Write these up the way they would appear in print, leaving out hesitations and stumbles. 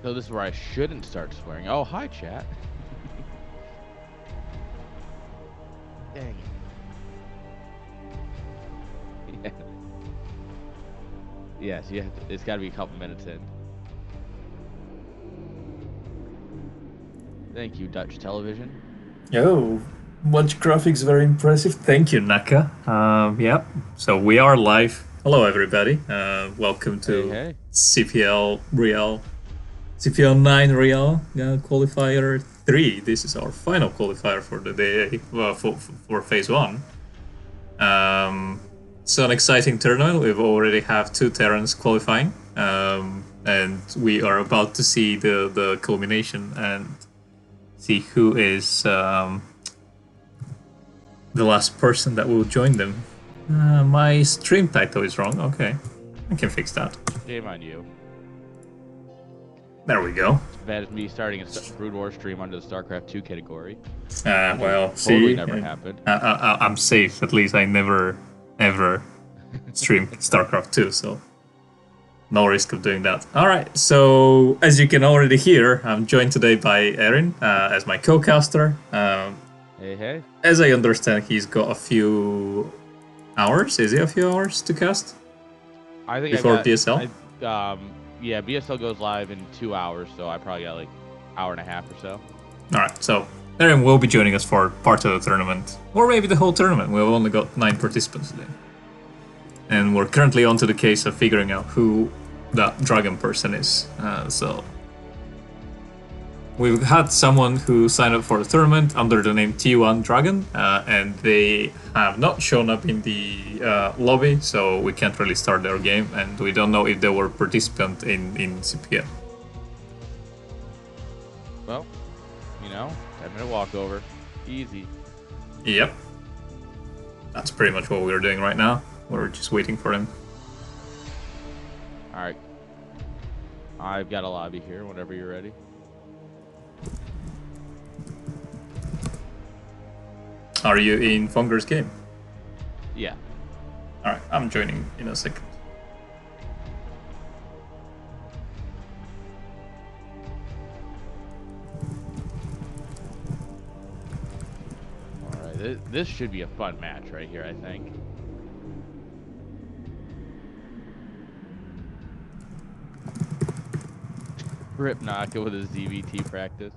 So this is where I shouldn't start swearing. Oh, hi, chat. Dang it. Yeah. Yes, you have to, it's got to be a couple minutes in. Thank you, Dutch television. Oh, watch graphics very impressive. Thank you, Naka. Yeah, so we are live. Hello, everybody. Welcome Hey, to hey. CPL Real, CPL9 Royale Qualifier 3. This is our final qualifier for the day, well, for Phase 1. It's an exciting tournament. We've already have two Terrans qualifying, and we are about to see the culmination and see who is the last person that will join them. My stream title is wrong. Okay, I can fix that. Shame on you. There we go. It's bad as me starting a Brood War stream under the Starcraft 2 category, which would Well, totally see, never happened. I'm safe. At least I never, ever streamed StarCraft 2, so no risk of doing that. All right, so as you can already hear, I'm joined today by Airn as my co-caster. Hey, hey. As I understand, he's got a few hours. Is he a few hours to cast I think I've before got, BSL? yeah, BSL goes live in 2 hours, so I probably got like hour and a half or so. Alright, so Aaron will be joining us for part of the tournament, or maybe the whole tournament. We've only got 9 participants today. And we're currently on to the case of figuring out who that dragon person is. So we've had someone who signed up for the tournament under the name T1 Dragon, and they have not shown up in the lobby, so we can't really start their game, and we don't know if they were participant in CPL. Well, 10-minute walkover. Easy. Yep. That's pretty much what we're doing right now. We're just waiting for him. All right. I've got a lobby here whenever you're ready. Are you in Ponger's game? Yeah. Alright, I'm joining in a second. All right. This should be a fun match right here, I think. Rip Naka with his ZVT practice.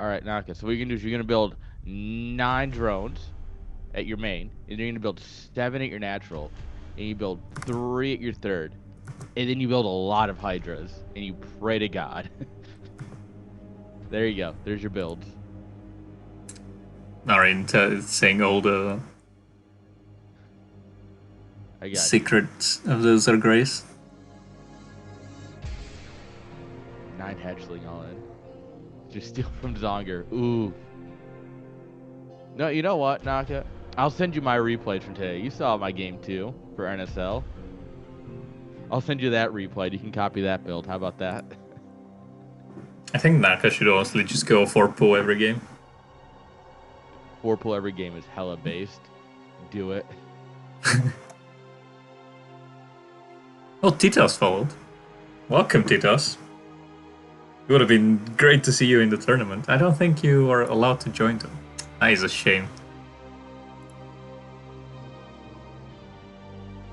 All right, Naka. So what you're gonna do is you're gonna build 9 drones at your main, and you're gonna build 7 at your natural, and you build 3 at your third, and then you build a lot of hydras, and you pray to God. There you go. There's your builds. Narin saying all the I got you. secrets of the User Grace. 9 hatchling all in. Just steal from Zonger. Ooh. No, you know what, Naka? I'll send you my replays from today. You saw my game too for NSL. I'll send you that replay. You can copy that build. How about that? I think Naka should honestly just go for pull every game. 4 pull every game is hella based. Do it. Oh, Titos followed. Welcome, Titos. It would have been great to see you in the tournament. I don't think you are allowed to join them. That is a shame.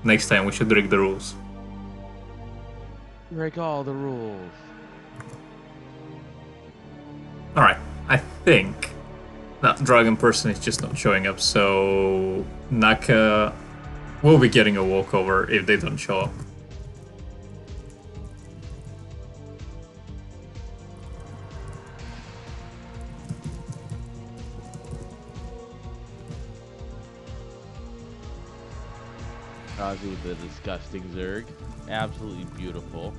Next time we should rig the rules. Break all the rules. Alright, I think that dragon person is just not showing up, so Naka will be getting a walkover if they don't show up. Azhi with the disgusting Zerg. Absolutely beautiful.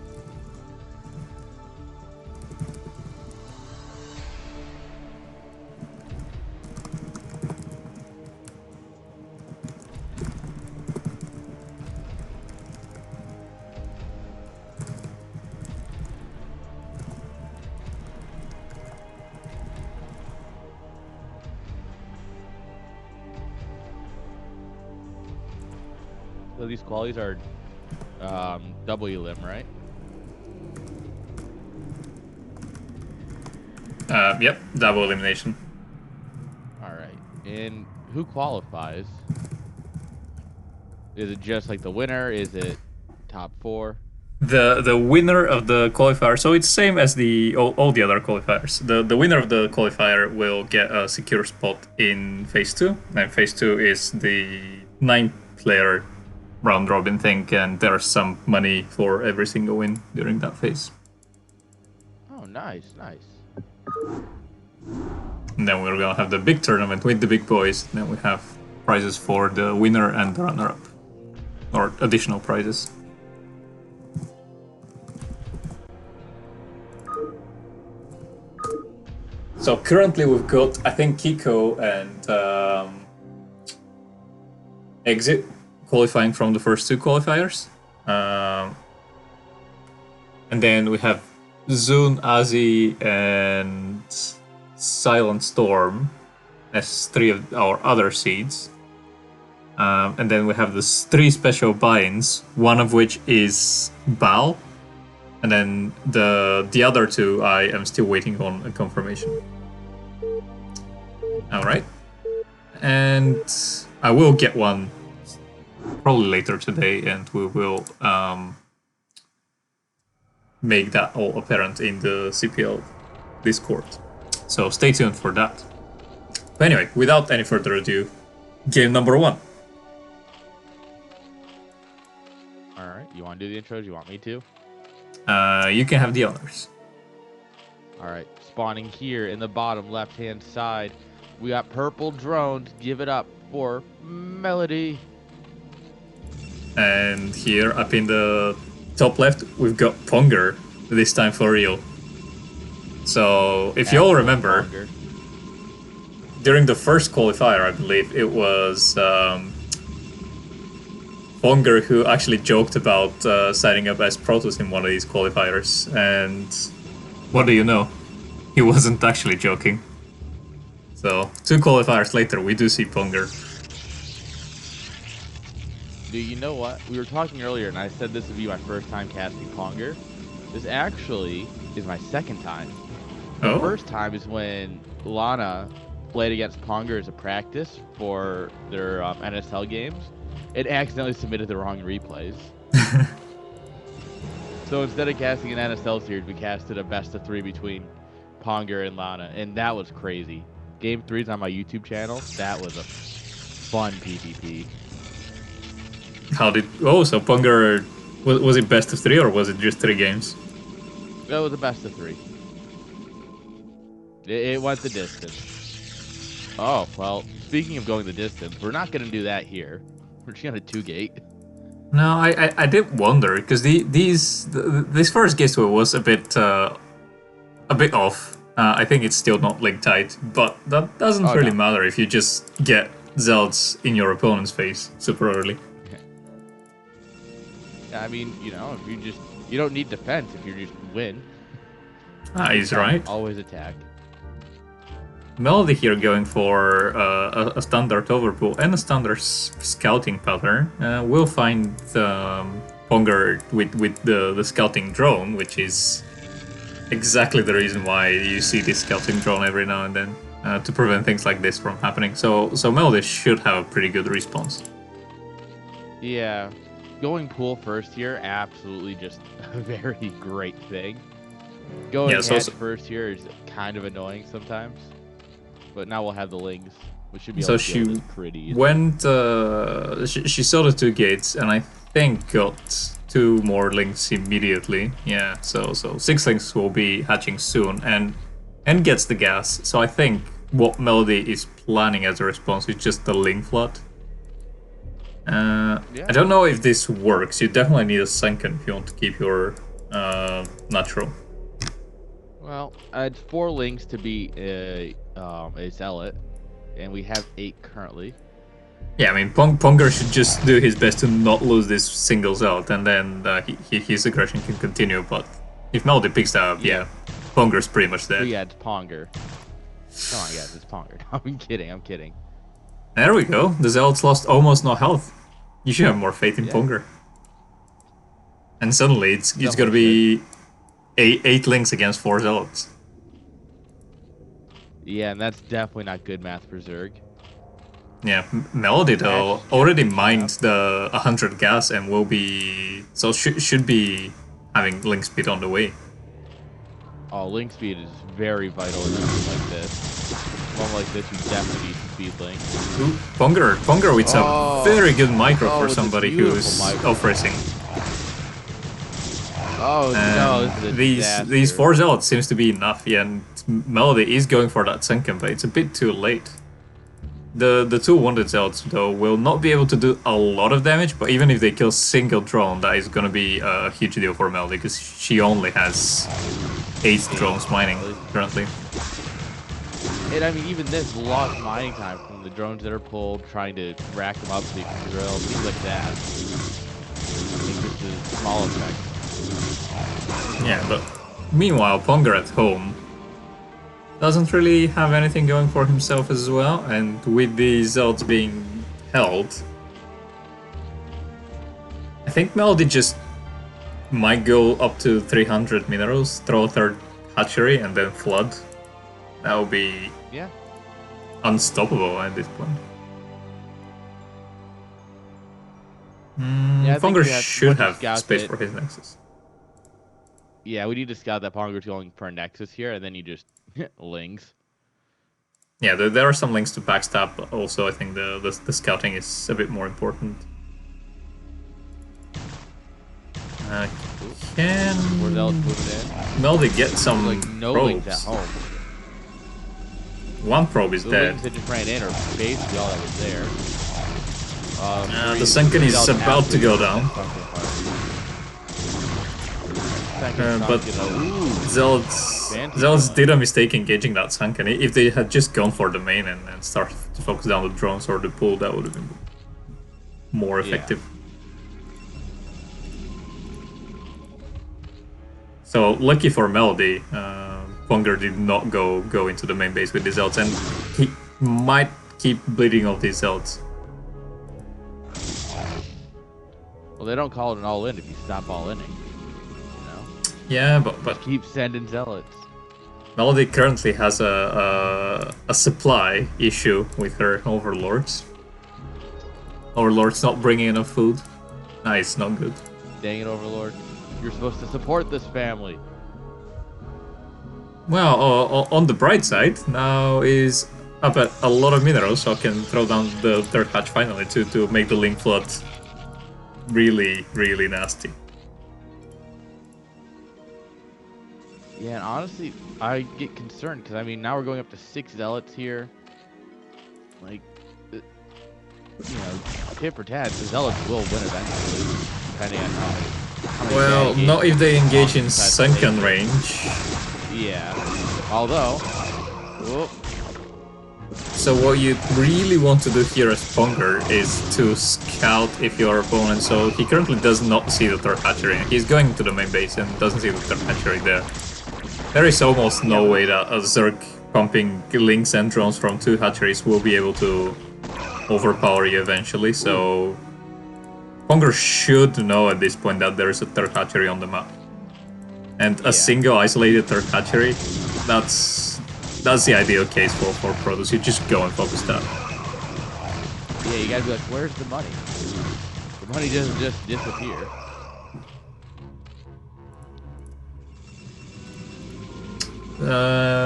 So these qualities are double elim, right? Yep, double elimination. All right. And who qualifies? Is it just like the winner? Is it top 4? The winner of the qualifier, so it's same as the all the other qualifiers. The winner of the qualifier will get a secure spot in phase 2, and phase 2 is the 9-player round robin thing, and there's some money for every single win during that phase. Oh, nice, nice. And then we're gonna have the big tournament with the big boys. Then we have prizes for the winner and the runner-up, or additional prizes. So currently we've got, I think, Kiko and Exit qualifying from the first 2 qualifiers. And then we have Zune, Azhi, and Silent Storm as 3 of our other seeds. And then we have the 3 special buy-ins, one of which is Bao. And then the other 2 I am still waiting on a confirmation. Alright. And I will get one probably later today, and we will make that all apparent in the CPL Discord. So stay tuned for that. But anyway, without any further ado, game number 1. Alright, you want to do the intros? You want me to? You can have the honors. Alright, spawning here in the bottom left-hand side, we got purple drones. Give it up for Melody. And here up in the top left, we've got Ponger, this time for real. So, if you all remember, Ponger. During the first qualifier, I believe, it was Ponger who actually joked about signing up as Protoss in one of these qualifiers, and what do you know? He wasn't actually joking. So, 2 qualifiers later, we do see Ponger. Dude, you know what? We were talking earlier, and I said this would be my first time casting Ponger. This actually is my second time. The first time is when Lana played against Ponger as a practice for their NSL games. It accidentally submitted the wrong replays. So instead of casting an NSL series, we casted a best of 3 between Ponger and Lana, and that was crazy. Game 3's on my YouTube channel. That was a fun PvP. So Ponger, was it best of 3 or was it just 3 games? That was a best of 3. It went the distance. Oh, well, speaking of going the distance, we're not going to do that here. We're just going to 2-gate. No, I did wonder, because this first gateway was a bit off. I think it's still not link tight, but that doesn't really matter if you just get Zelds in your opponent's face super early. I mean, you know, if you don't need defense if you just win. He's right. Always attack. Melody here going for a standard overpull and a standard scouting pattern. We'll find Ponger with the scouting drone, which is exactly the reason why you see this scouting drone every now and then, to prevent things like this from happening. So Melody should have a pretty good response. Yeah. Going pool first here, absolutely just a very great thing. Going hatch first here is kind of annoying sometimes, but now we'll have the lings, which should be able to do pretty easy. Went, she saw the 2 gates, and I think got 2 more links immediately. Yeah, so 6 links will be hatching soon, and gets the gas. So I think what Melody is planning as a response is just the link flood. I don't know if this works. You definitely need a sunken if you want to keep your natural. Well, it's 4 links to be a zealot, and we have 8 currently. Yeah, I mean, Ponger should just do his best to not lose this single zealot, and then his aggression can continue. But if Melody picks that up, yeah, Ponger's pretty much dead. Yeah, it's Ponger. Come on, guys, it's Ponger. I'm kidding. There we go. The zealots lost almost no health. You should have more faith in Ponger. And suddenly it's gonna be 8 links against 4 zealots. Yeah, and that's definitely not good math for Zerg. Yeah, Melody though That's already just a mined cap. the 100 gas and will be should be having link speed on the way. Oh, link speed is very vital in a game like this. One like this, you definitely need speed link. Ooh, Ponger with a Oh, very good micro for with the somebody beautiful who's micro. off racing. Oh no, And this is a these disaster. 4 zealots seems to be enough. Yeah, and Melody is going for that sunken, but it's a bit too late. The 2 wounded zealots though will not be able to do a lot of damage, but even if they kill single drone, that is gonna be a huge deal for Melody because she only has 8 drones mining Exactly. currently. And I mean, even this lost mining time from the drones that are pulled, trying to rack them up so you can drill, things like that. I think this is small effect. Yeah, but meanwhile, Ponger at home doesn't really have anything going for himself as well, and with the zealots being held, I think Melody just might go up to 300 minerals, throw a third hatchery, and then flood. That would be Yeah. unstoppable at this point. Yeah, I think Ponger we should want to have scout space that. for his nexus. Yeah, we need to scout that Ponger's going for a Nexus here, and then you just lings. Yeah, there are some links to backstab, but also I think the scouting is a bit more important. Ooh, Can where else moving in? Melody get some Like no lings at probes? home. One probe is The dead. lings that just ran in are basically all that was there. The sunken is Zealots about to absolutely go ripped down. that sunken apart. Second But sunken, ooh, fancy Zealots killing. did a mistake engaging that sunken. If they had just gone for the main and started to focus down the drones or the pool, that would have been more Yeah. effective. So lucky for Melody, Ponger did not go into the main base with the Zealots, and he might keep bleeding off these Zealots. Well, they don't call it an all-in if you stop all-inning. You know? Yeah, but Keep sending zealots. Melody currently has a supply issue with her overlords. Overlord's not bringing enough food. Nah, it's not good. Dang it, Overlord. You're supposed to support this family. Well, on the bright side, now is up at a lot of minerals, so I can throw down the third hatch finally to make the link flood really, really nasty. Yeah, and honestly, I get concerned because I mean now we're going up to 6 zealots here. Like, you know, tit for tat, the zealots will win eventually, depending on how many Well, bad not if they engage in engagements decide to sunken take. range. Yeah, although, whoop, So what you really want to do here as Ponger is to scout if your opponent. So he currently does not see the third hatchery. He's going to the main base and doesn't see the third hatchery there. There is almost no way that a Zerg pumping links and drones from 2 hatcheries will be able to overpower you eventually. So Ponger should know at this point that there is a third hatchery on the map. And a single isolated third hatchery, that's the ideal case for Protoss. You just go and focus that. yeah, you gotta be like, where's the money? The money doesn't just disappear.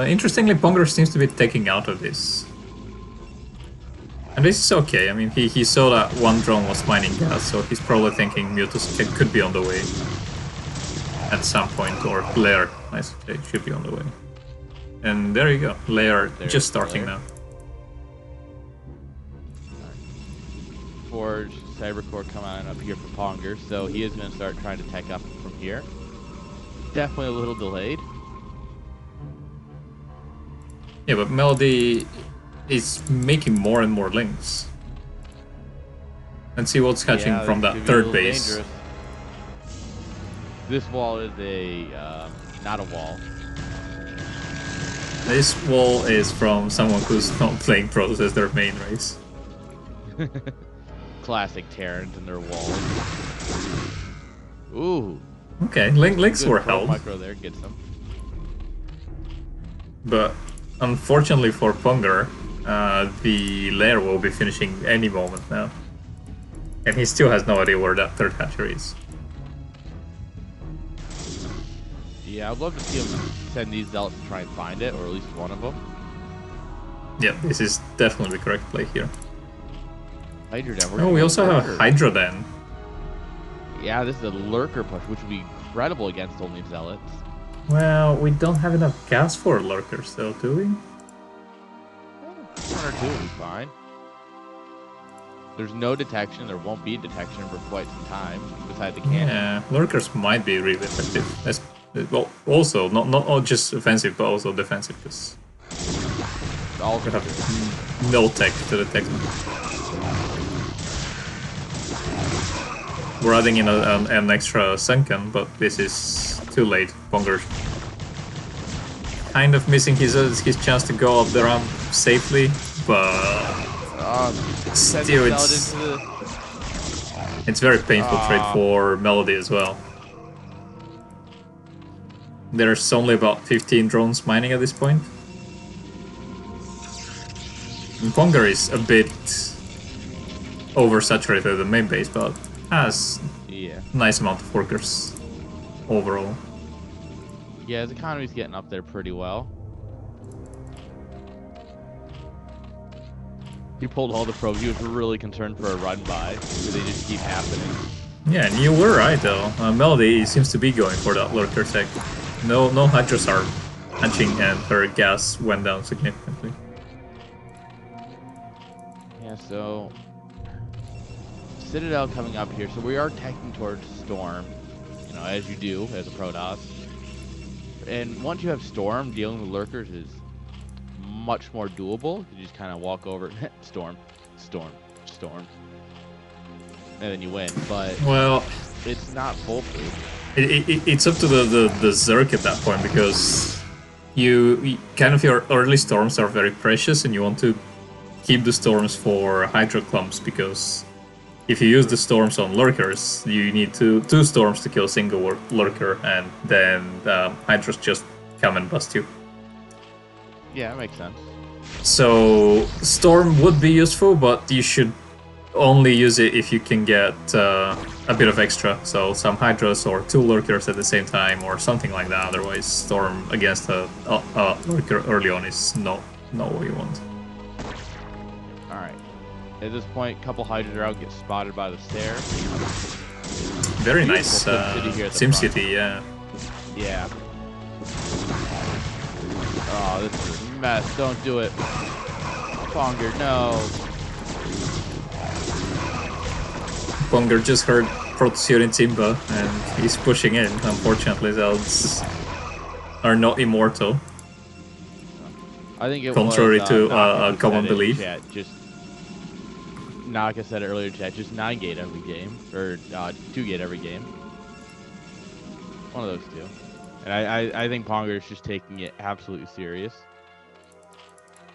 Interestingly, Ponger seems to be taking out of this. And this is okay. I mean, he saw that one drone was mining gas, so he's probably thinking Mutus could be on the way at some point, or Lair, I should say, should be on the way. And there you go, Lair just starting now. Forge, Cybercore come on up here for Ponger, so he is going to start trying to tech up from here. Definitely a little delayed. Yeah, but Melody is making more and more links. Let's see what's catching from that third base. Dangerous. This wall is not a wall. This wall is from someone who's not playing Protoss as their main race. Classic Terrans and their walls. Ooh. Okay, links were held. Micro there gets them. But unfortunately for Ponger, the lair will be finishing any moment now. And he still has no idea where that third hatchery is. Yeah, I'd love to see him send these zealots to try and find it, or at least one of them. Yeah, this is definitely the correct play here. Hydra Den. Oh, we also have a Hydra Den. Yeah, this is a lurker push, which would be incredible against only zealots. Well, we don't have enough gas for lurkers, though, do we? One or two will be fine. There's no detection. There won't be detection for quite some time, beside the cannon. Yeah, lurkers might be really effective. Well, also, not just offensive, but also defensive, because we have no tech to detect them. We're adding in an extra sunken, but this is too late. Ponger kind of missing his chance to go up the ramp safely, but still it's very painful trade for Melody as well. There's only about 15 drones mining at this point. And Ponger is a bit oversaturated at the main base, but has a nice amount of workers overall. Yeah, his economy's getting up there pretty well. He pulled all the probes. He was really concerned for a run by, because they just keep happening. Yeah, and you were right though. Melody seems to be going for that lurker tech. No Hydras are hatching, and her gas went down significantly. Yeah, so Citadel coming up here, so we are teching towards Storm, you know, as you do as a Protoss. And once you have Storm, dealing with lurkers is much more doable. You just kind of walk over, Storm, Storm, Storm, and then you win. But well, it's not foolproof. It's up to the Zerg at that point, because you kind of, your early storms are very precious, and you want to keep the storms for Hydra clumps, because if you use the storms on lurkers, you need two storms to kill a single lurker, and then Hydras just come and bust you. Yeah, that makes sense. So storm would be useful, but you should only use it if you can get a bit of extra, so some Hydras or two lurkers at the same time or something like that. Otherwise, storm against a lurker early on is not what you want. Alright. At this point, a couple Hydras are out, get spotted by the stair. Very nice SimCity, yeah. Yeah. Oh, this is a mess. Don't do it. Ponger, no. Ponger just heard Protoss in Timba and he's pushing in. Unfortunately, those are not immortal. I think it contrary was, to a common belief. Chat, just Naka said it earlier, chat. Just 9-gate every game, or 2-gate every game. One of those two. And I think Ponger is just taking it absolutely serious.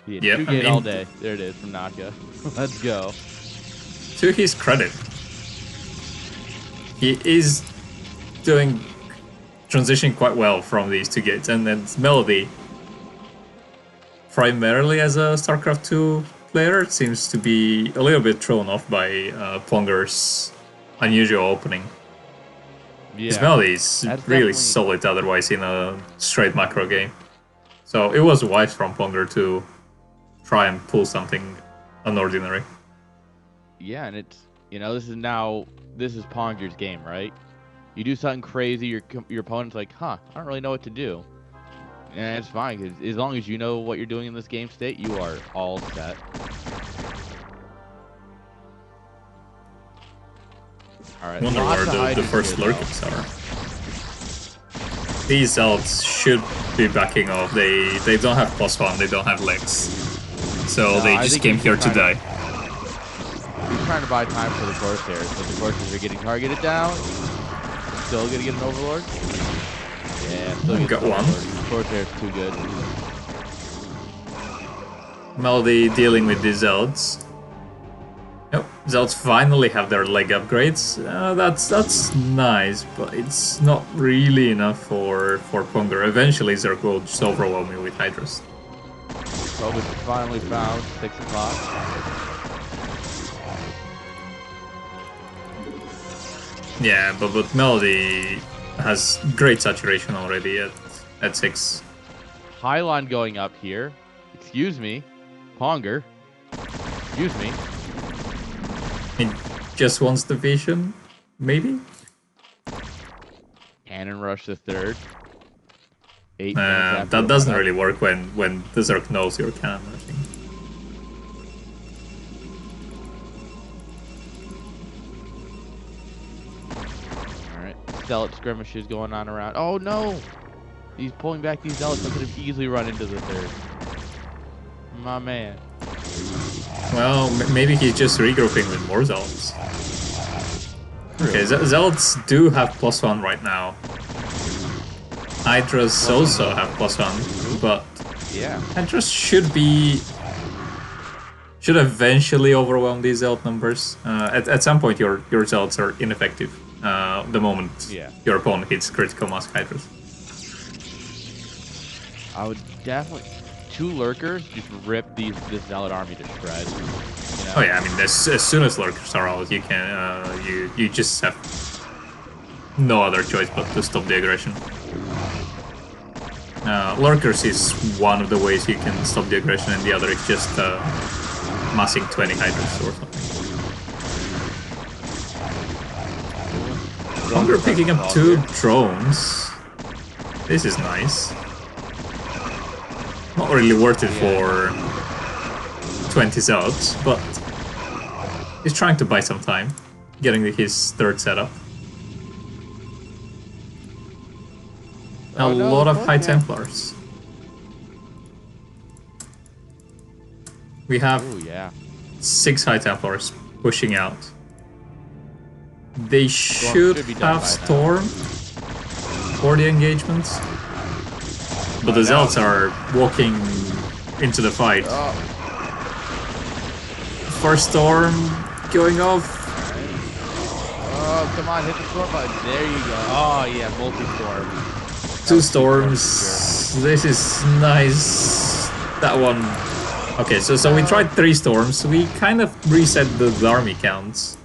Yeah, 2-gate all day. There it is from Naka. Let's go. To his credit, he is doing transition quite well from these 2 gates, and then Melody, primarily as a Starcraft 2 player, seems to be a little bit thrown off by Ponger's unusual opening. His Melody is really solid otherwise in a straight macro game. So it was wise from Ponger to try and pull something unordinary. Yeah, and it's, you know, this is Ponger's game, right? You do something crazy, your opponent's like, huh, I don't really know what to do. And it's fine, because as long as you know what you're doing in this game state, you are all set. Alright, wonder where the first lurkers are. These elves should be backing off. They don't have +1, they don't have legs. So they just came here to die. He's trying to buy time for the Corsairs, but the Corsairs are getting targeted down. Still gonna get an Overlord? Yeah, still got one. Corsairs too good. Melody dealing with these Zelds. Yep, Zelds finally have their leg upgrades. That's nice, but it's not really enough for Ponger. Eventually Zerg will just overwhelm me with Hydras. Provis is finally found. 6 o'clock. Yeah, but Melody has great saturation already at 6. Highline going up here. Excuse me. Ponger. Excuse me. He just wants the vision, maybe? Cannon rush the 3rd. 8 minutes after that the doesn't run-up. really work when the Zerg knows you're cannon rushing. Alright. Zealot skirmishes going on around. Oh no! He's pulling back these zealots. I could have easily run into the 3rd. My man. Well, maybe he's just regrouping with more zealots. Okay, zealots do have +1 right now. Hydras also have +1, but yeah, Hydras should eventually overwhelm these zealot numbers. At some point, your zealots are ineffective. The moment your opponent hits critical mass Hydras. I would definitely 2 lurkers just rip this zealot army to shreds. You know? Oh yeah, I mean as soon as lurkers are out, you can you just have no other choice but to stop the aggression. Lurkers is one of the ways you can stop the aggression, and the other is just massing 20 Hydras or something. Ponger picking up 2 drones. This is nice. Not really worth it for 20 zealots, but he's trying to buy some time, getting his 3rd setup. A lot of High Templars. We have 6 High Templars pushing out. They should have Storm for the engagements, but the Zealots are walking into the fight. First Storm going off. Oh, come on, hit the storm button. There you go. Oh, yeah, multi-storm. 2 storms. Sure. This is nice. That one. Okay, so we tried 3 storms. We kind of reset the army counts.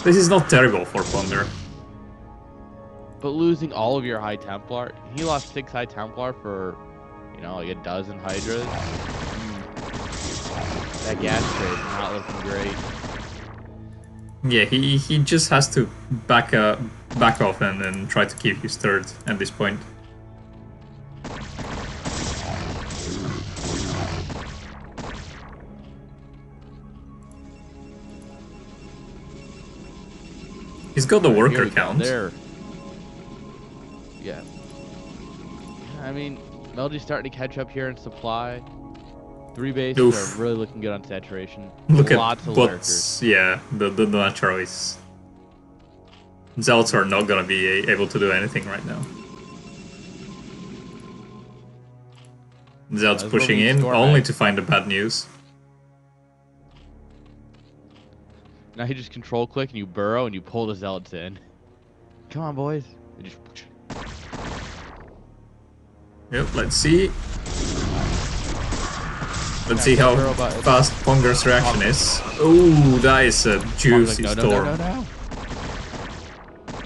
This is not terrible for Ponger. But losing all of your High Templar, he lost 6 High Templar for, you know, like a dozen Hydras. That gas trade not looking great. Yeah, he just has to back off and try to keep his 3rd at this point. He's got the worker count. There. Yeah. I mean, Melody's starting to catch up here in supply. 3 bases are really looking good on saturation. Look lots at of what's lurkers. Yeah, the natural is. Zealots are not gonna be able to do anything right now. Zealots pushing in only to find the bad news. Now you just control click and you burrow and you pull the zealots in. Come on, boys. You just... Yep, let's see. Let's see how fast Ponger's reaction is. Ooh, that is a juicy storm. No.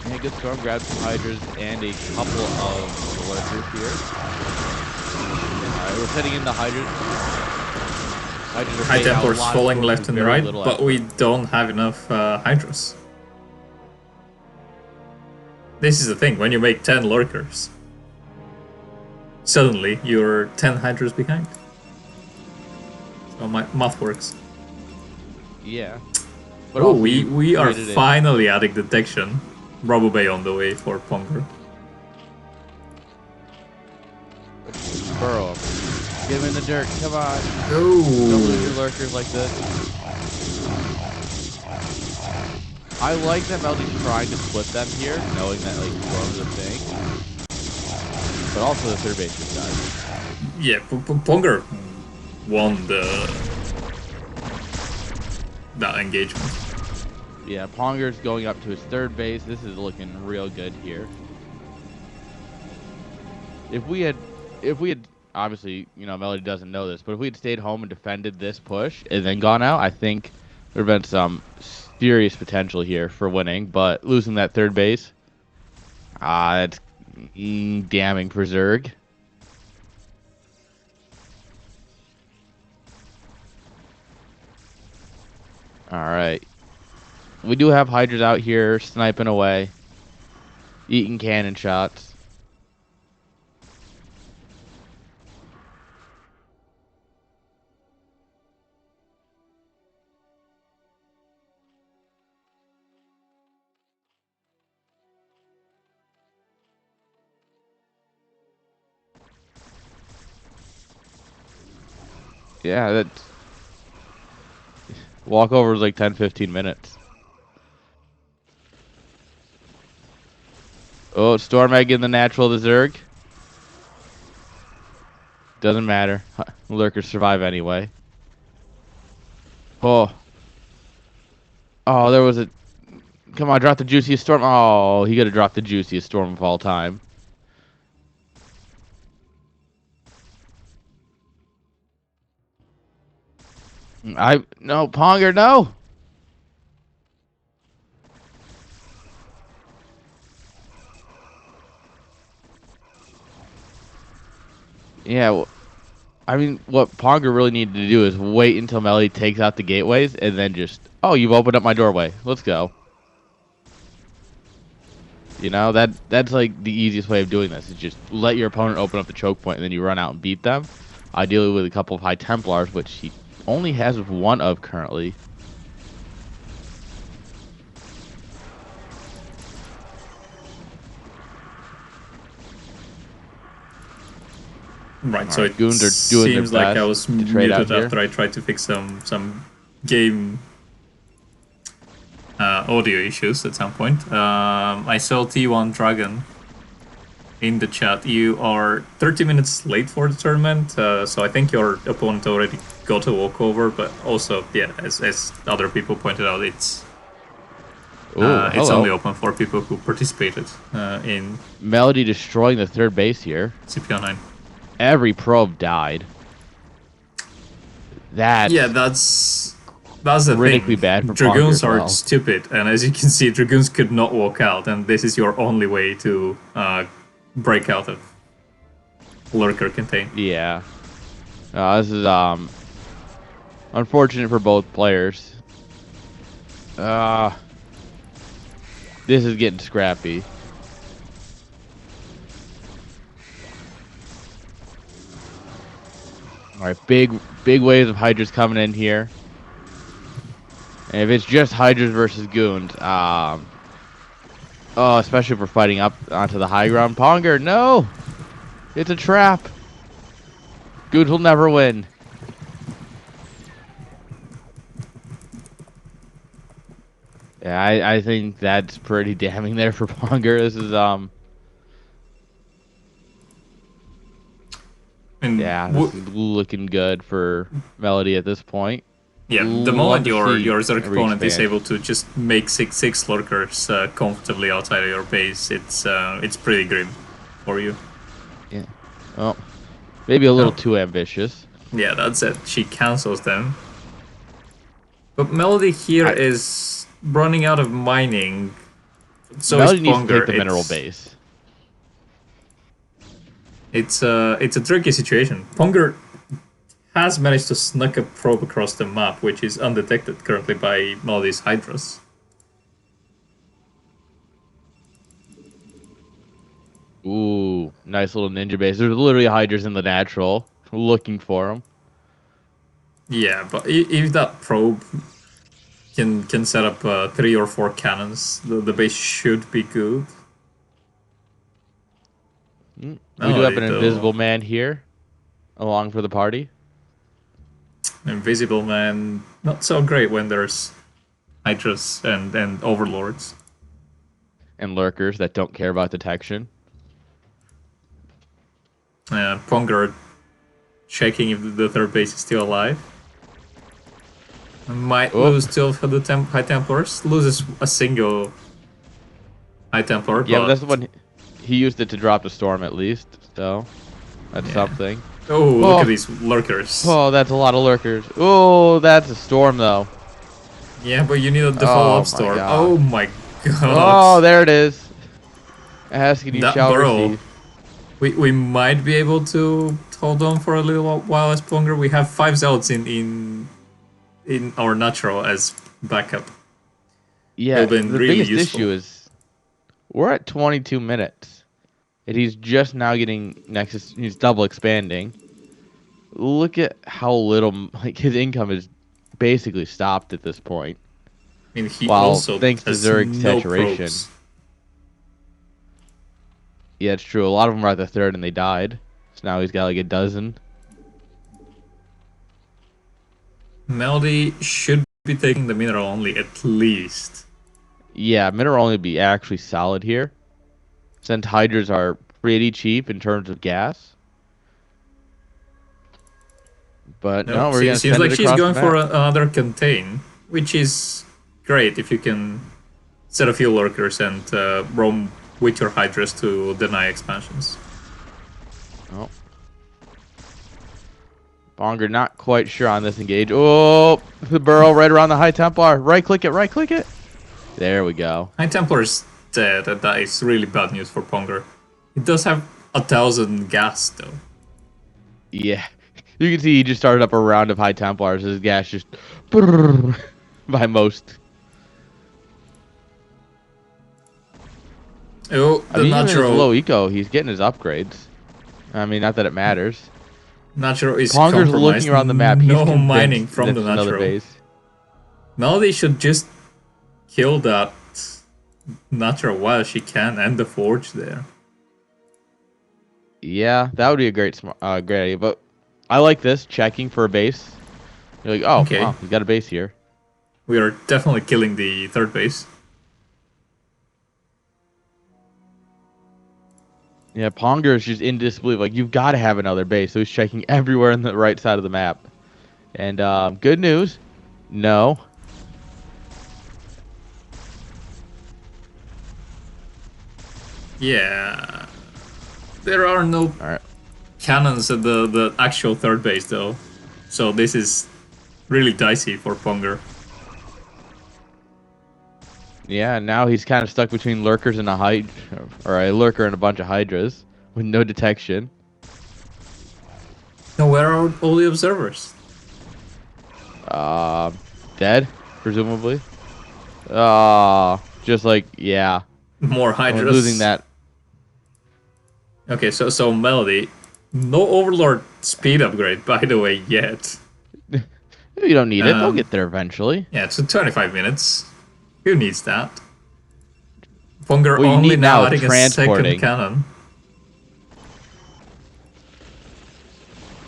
Yeah, good storm. Grab some Hydras and a couple of lurkers here. Alright, we're setting in the Hydras. High Templars falling left and right, but we don't have enough Hydras. This is the thing, when you make 10 lurkers, suddenly you're 10 Hydras behind. So my math works. Yeah. But oh, we are finally adding detection. Robo Bay on the way for Ponger. Burrow. Get him in the dirt, come on. Oh. Don't lose your lurkers like this. I like that Melody's trying to split them here, knowing that like Storm's a thing. But also the 3rd base just died. Yeah, Ponger won that engagement. Yeah, Ponger's going up to his 3rd base. This is looking real good here. If we had obviously, Melody doesn't know this, but if we had stayed home and defended this push and then gone out, I think there would have been some serious potential here for winning. But losing that third base, it's damning for Zerg. All right. We do have Hydras out here sniping away, eating cannon shots. Yeah, that's walkover is like 10, 15 minutes. Oh, Storm Egg in the natural to Zerg. Doesn't matter. Lurkers survive anyway. Oh. Oh, there was a... Come on, drop the juiciest Storm. Oh, he could have dropped the juiciest Storm of all time. No, Ponger, no! Yeah, well, I mean, what Ponger really needed to do is wait until Melody takes out the gateways and then just, oh, you've opened up my doorway. Let's go. That's like the easiest way of doing this is just let your opponent open up the choke point and then you run out and beat them. Ideally with a couple of High Templars, which he only has one of currently. Right, so it Goons are doing seems their like I best was to trade out muted here. after I tried to fix some game audio issues at some point. I saw T1 Dragon in the chat. You are 30 minutes late for the tournament, so I think your opponent already got a walkover, but also, yeah, as other people pointed out, it's only open for people who participated in Melody destroying the third base here. CPL9. Every probe died. That's the critically thing. bad for Dragoons Ponger as are well. stupid, and as you can see, Dragoons could not walk out, and this is your only way to break out of Lurker contain. Yeah. This is unfortunate for both players. This is getting scrappy. All right, big waves of Hydras coming in here. And if it's just Hydras versus Goons, especially if we're fighting up onto the high ground. Ponger, no! It's a trap. Goons will never win. Yeah, I think that's pretty damning there for Ponger. This is this is looking good for Melody at this point. Yeah, the moment your Zerg opponent is able to just make six lurkers comfortably outside of your base, it's pretty grim for you. Yeah. Well, maybe a little too ambitious. Yeah, that's it. She cancels them. But Melody here is running out of mining. So Melody needs Ponger. to take the mineral base. It's a tricky situation. Ponger has managed to snuck a probe across the map, which is undetected currently by Melody's Hydras. Ooh, nice little ninja base. There's literally Hydras in the natural, looking for them. Yeah, but if that probe can set up 3 or 4 cannons, the base should be good. We do have an invisible man here, along for the party. Invisible man, not so great when there's Hydras and Overlords. And lurkers that don't care about detection. Ponger checking if the third base is still alive. Might lose 2 of the High Templars. Loses a single High Templar. Yeah, but that's the one. He used it to drop the storm at least, so that's something. Oh, look Oh. at these lurkers. Oh, that's a lot of lurkers. Oh, that's a storm, though. Yeah, but you need the Oh, follow-up my storm. God. Oh my Oh, god. there it is. Ask and you That shall burrow. receive. We might be able to hold on for a little while as Ponger. We have 5 zealots in our natural as backup. It'll Yeah, be the really biggest useful. issue is we're at 22 minutes. And he's just now getting Nexus. He's double expanding. Look at how little, like, his income is basically stopped at this point. I mean, he While, also thanks to has Zerg's no saturation. probes. Yeah, it's true. A lot of them were at the third and they died. So now he's got like a dozen. Melody should be taking the mineral only at least. Yeah, mineral only would be actually solid here. Since hydras are pretty cheap in terms of gas. But No, no, we're going to seems send like it she's across the going for map. another contain, which is great if you can set a few lurkers and roam with your hydras to deny expansions. Oh. Ponger not quite sure on this engage. Oh, the burrow right around the High Templar. Right click it, right click it. There we go. High Templar's dead, and that is really bad news for Ponger. It does have 1,000 gas though. Yeah. You can see he just started up a round of High Templars. His gas just by most. Oh, I the mean, even his natural low eco, he's getting his upgrades. I mean, not that it matters. is Ponger's compromised. looking around the map. He's No mining convinced from this the is another natural. base. Melody should just kill that natural while she can and the forge there. Yeah, that would be a great idea. But I like this, checking for a base. You're like, oh, Okay, wow, he's got a base here. we are definitely killing the third base. Yeah, Ponger is just in disbelief. Like, you've got to have another base. So he's checking everywhere on the right side of the map. And good news, no. Yeah, there are no All right. cannons at the actual third base though, so this is really dicey for Ponger. Yeah, now he's kind of stuck between lurkers and or a lurker and a bunch of hydras with no detection. Now where are all the observers? Dead, presumably. Just like, yeah. More We're hydras. losing that. Okay, so Melody, no Overlord speed upgrade by the way yet. You don't need it. They'll get there eventually. Yeah, it's 25 minutes. Who needs that? Ponger What you only need now now is adding a second transporting. cannon.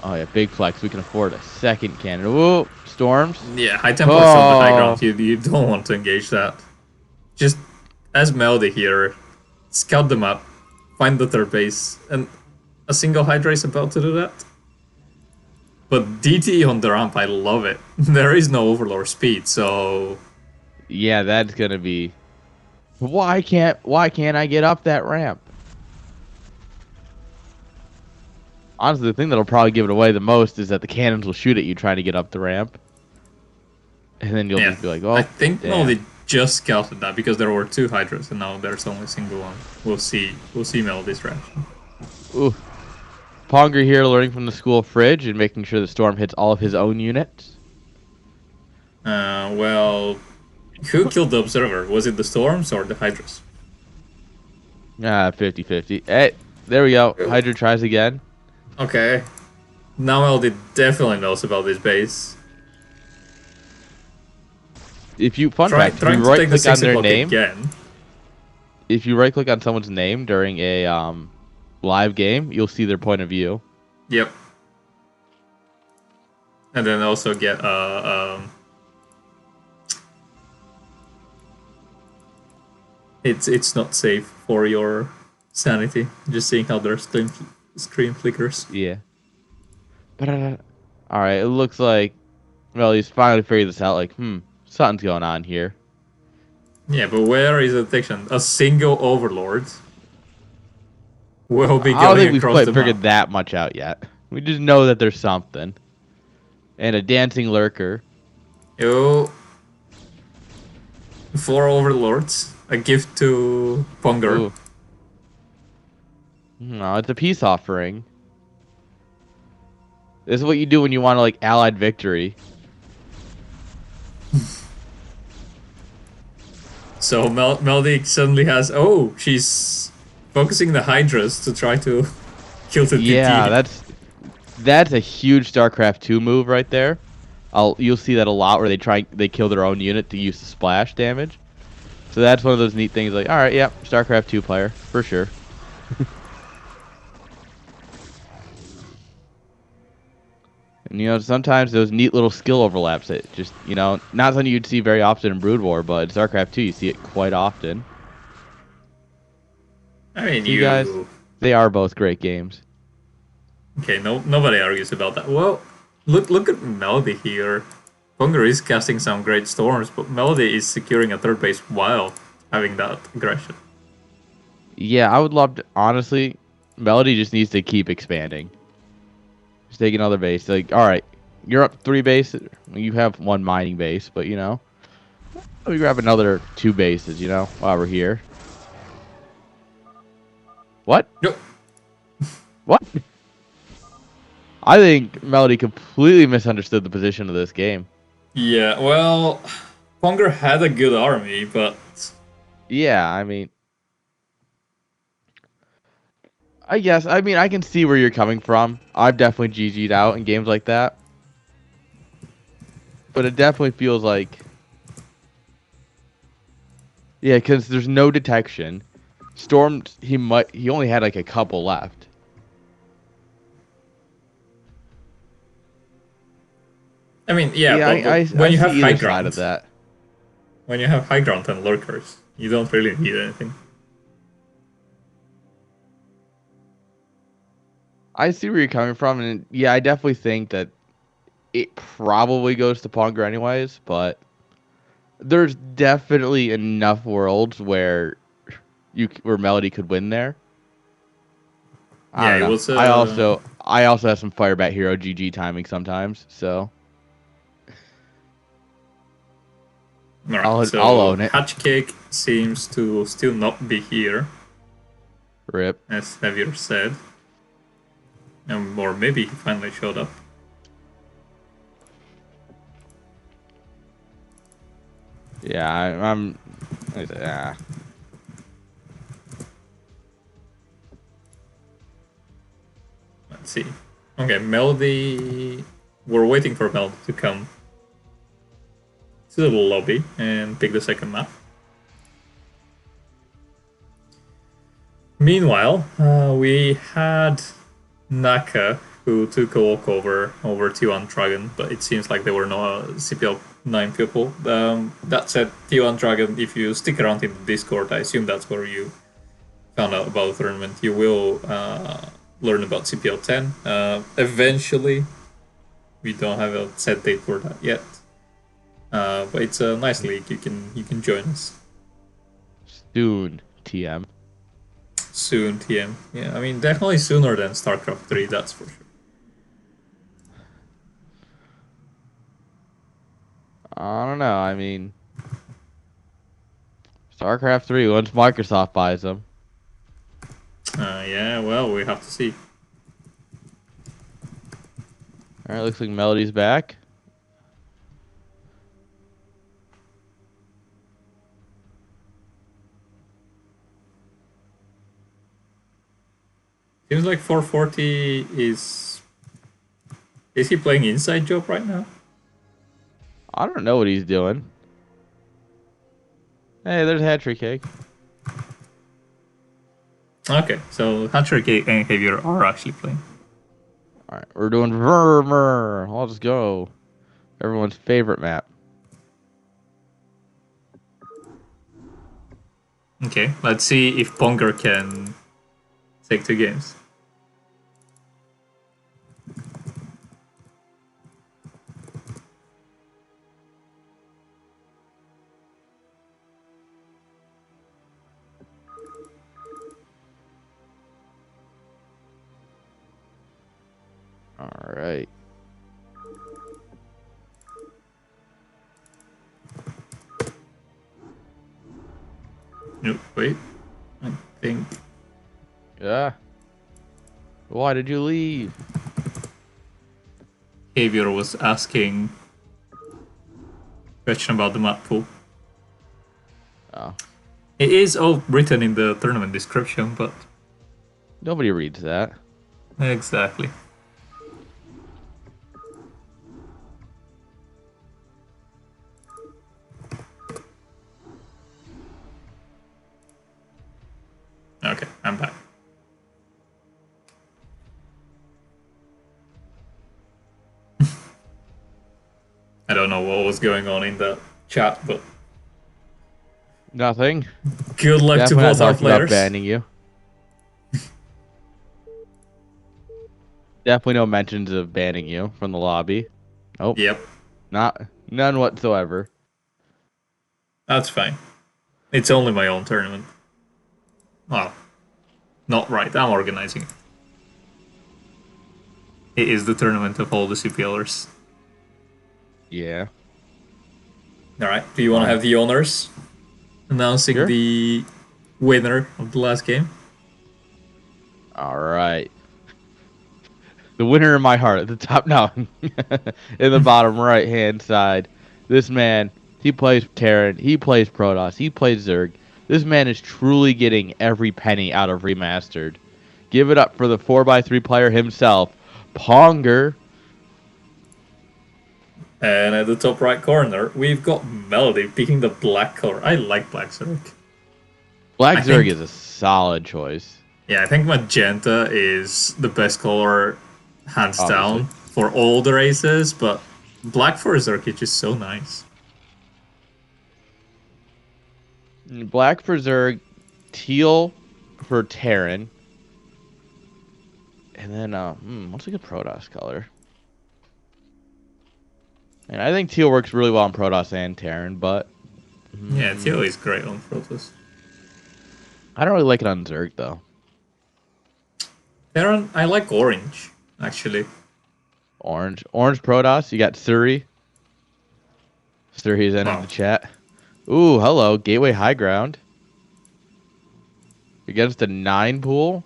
Oh yeah, big flex. We can afford a second cannon. Whoa, storms. Yeah, high tempo is on the high Oh. ground. You don't want to engage that. Just as Melody here, scout them up, find the third base, and a single Hydra is about to do that. But DT on the ramp, I love it. There is no Overlord speed, so Yeah, that's gonna be. Why can't I get up that ramp? Honestly, the thing that'll probably give it away the most is that the cannons will shoot at you trying to get up the ramp, and then you'll yeah. just be like, "Oh, I think damn." Melody just scouted that because there were 2 Hydras and now there's only a single one. We'll see Melody's reaction. Ooh. Ponger here learning from the school fridge and making sure the storm hits all of his own units. Well, who killed the Observer? Was it the Storms or the Hydras? 50-50. Hey, there we go. Hydra tries again. Okay. Now Melody definitely knows about this base. If you fact, if Trying you to right take the click on 6 their o'clock name, again. if you right click on someone's name during a live game, you'll see their point of view. Yep. And then also get it's not safe for your sanity. Just seeing how their screen flickers. Yeah. But all right, it looks like he's finally figured this out. Like, something's going on here. Yeah, but where is the detection? A single Overlord will be I don't think going we've across quite the figured map. that much out yet. We just know that there's something. And a dancing lurker. Yo, 4 overlords. A gift to Ponger. Ooh. No, it's a peace offering. This is what you do when you want to, like, allied victory. So Melody suddenly has... Oh, she's focusing the Hydras to try to kill the Yeah, DT. that's a huge StarCraft 2 move right there. You'll see that a lot where they kill their own unit to use the splash damage. So that's one of those neat things. Like, all right, yeah, StarCraft 2 player for sure. And sometimes those neat little skill overlaps that just not something you'd see very often in Brood War, but in StarCraft 2 you see it quite often. I mean, See, guys, you... they are both great games. Okay, nobody argues about that. Well, look at Melody here. Ponger is casting some great storms, but Melody is securing a third base while having that aggression. Yeah, I would love to. Honestly, Melody just needs to keep expanding. Just take another base. Like, all right, you're up 3 bases. You have 1 mining base, but we grab another 2 bases. While we're here. What? Nope. What? I think Melody completely misunderstood the position of this game. Yeah, well, Ponger had a good army, but... Yeah, I mean, I guess. I mean, I can see where you're coming from. I've definitely GG'd out in games like that. But it definitely feels like... Yeah, because there's no detection. Storm, he only had like a couple left. I mean, yeah, Yeah, but when I you see have high either side of ground, that. when you have high ground and lurkers, you don't really need anything. I see where you're coming from, and yeah, I definitely think that it probably goes to Ponger anyways, but there's definitely enough worlds where Melody could win there. I Yeah, don't it know. was I also have some Firebat Hero GG timing sometimes, so Alright, I'll so own it. Hatchcake seems to still not be here, Rip. as Javier said. Or maybe he finally showed up. Yeah, I'm. Yeah. Let's see. Okay, Melody... We're waiting for Melody to come to the lobby and pick the second map. Meanwhile, we had Naka, who took a walk over T1 Dragon, but it seems like there were no CPL9 people. That said, T1 Dragon, if you stick around in the Discord, I assume that's where you found out about the tournament, you will learn about CPL10. Eventually, we don't have a set date for that yet. But it's a nice league, you can join us. Soon, TM. Soon, TM. Yeah, I mean, definitely sooner than StarCraft 3, that's for sure. I don't know. I mean, StarCraft 3, once Microsoft buys them. Yeah, well, we have to see. All right, looks like Melody's back. Seems like 440 is... Is he playing Inside Job right now? I don't know what he's doing. Hey, there's Hatchery Cake. Okay, so Hatcher and Javier are actually playing. All right, we're doing Vermeer. Let's go. Everyone's favorite map. Okay, let's see if Ponger can take 2 games. All right. Nope, wait. I think... Yeah. Why did you leave? Xavier was asking question about the map pool. Oh. It is all written in the tournament description, but... Nobody reads that. Exactly. Okay, I'm back. I don't know what was going on in the chat, but Nothing. good luck to Definitely not both our talking about players. banning you. Definitely no mentions of banning you from the lobby. Oh. Yep, None whatsoever. that's fine. It's only my own tournament. Well, not right. I'm organizing it. It is the tournament of all the CPLers. Yeah. Alright, do you want to have the honors announcing Sure. the winner of the last game? All right. The winner in my heart at the top now, in the bottom right hand side. This man, he plays Terran, he plays Protoss, he plays Zerg. This man is truly getting every penny out of Remastered. Give it up for the 4x3 player himself, Ponger. And at the top right corner, we've got Melody picking the black color. I like black Zerg. Black I Zerg think- is a solid choice. Yeah, I think magenta is the best color, hands Obviously. down, for all the races, but black for Zerg is just so nice. Black for Zerg, teal for Terran. And then, what's a good Protoss color? And I think teal works really well on Protoss and Terran, but... Yeah, teal is great on Protoss. I don't really like it on Zerg, though. Terran, I like orange, actually. Orange Protoss. You got Suri. Suri's entered Wow. the chat. Ooh, hello. Gateway High Ground. Against a 9 pool?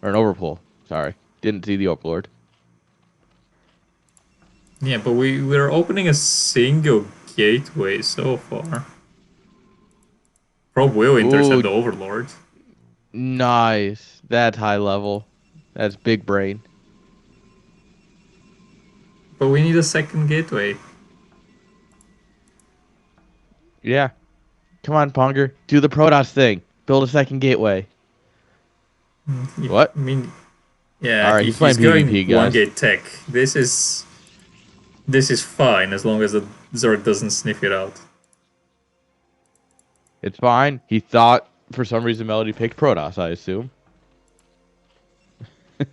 Or an overpool. Sorry. Didn't see the Overlord. Yeah, but we're opening a single gateway so far. Probe will intercept the Overlord. Nice. That's high level. That's big brain. But we need a second gateway. Yeah. Come on, Ponger. Do the Protoss thing. Build a second gateway. What? I mean, yeah, Alright, he's he's playing going PvP, one guys. gate tech. This is fine as long as the Zerg doesn't sniff it out. It's fine. He thought, for some reason, Melody picked Protoss, I assume.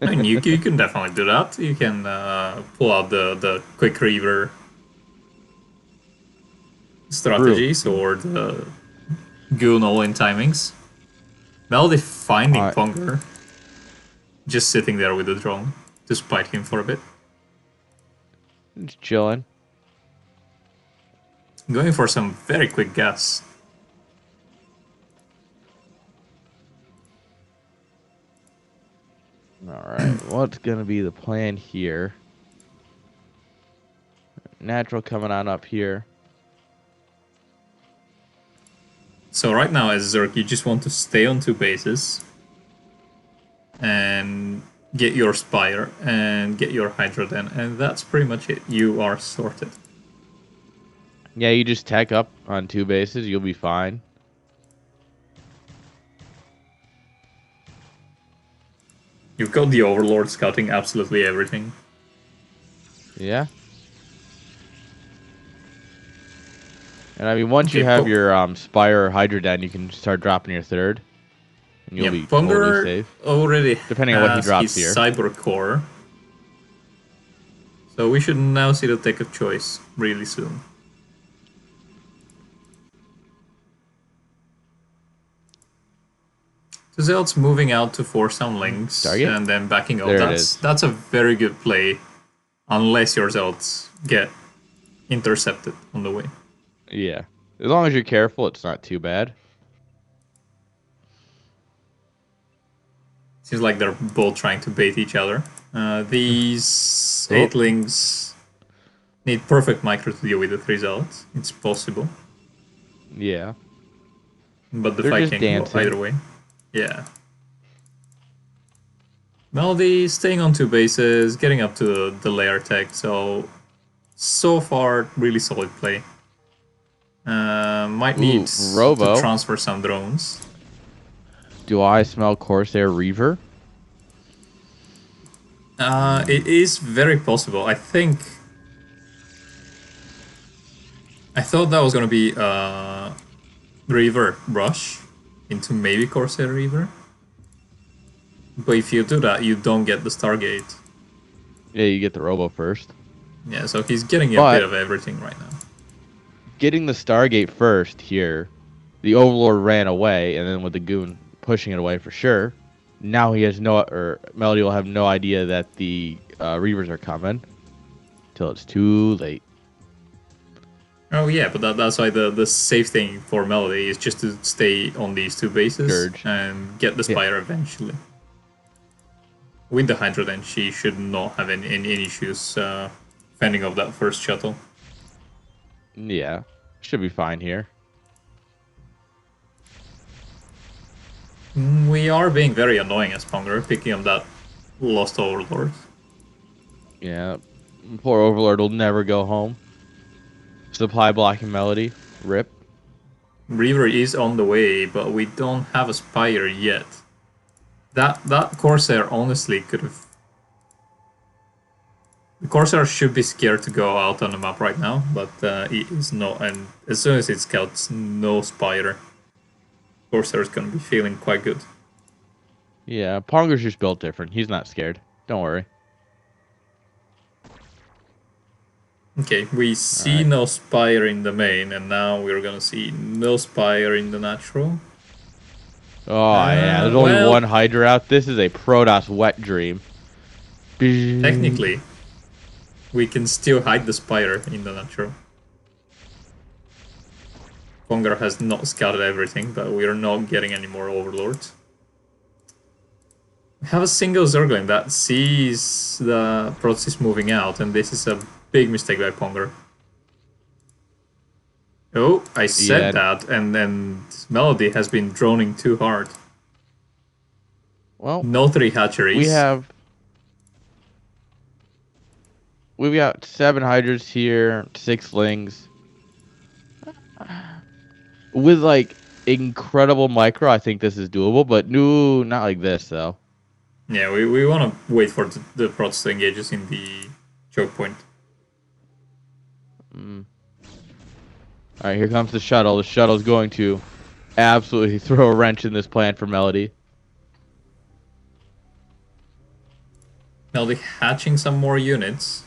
I mean, you can definitely do that. You can pull out the quick reaver strategies or the goon all-in timings. Melody finding Ponger, just sitting there with the drone to spite him for a bit. Just chilling. Going for some very quick gas. Alright, what's going to be the plan here? Natural coming on up here. So right now as Zerg, you just want to stay on 2 bases and get your Spire and get your Hydra then, and that's pretty much it. You are sorted. Yeah, you just tech up on 2 bases, you'll be fine. You've got the Overlord scouting absolutely everything. Yeah. And I mean, once you have your Spire or Hydra down, you can start dropping your 3rd. And you'll be totally safe. Already depending on what he drops his here. Cyber Core. So we should now see the tech of choice really soon. So Zealot's moving out to force some links Target? and then backing up. There it is. That's a very good play, unless your Zealots get intercepted on the way. Yeah. As long as you're careful, it's not too bad. Seems like they're both trying to bait each other. These 8-lings need perfect micro to deal with the 3 Zealots. It's possible. Yeah. But the They're fight just can dancing. go either way. Yeah. Melody staying on 2 bases, getting up to the layer tech, so far, really solid play. Might need Robo. to transfer some drones. Do I smell Corsair Reaver? It is very possible. I thought that was gonna be Reaver Rush into maybe Corsair Reaver. But if you do that, you don't get the Stargate. Yeah, you get the Robo first. Yeah, so he's getting a bit of everything right now. Getting the Stargate first here, the Overlord ran away, and then with the Goon pushing it away for sure. Now he has Melody will have no idea that the Reavers are coming till it's too late. Oh yeah, but that's why the safe thing for Melody is just to stay on these 2 bases Scourge. and get the Spire eventually. With the Hydra, then she should not have any issues fending off that first shuttle. Yeah, should be fine here. We are being very annoying as Ponger, picking up that Lost Overlord. Yeah, poor Overlord will never go home. Supply blocking Melody, rip. Reaver is on the way, but we don't have a Spire yet. That Corsair honestly could have... The Corsair should be scared to go out on the map right now, but it is not, and as soon as it scouts no Spire, Corsair is gonna be feeling quite good. Yeah, Ponger's just built different. He's not scared. Don't worry. Okay, we see no Spire in the main, and now we're gonna see no Spire in the natural. Oh, yeah, there's only one Hydra out. This is a Protoss wet dream. Technically, we can still hide the Spire in the natural. Ponger has not scouted everything, but we are not getting any more Overlords. We have a single Zergling that sees the Protoss moving out, and this is a big mistake by Ponger. Oh, I said that, and then Melody has been droning too hard. Well, no 3 hatcheries. We've got 7 Hydras here, 6 Lings. With like incredible micro, I think this is doable, but no, not like this though. Yeah, we want to wait for the Protoss to engage us in the choke point. Alright, here comes the shuttle. The shuttle's going to absolutely throw a wrench in this plan for Melody. Melody hatching some more units.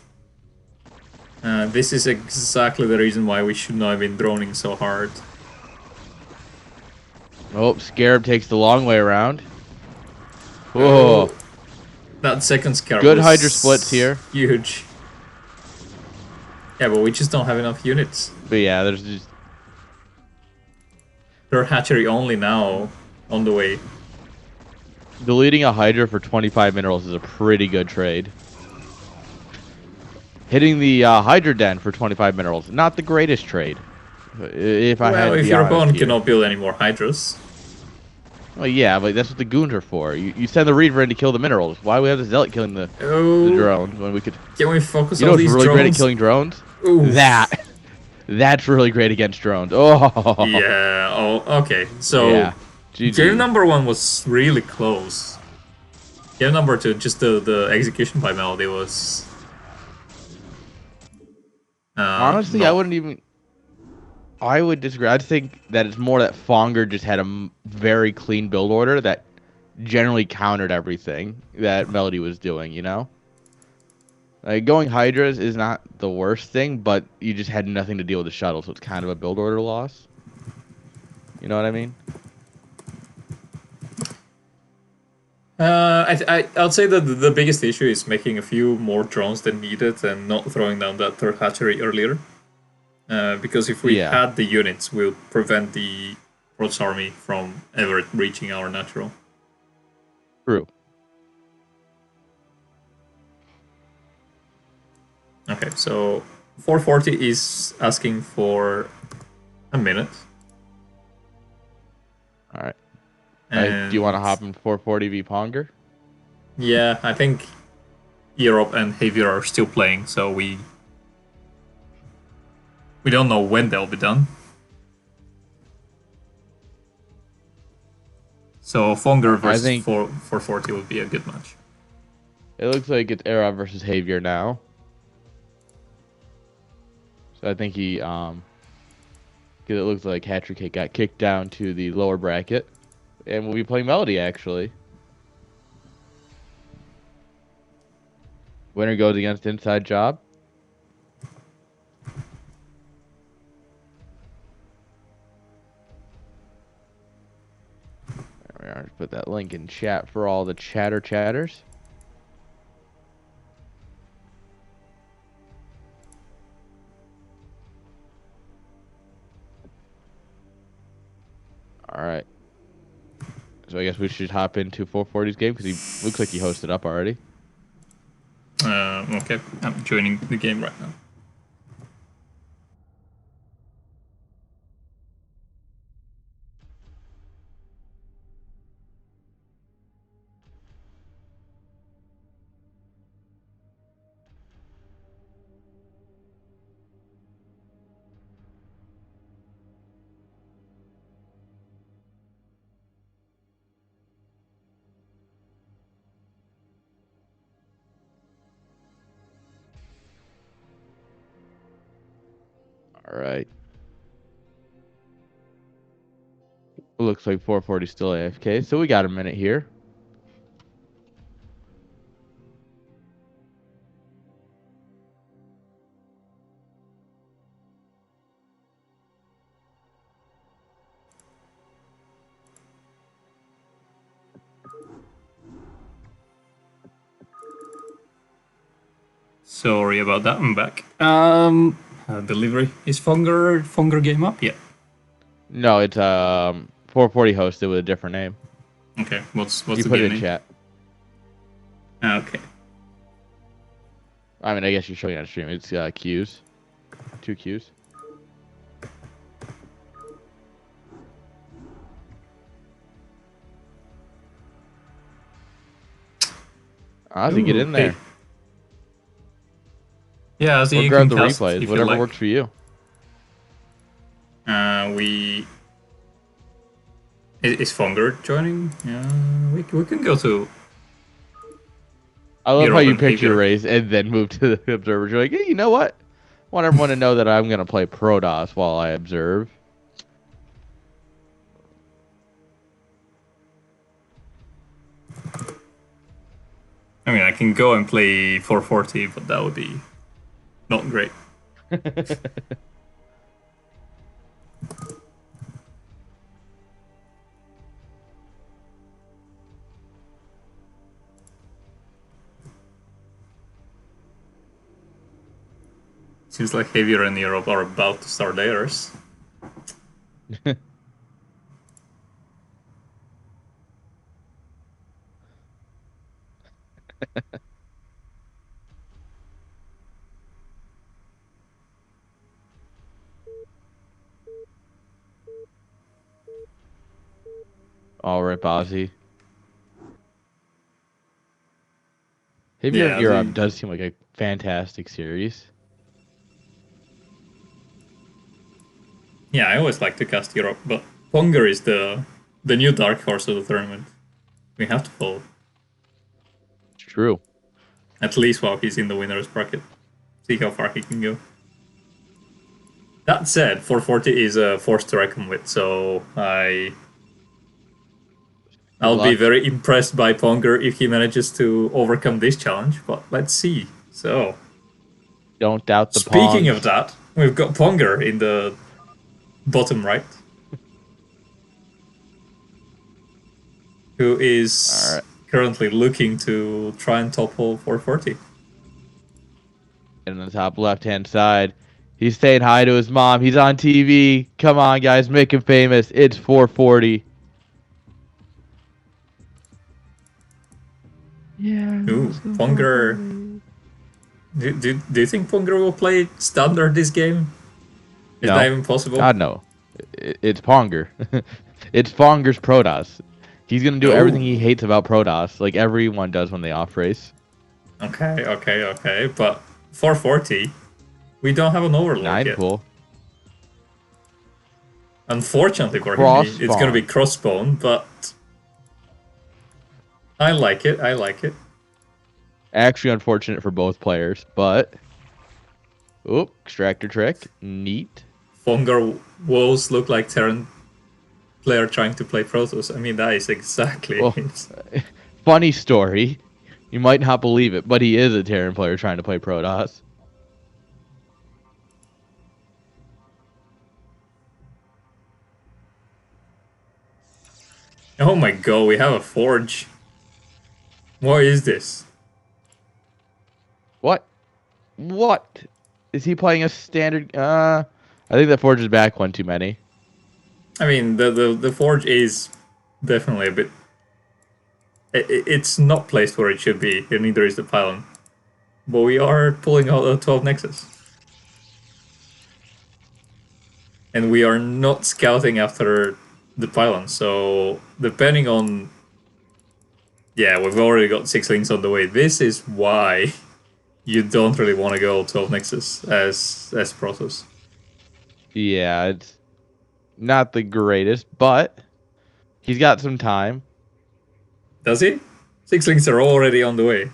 This is exactly the reason why we should not have been droning so hard. Oh, Scarab takes the long way around. Whoa. That second Scarab Good was Hydra splits here. Huge. Yeah, but we just don't have enough units. But yeah, there's just... They're hatchery only now, on the way. Deleting a Hydra for 25 minerals is a pretty good trade. Hitting the Hydra Den for 25 minerals, not the greatest trade. If your opponent cannot build any more Hydras. Well, yeah, but that's what the goons are for. You send the Reaver in to kill the minerals. Why do we have the Zealot killing the drones when we could... Can we focus on these drones? You know what's really drones? great at killing drones? Ooh. That's really great against drones. Oh. Yeah, oh, okay. So, yeah. Game number 1 was really close. Game number 2, just the execution by Melody was... Honestly, I wouldn't even... I would disagree. I'd think that it's more that Ponger just had a very clean build order that generally countered everything that Melody was doing, you know? Like, going Hydras is not the worst thing, but you just had nothing to deal with the shuttle, so it's kind of a build order loss. You know what I mean? I'd say that the biggest issue is making a few more drones than needed and not throwing down that third hatchery earlier. Because if we Yeah. had the units, we'll prevent the Roach army from ever reaching our natural. True. Okay, so 440 is asking for a minute. All right. And Do you want to hop in 440 v Ponger? yeah, I think earob and Javier are still playing, so we don't know when they'll be done. So Ponger I versus think 440 would be a good match. it looks like it's Earob versus Javier now. So I think he because it looks like Hattrick got kicked down to the lower bracket, and we'll be playing Melody actually. Winner goes against Inside Job. There we are. Put that link in chat for all the chatters. All right. So I guess we should hop into 440's game because he looks like he hosted up already. Okay, I'm joining the game right now. All right. Looks like 440 still AFK, so we got a minute here. Sorry about that. I'm back. Delivery is Ponger game up? Yeah. No, it's 440 hosted with a different name. Okay. What's You the put it game in name? chat. Okay. I mean, I guess you're showing on stream. It's Qs. 2 Qs. Azhi, get in there. Hey. Yeah, so Or you grab can the cast replays. if you Whatever like. works for you. Is Ponger joining? Yeah, we can go to. I love how earob you and picked your Javier. race and then move to the observer. You're like, hey, you know what? I want everyone to know that I'm going to play Protoss while I observe. I mean, I can go and play 440, but that would be not great. Seems like Javier and earob are about to start theirs. All right, Bozzy. Javier and Yeah, Earob does seem like a fantastic series. I always like to cast earob, but Ponger is the new dark horse of the tournament. We have to follow. It's true. At least while he's in the winner's bracket. See how far he can go. That said, 440 is a force to reckon with, so I'll be very impressed by Ponger if he manages to overcome this challenge, but let's see. So, don't doubt the speaking Pongs. of that, we've got Ponger in the bottom right, who is currently looking to try and topple 440. And on the top left-hand side, he's saying hi to his mom. He's on TV. Come on, guys, make him famous. It's 440. Yeah. Ooh, Ponger. Do you think Ponger will play standard this game? Is that even possible? God, no. It's Ponger. It's Ponger's Protoss. He's going to do everything he hates about Protoss, like everyone does when they off-race. Okay. But 440, we don't have an Overlord 9 yet. pool. Unfortunately for him, it's going to be crossbone, but I like it. Actually unfortunate for both players, but... Oop, extractor trick. Neat. Ponger woes look like Terran player trying to play Protoss. I mean, that is exactly it. Funny story. You might not believe it, but he is a Terran player trying to play Protoss. Oh my god, we have a Forge. What is this? What? What? Is he playing a standard? I think that Forge is back one too many. I mean, the Forge is definitely a bit... It's not placed where it should be, and neither is the pylon. But we are pulling out a 12 Nexus. And we are not scouting after the pylon, so depending on... Yeah, we've already got 6 links on the way. This is why you don't really want to go 12 Nexus as Protoss. Yeah, it's not the greatest, but he's got some time. Does he? 6 links are already on the way.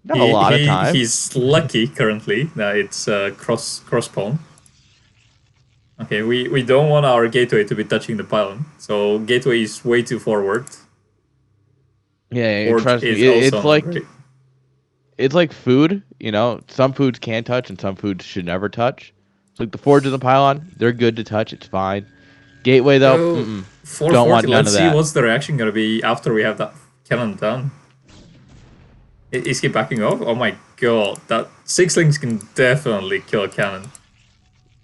Not a lot of time. He's lucky currently that it's cross-spawn. Okay, we don't want our gateway to be touching the pylon, so gateway is way too forward. Yeah, trust me, it's like food. You know, some foods can touch and some foods should never touch. So like the Forge and the pylon, they're good to touch. It's fine. Gateway though, don't want none of that. Let's see what's the reaction gonna be after we have that cannon done. Is he backing off? Oh my god, that 6 links can definitely kill a cannon.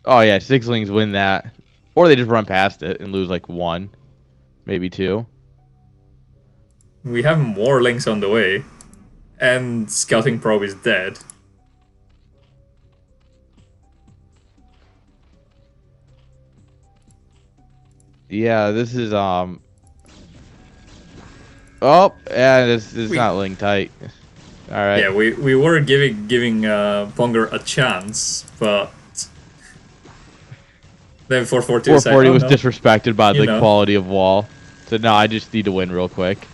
Oh yeah, 6 links win that, or they just run past it and lose like 1, maybe 2. We have more links on the way, and scouting probe is dead. Yeah, this is Oh, yeah, this is not link tight. All right. Yeah, we were giving Ponger a chance, but then 440 was disrespected by the quality of wall. So no, I just need to win real quick.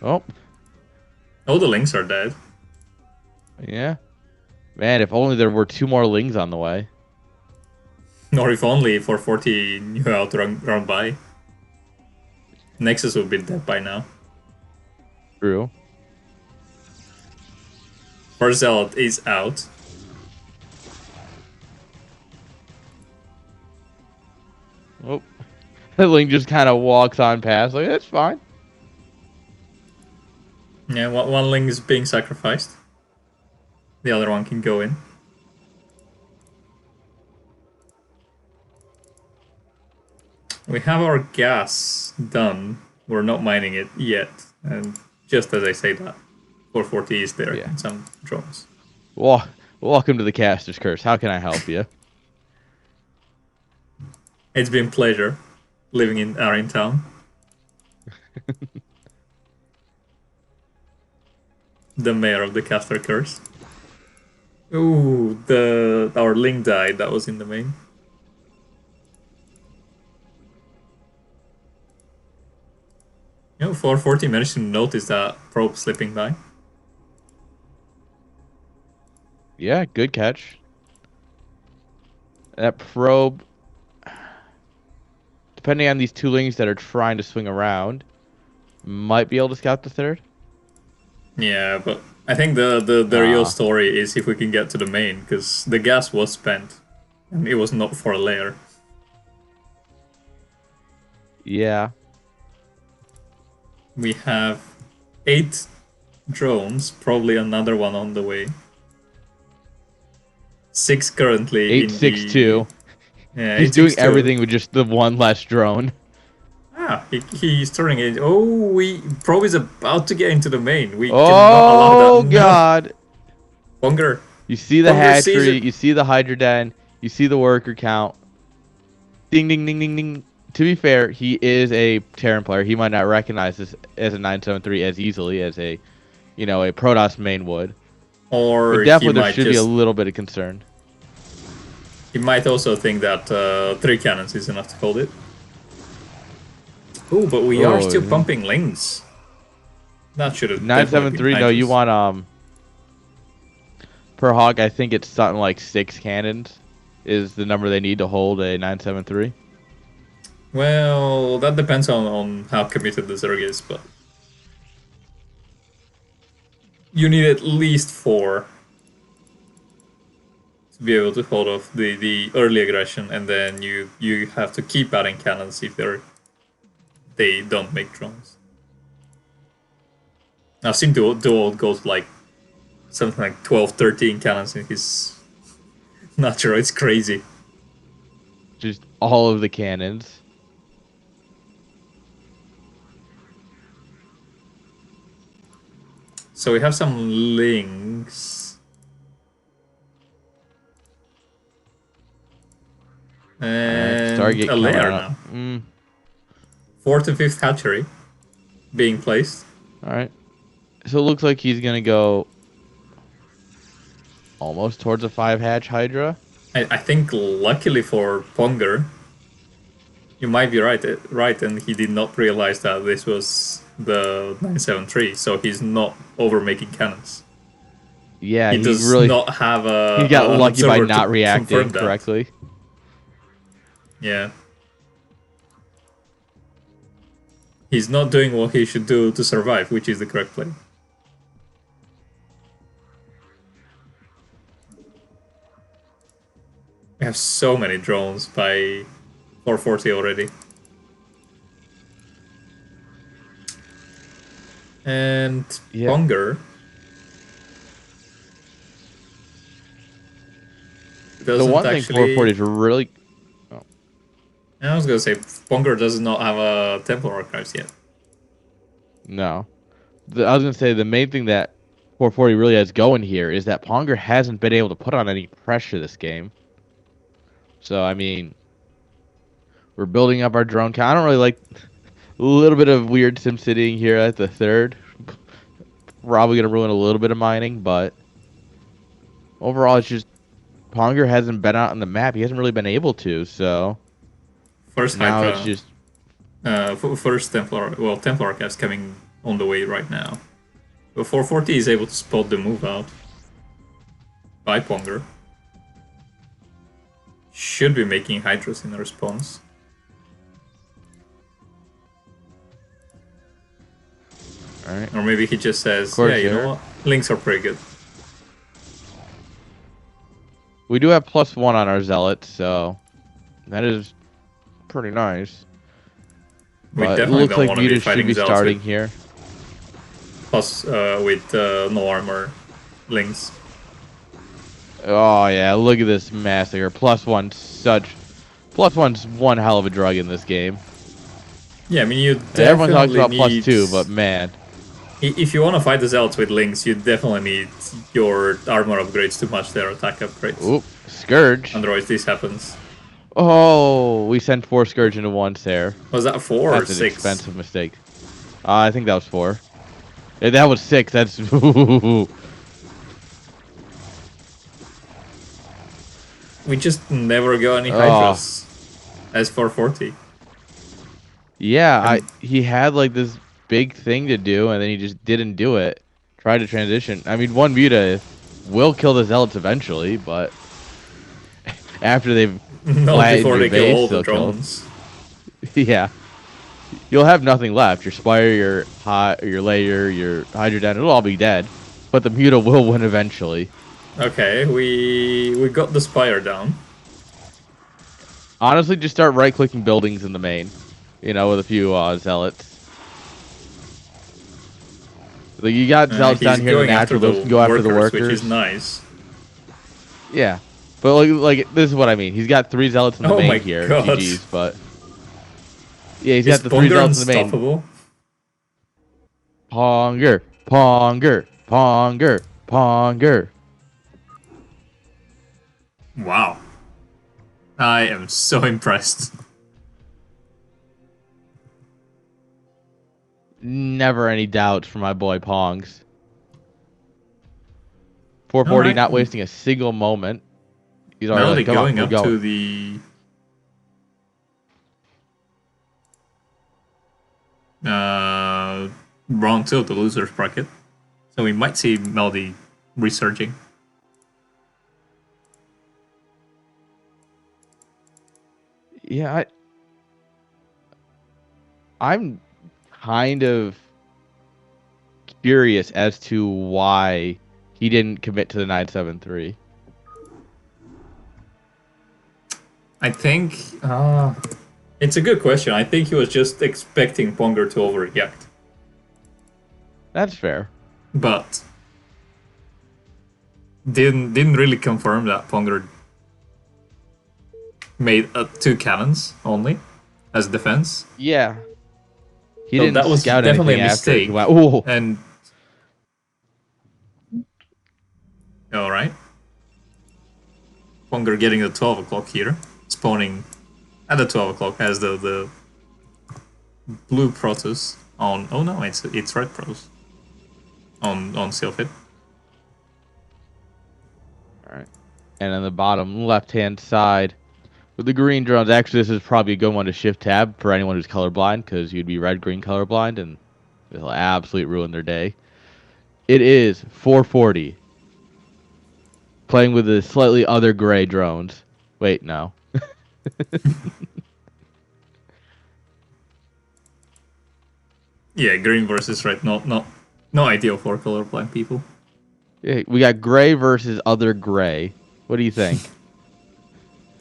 Oh. Oh, the links are dead. Yeah. Man, if only there were 2 more lings on the way. Or if only 440 knew how to run by. Nexus would be dead by now. True. First Zealot is out. Oh. The ling just kind of walks on past. Like, that's fine. Yeah, one link is being sacrificed. The other one can go in. We have our gas done. We're not mining it yet. And just as I say that, 440 is there in some drones. Welcome to the Caster's Curse. How can I help you? It's been a pleasure living in Airn town. The mayor of the Caster Curse. Ooh, our link died. That was in the main. You know, 440 managed to notice that probe slipping by. Yeah, good catch. That probe, depending on these 2 lings that are trying to swing around, might be able to scout the 3rd. Yeah, but I think the real story is if we can get to the main, because the gas was spent, and it was not for a layer. Yeah. We have 8 drones, probably another one on the way. 6 currently in the... 862. Yeah, He's doing 862. everything with just the one less drone. Ah, he's turning it. Oh, Probe is about to get into the main. We cannot allow Oh that. No. God! Ponger. You see the Ponger sees hatchery, it. you see the Hydra Den, you see the worker count. Ding ding ding ding ding. To be fair, he is a Terran player. He might not recognize this as a 973 as easily as a, a Protoss main would. Or But he definitely there might should be a just... little bit of concern. He might also think that 3 cannons is enough to hold it. Oh, but we are still pumping lings. That should have definitely been 973. No, you Hydras. want per hog. I think it's something like 6 cannons is the number they need to hold a 973. Well, that depends on how committed the Zerg is, but you need at least 4 to be able to hold off the early aggression, and then you have to keep adding cannons if they don't make drones. I've seen Duo go to like something like 12, 13 cannons in his Natura. It's crazy. Just all of the cannons. So we have some links. And Stargate a lair coming now. up. 4th and 5th hatchery being placed. Alright. So it looks like he's going to go almost towards a 5-hatch Hydra. I think luckily for Ponger, you might be right, and he did not realize that this was the 973, so he's not over making cannons. Yeah, he does really not have a... He got lucky by not to reacting correctly. Yeah. He's not doing what he should do to survive, which is the correct play. We have so many drones by 440 already. And Ponger doesn't the one thing actually... 440 is really... Oh. I was gonna say, Ponger does not have a Templar Archives yet. No. I was gonna say, the main thing that 440 really has going here is that Ponger hasn't been able to put on any pressure this game. So, I mean, we're building up our drone count. I don't really like a little bit of weird sim sitting here at the 3rd. Probably going to ruin a little bit of mining, but overall, it's just Ponger hasn't been out on the map. He hasn't really been able to, so first now Hydra, it's just... first Templar... Well, Templar Archives coming on the way right now. But 440 is able to spot the move out by Ponger. Should be making Hydras in response. Alright. Or maybe he just says, yeah, you know what? Links are pretty good. We do have +1 on our Zealots, so that is pretty nice. But it looks like Mutas should be starting here. Plus with no armor links. Oh yeah, look at this massacre. +1's one hell of a drug in this game. Yeah, I mean you definitely everyone talks about need... +2, but man, if you want to fight the Zealots with links, you definitely need your armor upgrades to match their attack upgrades. Oop, Scourge. Otherwise this happens. Oh, we sent 4 Scourge into 1 there. Was that 4 That's or 6? That's an expensive mistake. I think that was 4. If that was 6, that's... We just never got any Hydras as 440. Yeah, he had like this big thing to do, and then he just didn't do it. Tried to transition. I mean, one Muta will kill the Zealots eventually, but after they've not before they kill all the drones. Yeah, you'll have nothing left. Your Spire, your Layer, your Hydra Den, it'll all be dead. But the Muta will win eventually. Okay, we got the Spire down. Honestly, just start right-clicking buildings in the main. You know, with a few Zealots. Like you got zealots down He's here in the going after natural. Those can go after the workers, which is nice. Yeah, but like this is what I mean. He's got 3 zealots in the Oh main my here. god. GG's, but yeah, he's Is got the 3 Ponger zealots in the main. unstoppable? Ponger, Ponger, Ponger, Ponger. Wow. I am so impressed. Never any doubts for my boy Pongs. 440, Alright. not wasting a single moment. He's already Melody like, come on, going we're up going. to the... round 2 of the loser's bracket. So we might see Melody resurging. Yeah, I'm kind of curious as to why he didn't commit to the 973. I think... it's a good question. I think he was just expecting Ponger to overreact. That's fair. But... Didn't really confirm that Ponger made 2 cannons only as defense. Yeah. He So didn't that was scout definitely anything a after. mistake. Wow. And all right, Ponger getting the 12 o'clock here, spawning at the 12 o'clock as the blue Protoss on. Oh no, it's red Protoss on Sylphid. All right. And on the bottom left-hand side, with the green drones, actually, this is probably a good one to shift tab for anyone who's colorblind, because you'd be red-green colorblind, and it'll absolutely ruin their day. It is 440. Playing with the slightly other gray drones. Wait, no. Yeah, green versus red, no ideal for colorblind people. Yeah, we got gray versus other gray. What do you think?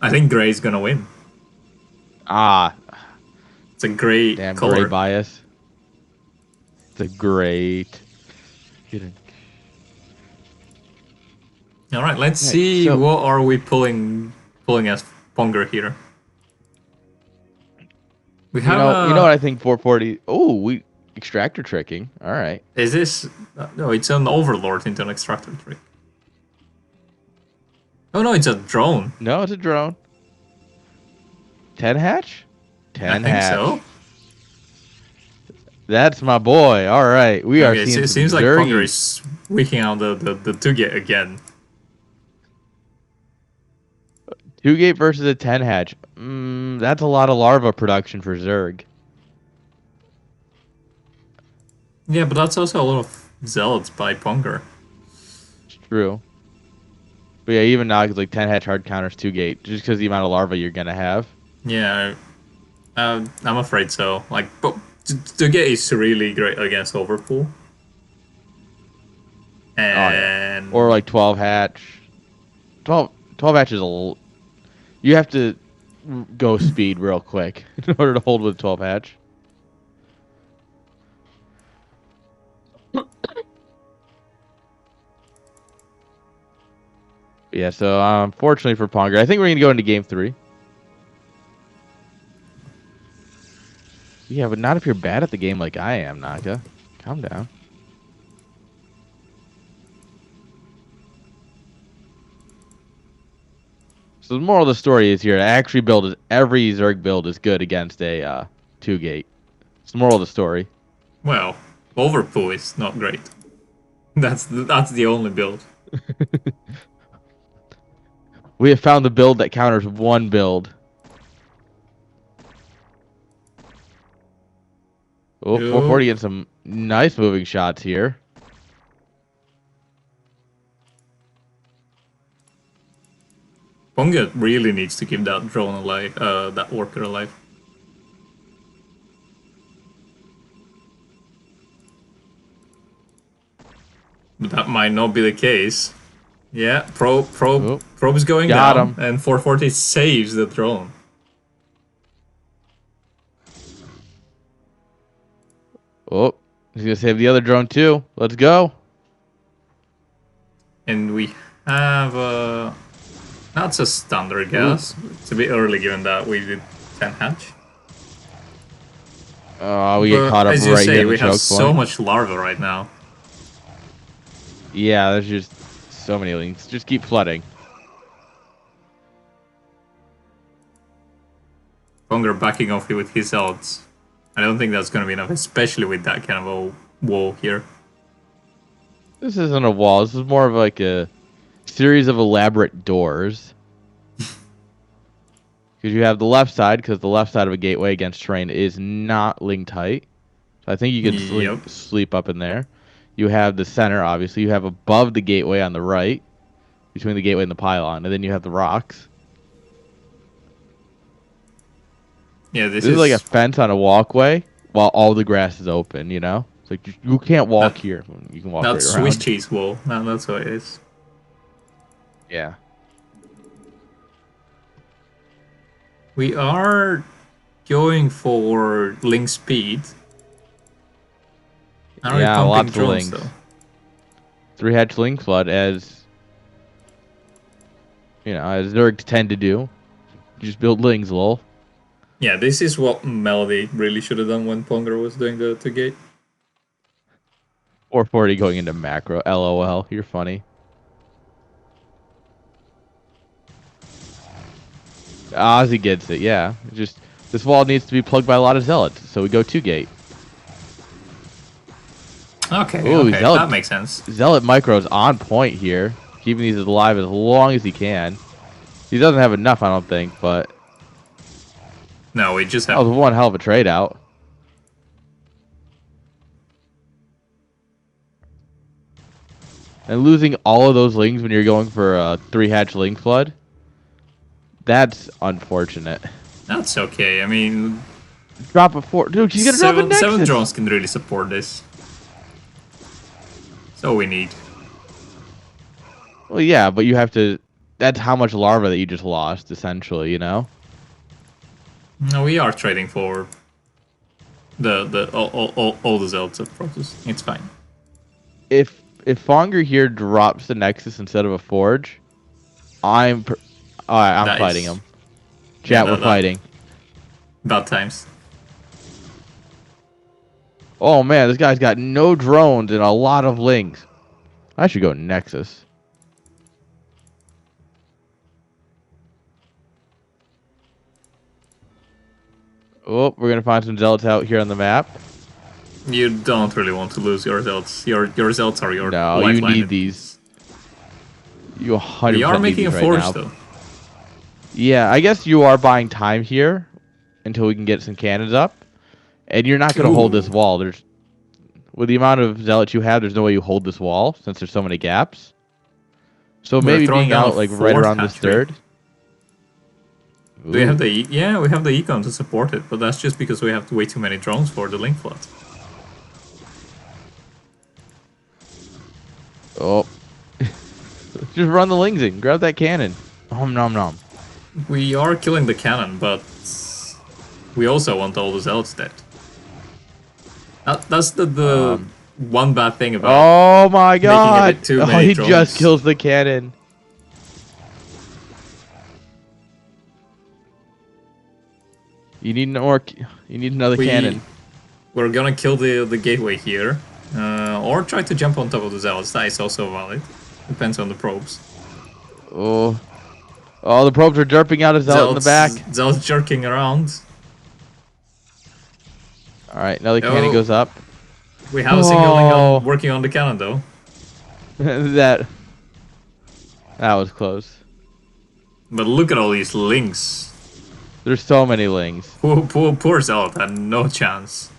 I think gray is gonna win. Ah, It's a gray damn color. gray bias. It's a great. All right, let's see what are we pulling as Ponger here. We have you know what I think 440. Oh, we extractor tricking. All right. Is this no? It's an Overlord into an extractor trick. Oh no, it's a drone. No, it's a drone. 10 hatch? 10 I think hatch. so. That's my boy. All right. We are seeing it some seems like dirty... Ponger is weaking out the 2-gate again. 2-gate versus a 10 hatch. That's a lot of larva production for Zerg. Yeah, but that's also a lot of zealots by Ponger. It's true. But yeah, even now, it's like 10 hatch hard counters 2-gate, just because the amount of larva you're going to have. Yeah, I'm afraid so. Like, but 2-gate is really great against Overpool. And... Oh, yeah. Or like 12 hatch. 12 hatch is a little... You have to go speed real quick in order to hold with 12 hatch. Yeah, so unfortunately for Ponger, I think we're going to go into game 3. Yeah, but not if you're bad at the game like I am, Naka. Calm down. So the moral of the story is here, every Zerg build is good against a 2-gate. It's the moral of the story. Well, Overpool is not great. That's the only build. We have found the build that counters one build. Oh, 440 getting some nice moving shots here. Ponger really needs to keep that drone alive, that worker alive. But that might not be the case. Yeah, probe is going down, and 440 saves the drone. Oh, He's gonna save the other drone too. Let's go. And we have that's a standard gas. It's a bit early given that we did 10 hatch. Oh, we get caught up as you right say, here in the we have choke so point. much larva right now. Yeah, there's just so many links. Just keep flooding. Ponger backing off with his ults. I don't think that's going to be enough, especially with that kind of a wall here. This isn't a wall. This is more of like a series of elaborate doors. Because you have the left side, because the left side of a gateway against terrain is not link tight. So I think you can sleep up in there. You have the center, obviously. You have above the gateway on the right, between the gateway and the pylon. And then you have the rocks. Yeah, this is like a fence on a walkway while all the grass is open, you know? It's like you can't walk here. You can walk right around. That's Swiss cheese wall. No, that's what it is. Yeah. We are going for link speed. Yeah, lots of links. 3 hatch link flood, as you know, as Zerg tend to do. You just build links, lol. Yeah, this is what Melody really should have done when Ponger was doing the gate. 440 going into macro. LOL, you're funny. Azhi gets it, yeah. Just this wall needs to be plugged by a lot of zealots, so we go 2 gate. Okay, okay, that makes sense. Zealot micro's on point here, keeping these alive as long as he can. He doesn't have enough, I don't think, but no, we just have. That was one hell of a trade out. And losing all of those lings when you're going for a 3 hatch link flood, that's unfortunate. That's okay. I mean, drop a 4. Dude, she's gonna drop a Nexus. 7 drones can really support this. So we need. Well, yeah, but you have to. That's how much larva that you just lost, essentially. You know. No, we are trading for all the zealots of process. It's fine. If Ponger here drops the Nexus instead of a Forge, I'm fighting him. Chat, we're fighting. Bad times. Oh man, this guy's got no drones and a lot of links. I should go Nexus. Oh, we're gonna find some zealots out here on the map. You don't really want to lose your zealots. Your zealots are your no, lifeline. You need these. You 100% We are making a forge right though. Yeah, I guess you are buying time here until we can get some cannons up, and you're not gonna hold this wall. There's with the amount of zealots you have, there's no way you hold this wall since there's so many gaps. So maybe being out like right around this third. Do we have the yeah? We have the econ to support it, but that's just because we have way too many drones for the link flood. Oh, just run the Lingsing. Grab that cannon. Nom nom nom. We are killing the cannon, but we also want all the zealots dead. That's the one bad thing about. Oh my god! Making a bit too many he drones. Just kills the cannon. You need more. You need another cannon. We're gonna kill the gateway here, or try to jump on top of the zealots. That is also valid. Depends on the probes. Oh, the probes are derping out a zealot in the back. Zealots jerking around. All right, now the cannon goes up. We have a single link working on the cannon though. that was close. But look at all these links. There's so many lings. Poor zealot had no chance.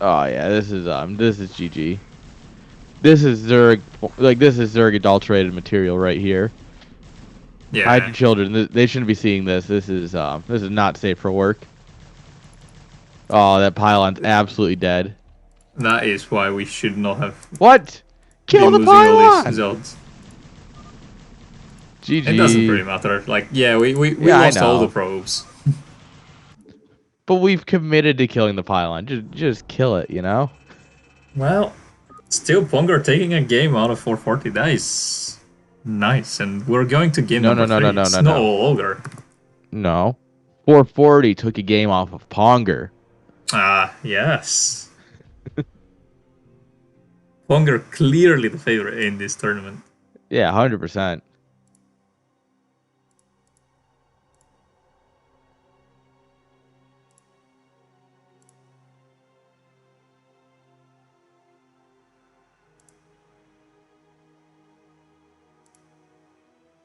Oh yeah, this is GG. This is Zerg, this is Zerg adulterated material right here. Yeah. Hide your children. They shouldn't be seeing this. This is not safe for work. Oh, that pylon's absolutely dead. That is why we should not have. What? Kill the pylon! GG. It doesn't really matter. Like, yeah, we lost all the probes. But we've committed to killing the pylon. Just kill it, you know? Well, still Ponger taking a game out of 440. That is nice. And we're going to game No, number no, no, no, 3. no, It's no, not no. all ogre. No. 440 took a game off of Ponger. Ah, yes. Ponger clearly the favorite in this tournament. Yeah, 100%.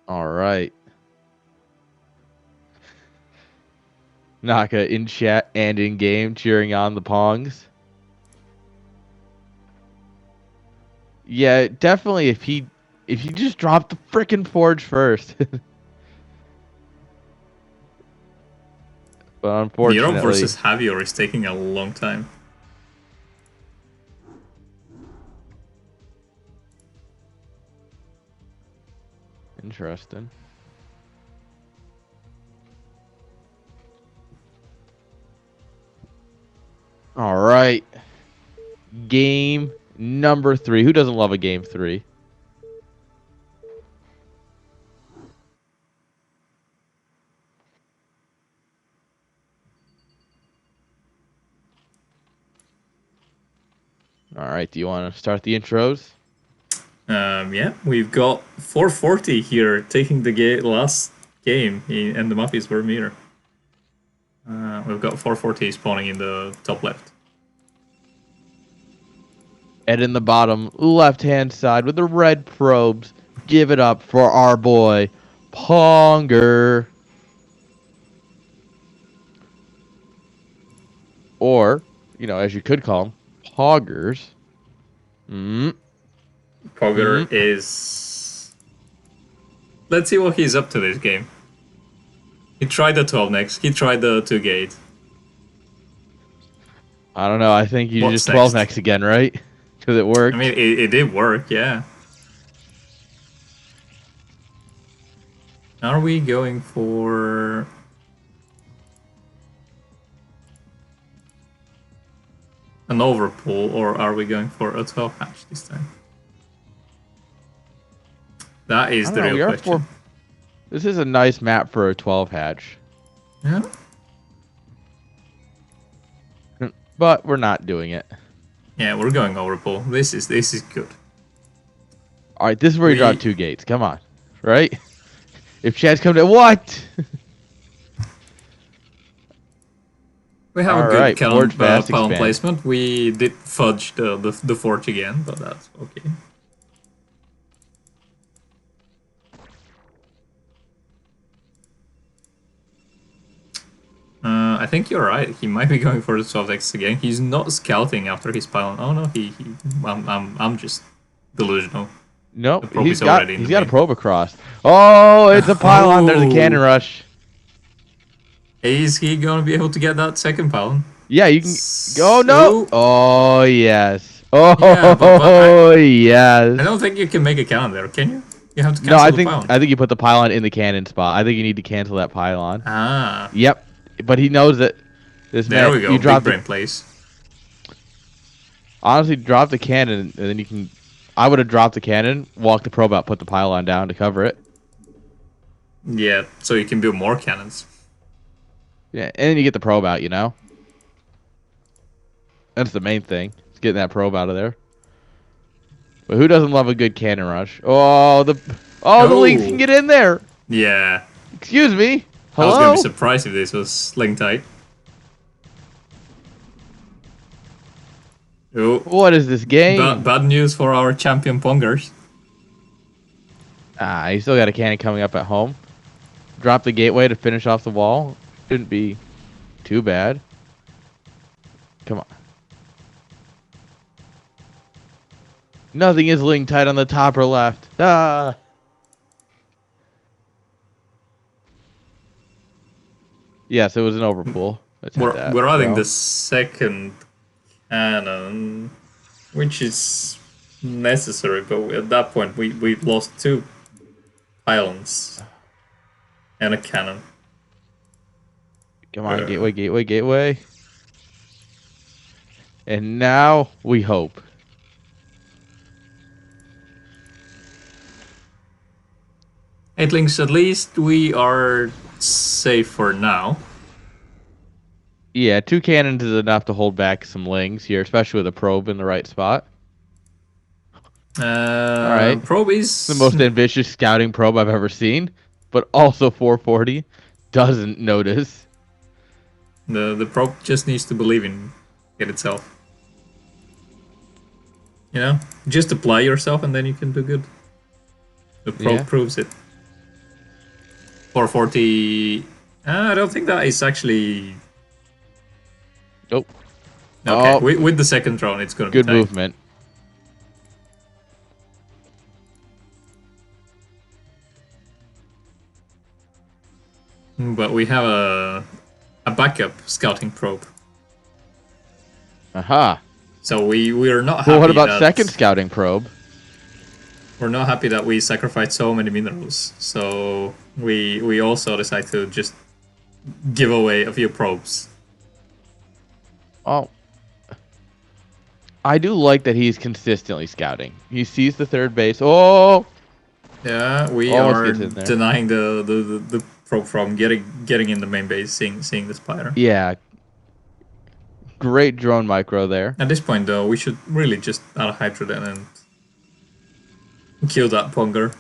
All right. Naka in chat and in game cheering on the Pongs. Yeah, definitely if he just dropped the frickin' forge first. But Earob unfortunately, versus Javier is taking a long time. interesting. All right. Game number 3. Who doesn't love a game 3? All right. Do you want to start the intros? Yeah, we've got 440 here taking the last game, and the map is Vermeer. We've got 440 spawning in the top left. And in the bottom left-hand side with the red probes, give it up for our boy, Ponger. Or, as you could call them, Poggers. Ponger is... Let's see what he's up to this game. He tried the 12 next, he tried the 2 gate. I don't know. I think you What's just 12 next? next again, right? Because it worked. I mean, it did work, yeah. Are we going for... an overpull, or are we going for a 12 hatch this time? That is the real question. This is a nice map for a 12 hatch. Yeah. But we're not doing it. Yeah, we're going overpull. This is good. All right, this is where you draw 2 gates. Come on, right? If Chad's come to what? We have All a good right, cannon fast pylon expand. placement. We did fudge the forge again, but that's okay. I think you're right. He might be going for the 12x again. He's not scouting after his pylon. Oh no, I'm just delusional. Nope, The probe he's is got already in the a main. probe across. Oh, it's a pylon. There's a cannon rush. Is he gonna be able to get that second pylon? Yeah, you can. Oh no! So- Oh yes! Oh Yeah, but yes! I don't think you can make a cannon there, can you? You have to No, cancel the pylon. I think you put the pylon in the cannon spot. I think you need to cancel that pylon. Ah. Yep, but he knows that this There man. we go. You Big brain plays. Honestly, drop the cannon, and then you can. I would have dropped the cannon, walked the probe out, put the pylon down to cover it. Yeah, so you can build more cannons. Yeah, and then you get the probe out. That's the main thing. It's getting that probe out of there. But who doesn't love a good cannon rush? Oh, the Lynx can get in there. Yeah. Excuse me. I was Hello? gonna be surprised if this was sling tight. Oh. What is this game? Bad news for our champion Pongers. You still got a cannon coming up at home. Drop the gateway to finish off the wall. Shouldn't be too bad. Come on. Nothing is linked tight on the top or left. Ah. Yes, it was an overpull. We're adding the second cannon, which is necessary, but at that point we lost 2 pylons and a cannon. Come on, gateway, gateway, gateway. And now we hope. Eight links at least, we are safe for now. Yeah, 2 cannons is enough to hold back some lings here, especially with a probe in the right spot. All right. Probe is The most ambitious scouting probe I've ever seen, but also 440 doesn't notice. the probe just needs to believe in it itself. You know, just apply yourself and then you can do good. The probe proves it. 440. I don't think that is actually. Nope. Okay, Oh, with the second drone, it's gonna be good tight. movement. But we have a backup scouting probe. Aha. So we are not happy. Well, what about that second scouting probe? We're not happy that we sacrificed so many minerals. So we also decide to just give away a few probes. Oh. I do like that he's consistently scouting. He sees the third base. Oh! Yeah, we Almost are gets in there. denying the probe from getting in the main base, seeing the spider. Yeah. Great drone micro there. At this point, though, we should really just add a Hydroden and kill that Ponger.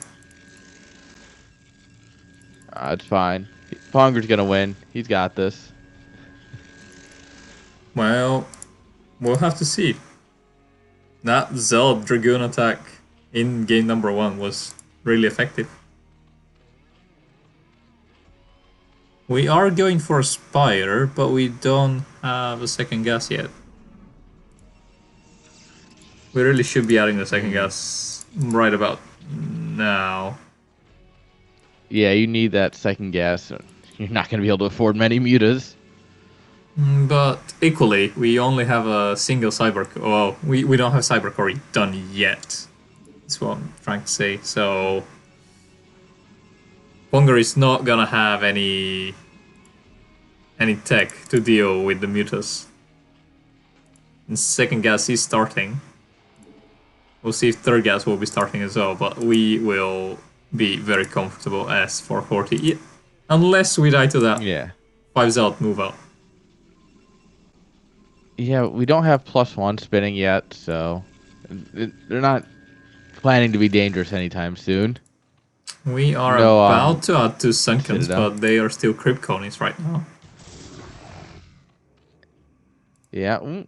It's fine. Ponger's gonna win. He's got this. Well, we'll have to see. That Zeld Dragoon attack in game number 1 was really effective. We are going for a Spire, but we don't have a second gas yet. We really should be adding the second gas right about now. Yeah, you need that second gas. You're not going to be able to afford many mutas. But equally, we only have a single cyber. Well, we don't have cyber core done yet. That's what I'm trying to say. So Ponger is not gonna have any tech to deal with the mutas. And second gas is starting. We'll see if third gas will be starting as well, but we will be very comfortable as 440. Unless we die to that 5 Zelt move out. Yeah, we don't have +1 spinning yet, so they're not planning to be dangerous anytime soon. We are about to add 2 Sunkens, but they are still Crypt Conies right now. Yeah,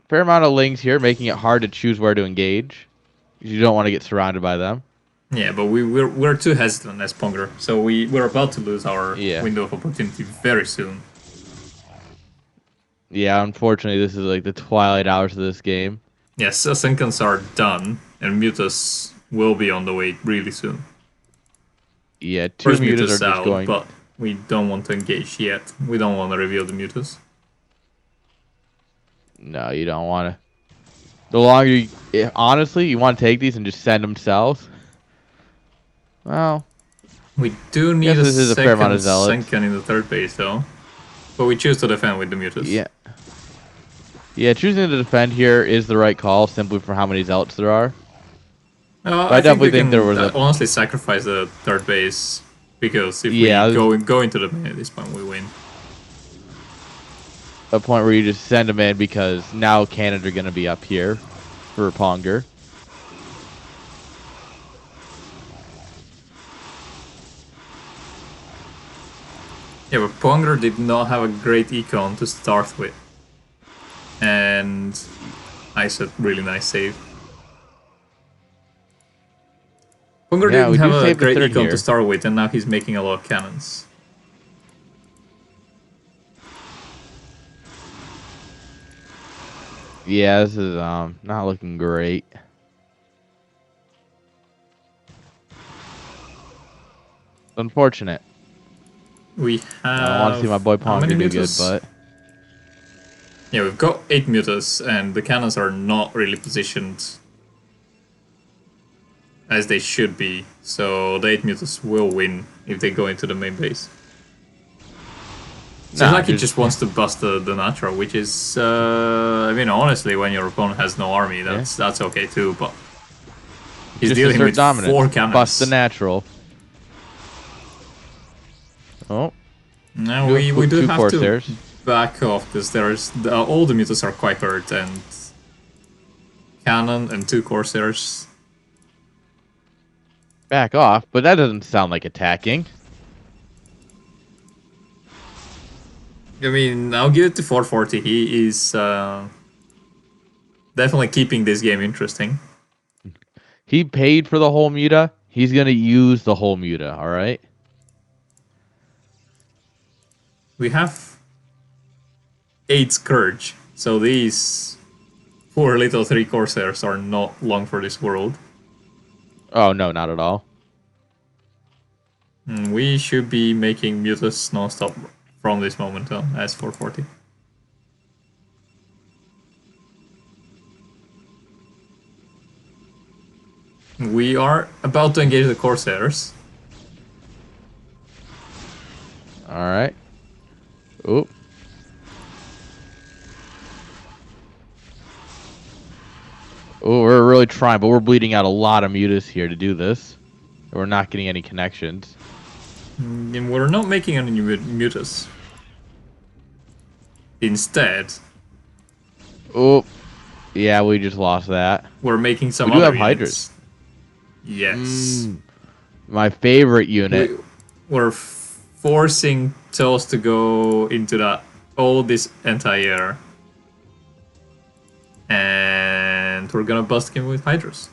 fair amount of lings here, making it hard to choose where to engage. You don't want to get surrounded by them. Yeah, but we're too hesitant as Ponger, so we're about to lose our window of opportunity very soon. Yeah, unfortunately, this is like the twilight hours of this game. Yes, Sunkens are done, and Mutas will be on the way really soon. Yeah, 2 mutas are just going. But we don't want to engage yet. We don't want to reveal the mutas. No, you don't want to. The longer you... honestly, you want to take these and just send them south? Well... we do need a second Sunken in the third base, though. But we choose to defend with the mutas. Yeah. Yeah, choosing to defend here is the right call, simply for how many zealots there are. I definitely think there was honestly sacrifice the third base, because if we go into the main at this point, we win. A point where you just send them in because now cannons are going to be up here for Ponger. Yeah, but Ponger did not have a great econ to start with. And I said really nice save. Ponger didn't have a great econ to start with, and now he's making a lot of cannons. Yeah, this is not looking great. Unfortunate. We have... I want to see my boy Ponger do good, but... yeah, we've got 8 mutas, and the cannons are not really positioned as they should be. So the 8 mutas will win if they go into the main base. Seems like he just wants to bust the natural, which is, I mean, honestly, when your opponent has no army, that's okay too, but he's just dealing with dominance. 4 cannons. Bust the natural. Oh. No, we do have to back off, because there's all the mutas are quite hurt, and cannon and 2 Corsairs. Back off, but that doesn't sound like attacking. I mean, I'll give it to 440. He is definitely keeping this game interesting. He paid for the whole muta. He's going to use the whole muta, all right? We have 8 Scourge, so these poor little 3 Corsairs are not long for this world. Oh, no, not at all. We should be making mutas non-stop from this moment on, as 440. We are about to engage the Corsairs. Alright. Oop. Oh, we're really trying, but we're bleeding out a lot of mutas here to do this. We're not getting any connections. And we're not making any mutas. Instead... Oh, yeah, we just lost that. We're making some other units. We do have Hydras. Yes. My favorite unit. We're forcing Toes to go into that all this entire... And we're gonna bust him with Hydras.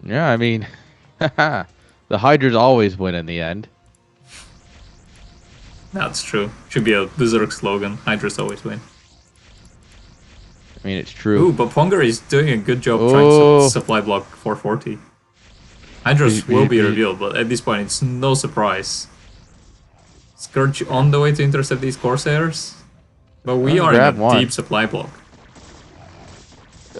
Yeah, I mean... the Hydras always win in the end. That's true. Should be a Berserk slogan. Hydras always win. I mean, it's true. Ooh, but Ponger is doing a good job trying to supply block 440. Hydras will be revealed, but at this point it's no surprise. Scourge on the way to intercept these Corsairs. But we are in a deep supply block.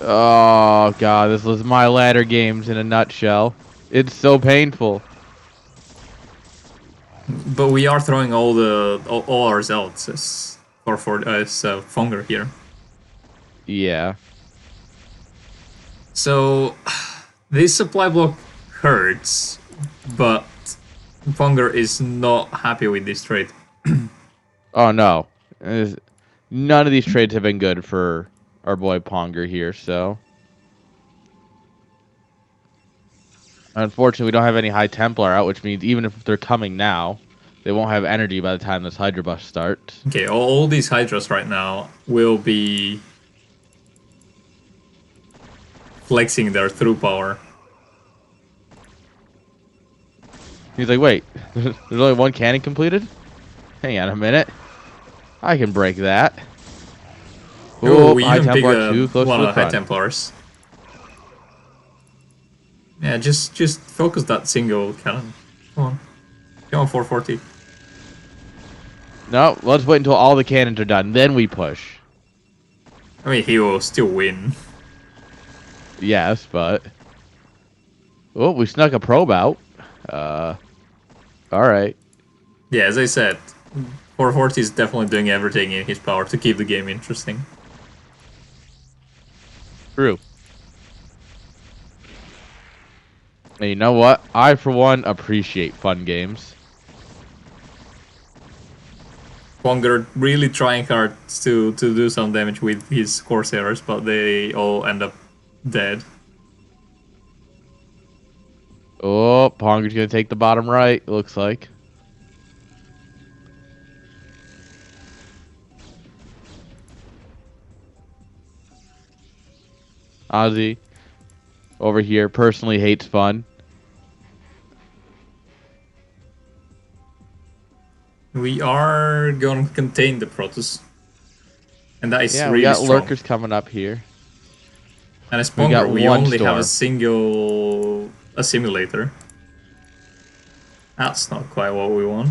Oh, God, this was my ladder games in a nutshell. It's so painful. But we are throwing all our zealots as Ponger here. Yeah. So this supply block hurts, but Ponger is not happy with this trade. Oh no. None of these trades have been good for our boy Ponger here, so unfortunately, we don't have any High Templar out, which means even if they're coming now, they won't have energy by the time this Hydra bust starts. Okay, all these Hydras right now will be flexing their through power. He's like, wait, there's only 1 cannon completed? Hang on a minute. I can break that. Oh, we even pick one of the High Templars. Yeah, just focus that single cannon. Come on. Come on, 440. No, let's wait until all the cannons are done. Then we push. I mean, he will still win. Yes, but... Oh, we snuck a probe out. Alright. Yeah, as I said, 440 is definitely doing everything in his power to keep the game interesting. True. And you know what? I, for one, appreciate fun games. Ponger really trying hard to do some damage with his Corsairs, but they all end up dead. Oh, Ponger's gonna take the bottom right, it looks like. Azhi, over here, personally hates fun. We are going to contain the Protoss. And that is really we got strong. lurkers coming up here. And as Ponger, we only have a single assimilator. That's not quite what we want.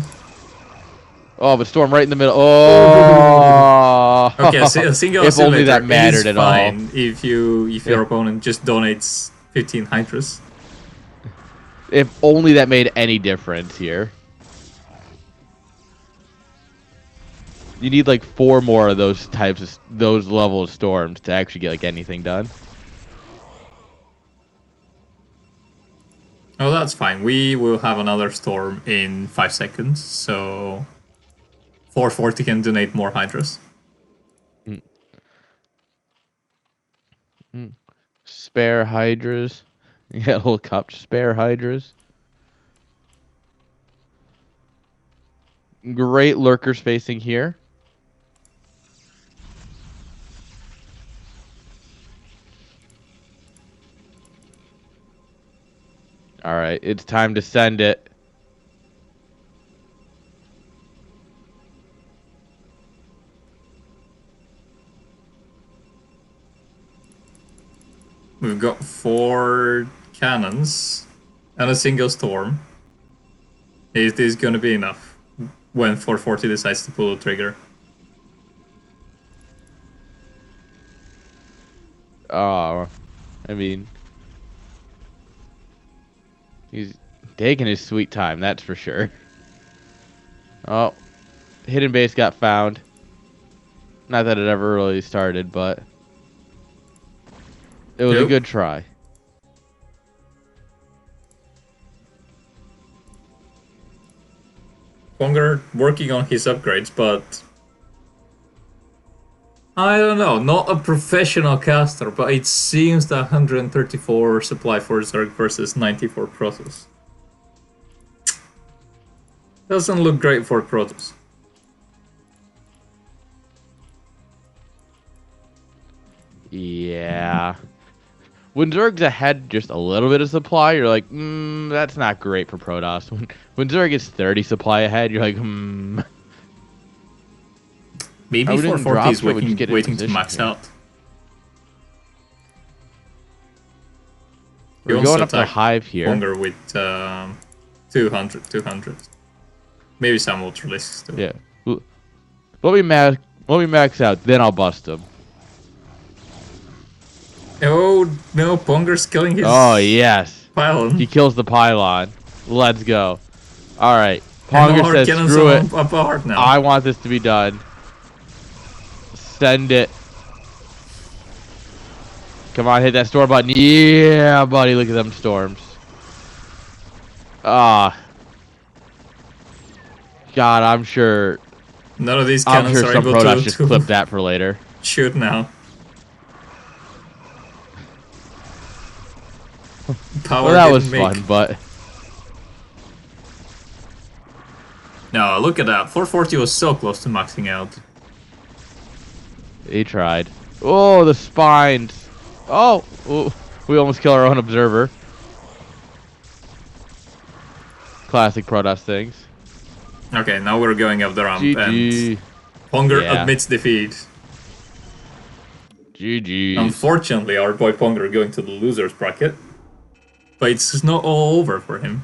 Oh, but storm right in the middle. Oh! Okay, a single if only that mattered is at all. fine if your opponent just donates 15 Hydras. If only that made any difference here. You need like 4 more of those types of those level of storms to actually get like anything done. Oh, that's fine. We will have another storm in 5 seconds, so 440 can donate more hydras. Mm. Mm. Spare hydras. Yeah, a whole cup spare hydras. Great lurker spacing here. All right, it's time to send it. We've got 4 cannons and a single storm. Is this going to be enough when 440 decides to pull the trigger? Oh, I mean, he's taking his sweet time, that's for sure. Oh, hidden base got found. Not that it ever really started, but it was a Nope. good try. Ponger working on his upgrades, but I don't know, not a professional caster, but it seems that 134 supply for Zerg versus 94 Protoss doesn't look great for Protoss. Yeah. When Zerg's ahead just a little bit of supply, you're like, that's not great for Protoss. When Zerg is 30 supply ahead, you're like, Are Maybe we doing 440 is drops or are we just getting in waiting to position max here? out. He We're wants going to up to attack Hive here. Ponger with 200. Maybe some ultralisks too. Yeah. Let me max out, then I'll bust him. Oh no, Ponger's killing his Oh, yes. pylon. He kills the pylon. Let's go. All right. And Ponger all our says, cannons screw are it. apart now. I want this to be done. Send it. Come on, hit that storm button. Yeah, buddy. Look at them storms. Ah. God, I'm sure None of these cannons are some able Protoss just to clip that for later. shoot now. Power Well, that didn't was make. fun, but No, look at that. 440 was so close to maxing out. he tried. Oh, the spines. Oh, ooh, we almost kill our own observer. Classic Protoss things. Okay, now we're going up the ramp and GG. Ponger Yeah. admits defeat. GG's. Unfortunately, our boy Ponger going to the losers bracket. But it's not all over for him.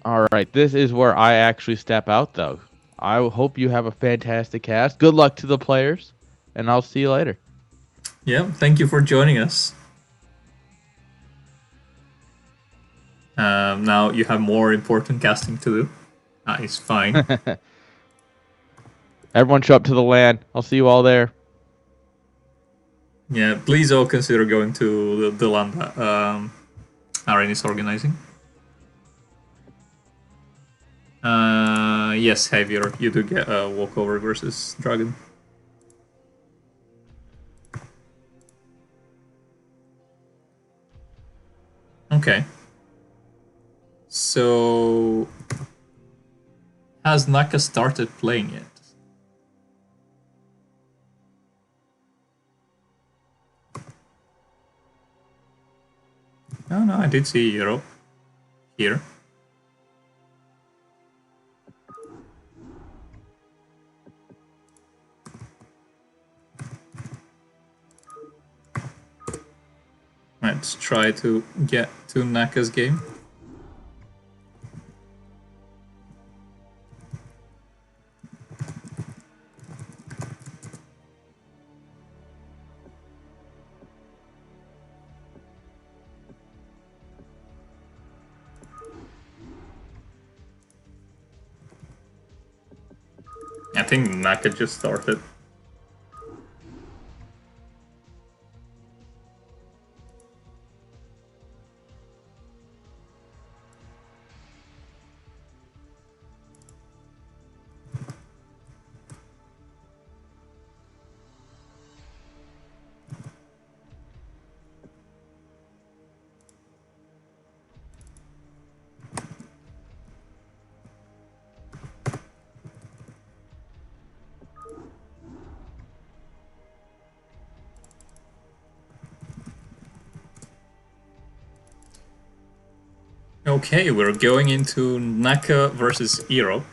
All right, this is where I actually step out, though. I hope you have a fantastic cast. Good luck to the players, and I'll see you later. Yeah, thank you for joining us. Now you have more important casting to do. It's fine. Everyone show up to the LAN. I'll see you all there. Yeah, please all consider going to the land Airn is organizing. Yes, Javier, you do get a walkover versus Dragon. Okay. So, has Naka started playing yet? Oh no, I did see earob here. Let's try to get to Naka's game. I think Naka just started. Okay, we're going into Naka versus earob.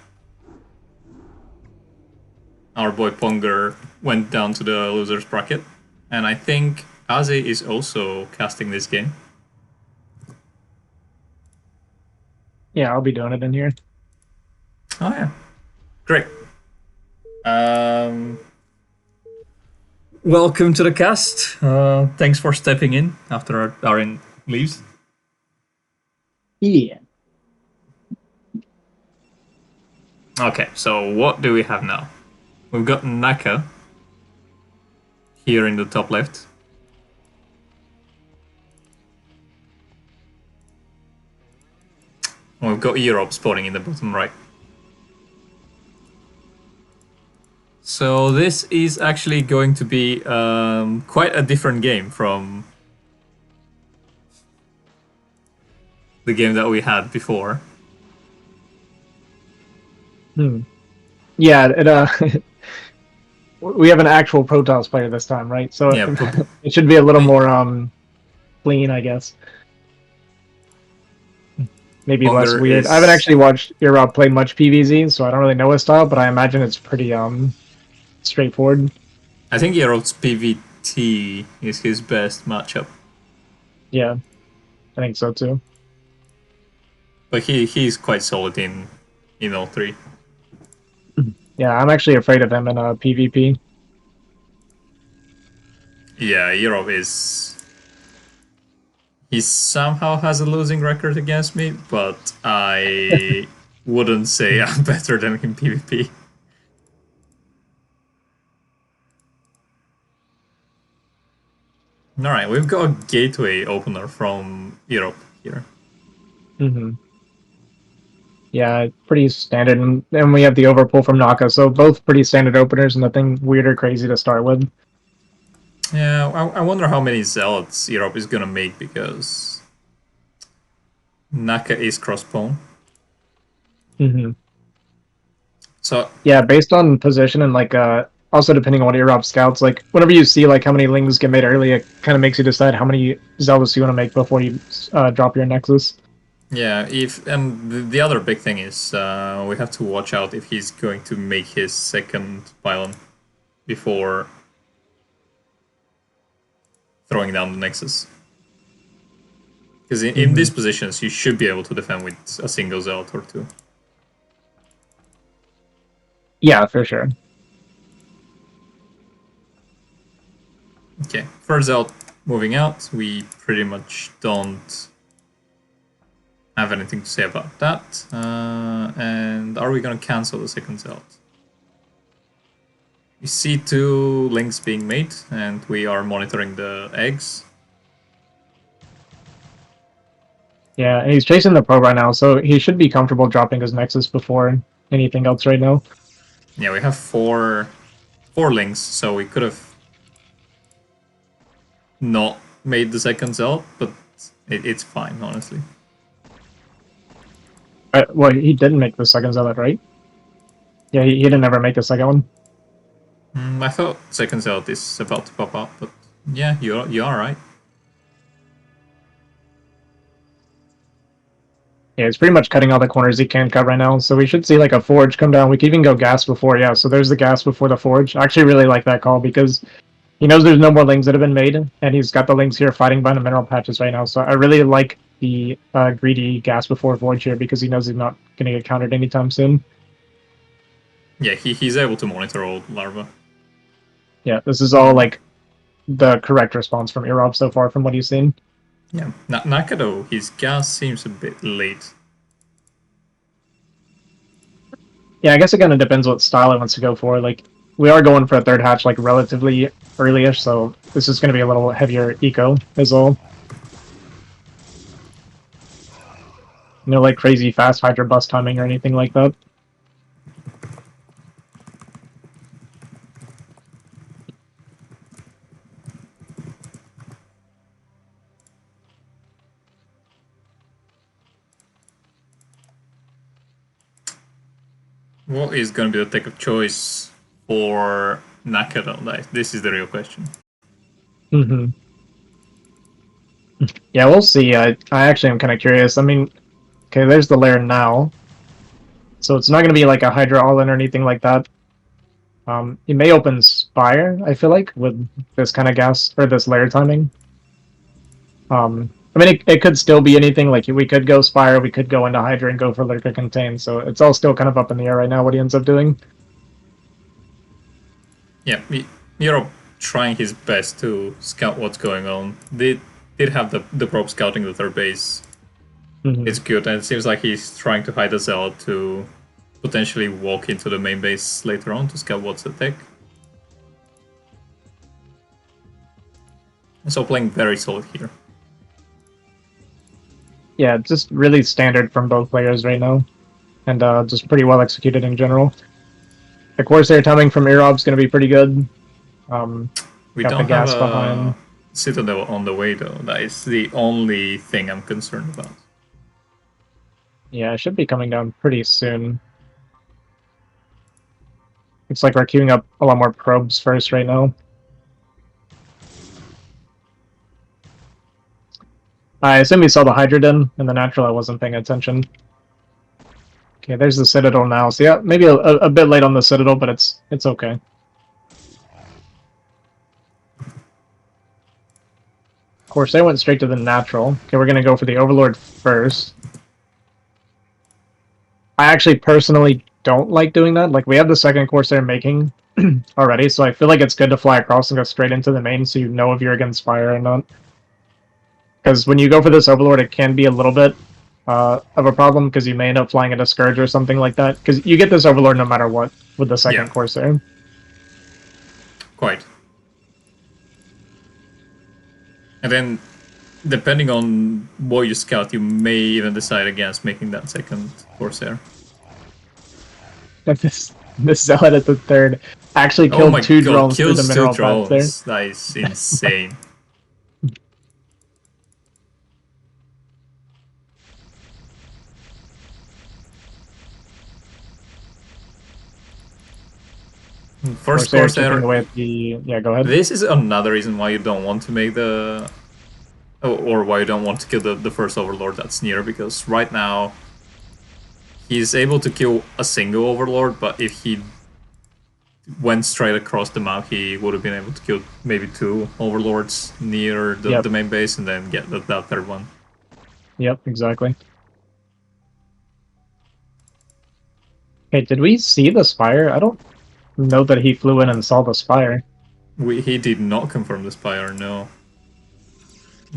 Our boy Ponger went down to the loser's bracket, and I think Azhi is also casting this game. Yeah, I'll be doing it in here. Oh yeah, great. Welcome to the cast. Thanks for stepping in after Airn leaves. Yeah. Okay, so what do we have now? We've got Naka here in the top left. We've got earob spawning in the bottom right. So this is actually going to be quite a different game from the game that we had before. Yeah, it we have an actual Protoss player this time, right? So Yeah, it should be a little more clean, I guess. Maybe less Ponger weird. I haven't actually watched earob play much PvZ, so I don't really know his style, but I imagine it's pretty straightforward. I think earob's PvT is his best matchup. Yeah, I think so too. But he's quite solid in all three. Yeah, I'm actually afraid of him in PvP. Yeah, earob is... He somehow has a losing record against me, but I wouldn't say I'm better than him in PvP. Alright, we've got a gateway opener from earob here. Yeah, pretty standard. And then we have the overpull from Naka, so both pretty standard openers, nothing weird or crazy to start with. Yeah, I wonder how many zealots earob is gonna make, because Naka is cross-pwn. So yeah, based on position and like also depending on what earob scouts, like whenever you see like how many lings get made early, it kind of makes you decide how many zealots you want to make before you drop your nexus. yeah, and the other big thing is we have to watch out if he's going to make his second pylon before throwing down the nexus. Because in these positions, you should be able to defend with a single zealot or two. Yeah, for sure. Okay, first zealot moving out. We pretty much don't have anything to say about that. And are we going to cancel the second zealot? We see 2 links being made, and we are monitoring the eggs. Yeah, and he's chasing the probe right now, so he should be comfortable dropping his nexus before anything else right now. Yeah, we have 4 links, so we could have not made the second zealot, but it's fine, honestly. Well, he didn't make the second zealot, right? Yeah, he didn't ever make the second one. I thought second zealot is about to pop up, but yeah, you are right. Yeah, he's pretty much cutting all the corners he can cut right now, so we should see like a forge come down. We can even go gas before, yeah, so there's the gas before the forge. I actually really like that call because he knows there's no more lings that have been made, and he's got the lings here fighting by the mineral patches right now, so I really like the greedy gas before forge here because he knows he's not going to get countered anytime soon. Yeah, he's able to monitor all larvae. Yeah, this is all like the correct response from earob so far from what he's seen. Yeah, Naka though, his gas seems a bit late. Yeah, I guess it kind of depends what style it wants to go for. Like, we are going for a third hatch, like, relatively early-ish, so this is going to be a little heavier eco as well. No, like, crazy fast Hydra bust timing or anything like that. What is going to be the tech of choice for Naka though? Like, this is the real question. Mm-hmm. Yeah, we'll see. I actually am kind of curious. I mean, okay, there's the lair now. So it's not going to be like a Hydra all-in or anything like that. It may open Spire, I feel like, with this kind of gas, or this lair timing. I mean, it could still be anything. Like, we could go Spire, we could go into Hydra and go for Lurker Contain, so it's all still kind of up in the air right now what he ends up doing. Yeah, earob trying his best to scout what's going on. They did have the probe scouting the third base. It's good, and it seems like he's trying to hide the Zealot to potentially walk into the main base later on to scout what's the tech. So playing very solid here. Yeah, just really standard from both players right now, and just pretty well executed in general. The Corsair timing from earob's going to be pretty good. We got don't the gas have behind. a Citadel on the way though. That is the only thing I'm concerned about. Yeah, it should be coming down pretty soon. Looks like we're queuing up a lot more probes first right now. I assume you saw the Hydrodin in the natural. I wasn't paying attention. Okay, there's the Citadel now. So yeah, maybe a bit late on the Citadel, but it's okay. Of course, they went straight to the natural. Okay, we're gonna go for the Overlord first. I actually personally don't like doing that. Like, we have the second Corsair making already, so I feel like it's good to fly across and go straight into the main so you know if you're against fire or not. Because when you go for this Overlord, it can be a little bit of a problem because you may end up flying at a Scourge or something like that. Because you get this Overlord no matter what with the second Corsair. Quite. And then, depending on what you scout, you may even decide against making that second Corsair. This Zealot at the third actually killed two drones through the mineral path there. That is insane. First Corsair. Away at the, yeah, go ahead. This is another reason why you don't want to make the, or why you don't want to kill the first Overlord that's near, because right now he's able to kill a single Overlord, but if he went straight across the map, he would have been able to kill maybe two Overlords near the main base and then get that third one. Yep, exactly. Hey, did we see the Spire? I don't know that he flew in and saw the Spire. He did not confirm the Spire, no.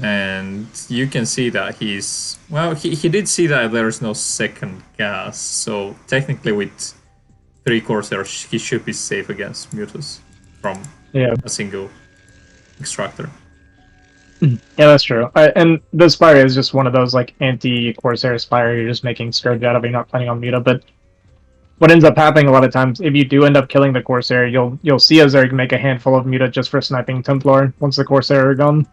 And you can see that he's... Well, he did see that there's no second gas, so technically with 3 Corsairs, he should be safe against Mutus from a single extractor. Yeah, that's true. And the Spire is just one of those, like, anti-Corsair Spire you're just making Scourge out of, you're not planning on Muta, but what ends up happening a lot of times, if you do end up killing the Corsair, you'll see Azhi make a handful of Muta just for sniping Templar once the Corsair are gone.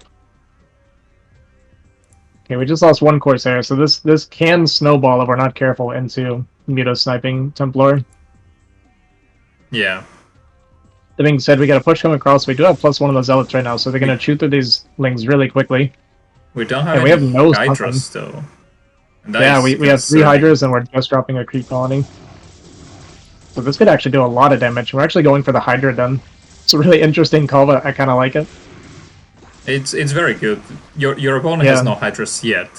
Okay, we just lost one Corsair, so this can snowball if we're not careful into Muta sniping Templar. Yeah. That being said, we got a push coming across. We do have +1 on the Zealots right now, so they're going to chew through these Lings really quickly. We don't have we have no Hydras, though. Yeah, we have 3 Hydras, and we're just dropping a creep colony. So this could actually do a lot of damage. We're actually going for the Hydra then. It's a really interesting call, but I kind of like it. It's very good. Your opponent has no Hydras yet.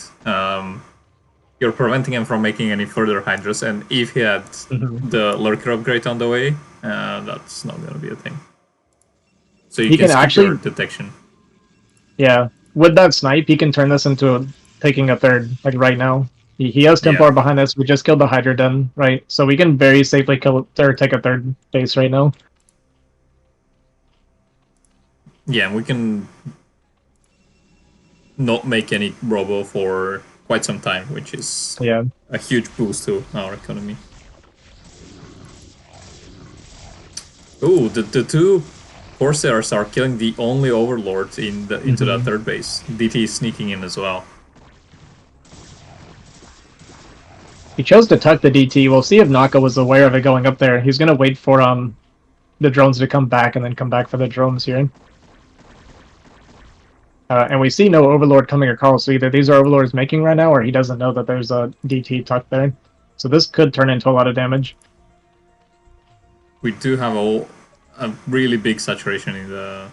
You're preventing him from making any further Hydras, and if he had the Lurker upgrade on the way, that's not going to be a thing. So you can actually your detection. Yeah, with that snipe, he can turn this into taking a third, like right now. He has Templar Yeah. behind us. We just killed the Hydra Den, right? So we can very safely kill or take a third base right now. Yeah, and we can not make any robo for quite some time, which is a huge boost to our economy. Ooh, the two Corsairs are killing the only Overlord into that third base. DT is sneaking in as well. He chose to tuck the DT. We'll see if Naka was aware of it going up there. He's gonna wait for the drones to come back and then come back for the drones here. And we see no Overlord coming across, so either these are Overlords making right now, or he doesn't know that there's a DT tucked there. So this could turn into a lot of damage. We do have a really big saturation in the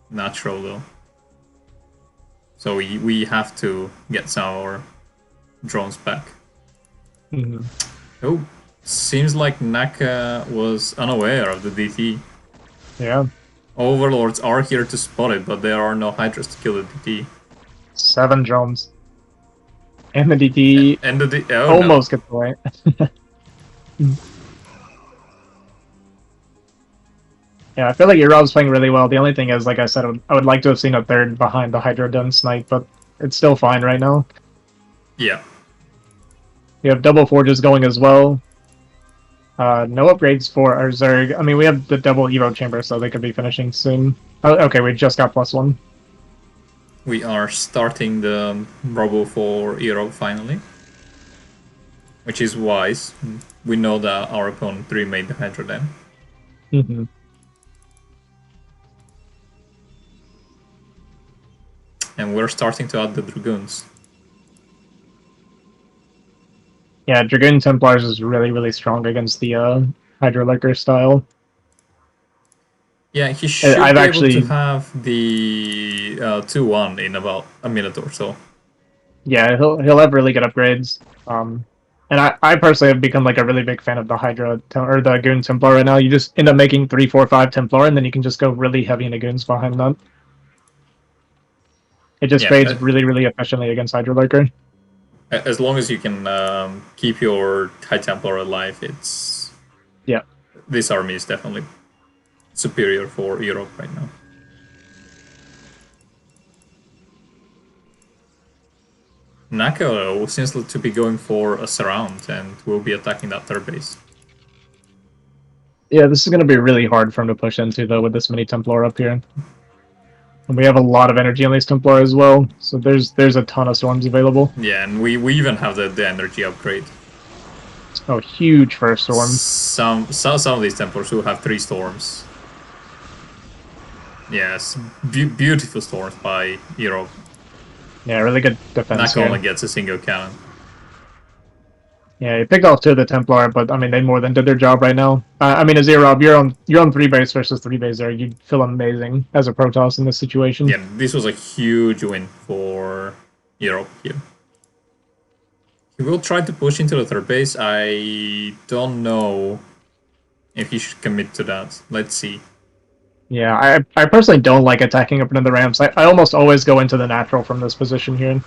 natural, though. So we have to get some of our drones back. Oh, seems like Naka was unaware of the DT. Yeah. Overlords are here to spot it, but there are no Hydras to kill the DT. 7 drones. And the DT and the almost gets away. Yeah, I feel like earob's playing really well. The only thing is, like I said, I would like to have seen a third behind the Hydra Den snipe, but it's still fine right now. Yeah. We have double forges going as well. No upgrades for our Zerg. I mean, we have the double Evo chamber, so they could be finishing soon. Oh, okay, we just got +1. We are starting the robo for earob finally. Which is wise. We know that our opponent 3 made the Hydra Den. And we're starting to add the Dragoons. Yeah, Dragoon Templars is really, really strong against the Hydra Lurker style. Yeah, he should be able to have the 2-1 in about a minute or so. Yeah, he'll have really good upgrades. And I personally have become like a really big fan of the Hydra or the Goon Templar right now. You just end up making 3, 4, 5 Templar, and then you can just go really heavy into Goons behind that. It just fades really, really efficiently against Hydra Lurker. As long as you can keep your High Templar alive, it's... Yeah. This army is definitely superior for Europe right now. Naka seems to be going for a surround and will be attacking that third base. Yeah, this is going to be really hard for him to push into, though, with this many Templar up here. And we have a lot of energy on these Templar as well, so there's a ton of storms available. Yeah, and we even have the energy upgrade. Oh, huge first storm. Some of these Templars will have 3 storms. Yes, beautiful storms by earob. Yeah, really good defense. Naka only gets a single cannon. Yeah, he picked off 2 of the Templar, but I mean they more than did their job right now. I mean, as earob, you're on 3 base versus 3 base there. You'd feel amazing as a Protoss in this situation. Yeah, this was a huge win for earob here. He will try to push into the third base. I don't know if he should commit to that. Let's see. Yeah, I personally don't like attacking up into the ramps. I almost always go into the natural from this position here.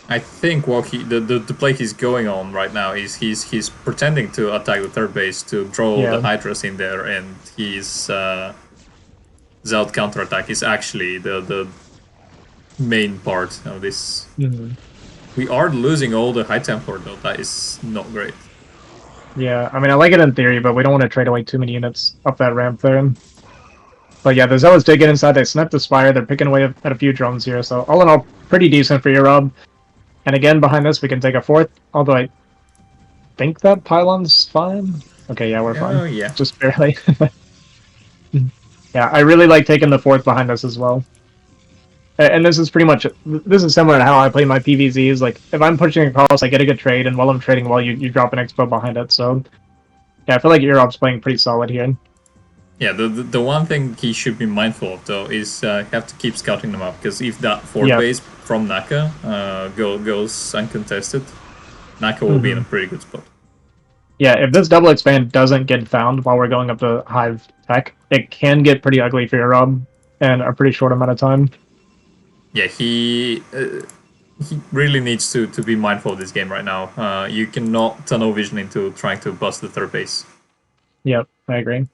I think what the play he's going on right now is he's pretending to attack the third base to draw the Hydras in there, and his Zeld counterattack is actually the main part of this. We are losing all the High Templar though. That is not great. Yeah, I mean I like it in theory, but we don't want to trade away too many units up that ramp there. But yeah, the Zealots did get inside. They sniped the Spire. They're picking away at a few drones here. So all in all, pretty decent for earob. And again, behind this, we can take a 4th. Although I think that pylon's fine. Okay, yeah, we're fine. Oh, yeah. Just barely. Yeah, I really like taking the 4th behind us as well. And this is pretty much... This is similar to how I play my PvZs. Like, if I'm pushing across, I get a good trade. And while I'm trading well, you drop an expo behind it. So, yeah, I feel like earob's playing pretty solid here. Yeah, the one thing he should be mindful of, though, is have to keep scouting them up, because if that 4th base from Naka goes uncontested, Naka will be in a pretty good spot. Yeah, if this double expand doesn't get found while we're going up to Hive Tech, it can get pretty ugly for earob in a pretty short amount of time. Yeah, he he really needs to be mindful of this game right now. You cannot tunnel vision into trying to bust the third base. Yep, I agree.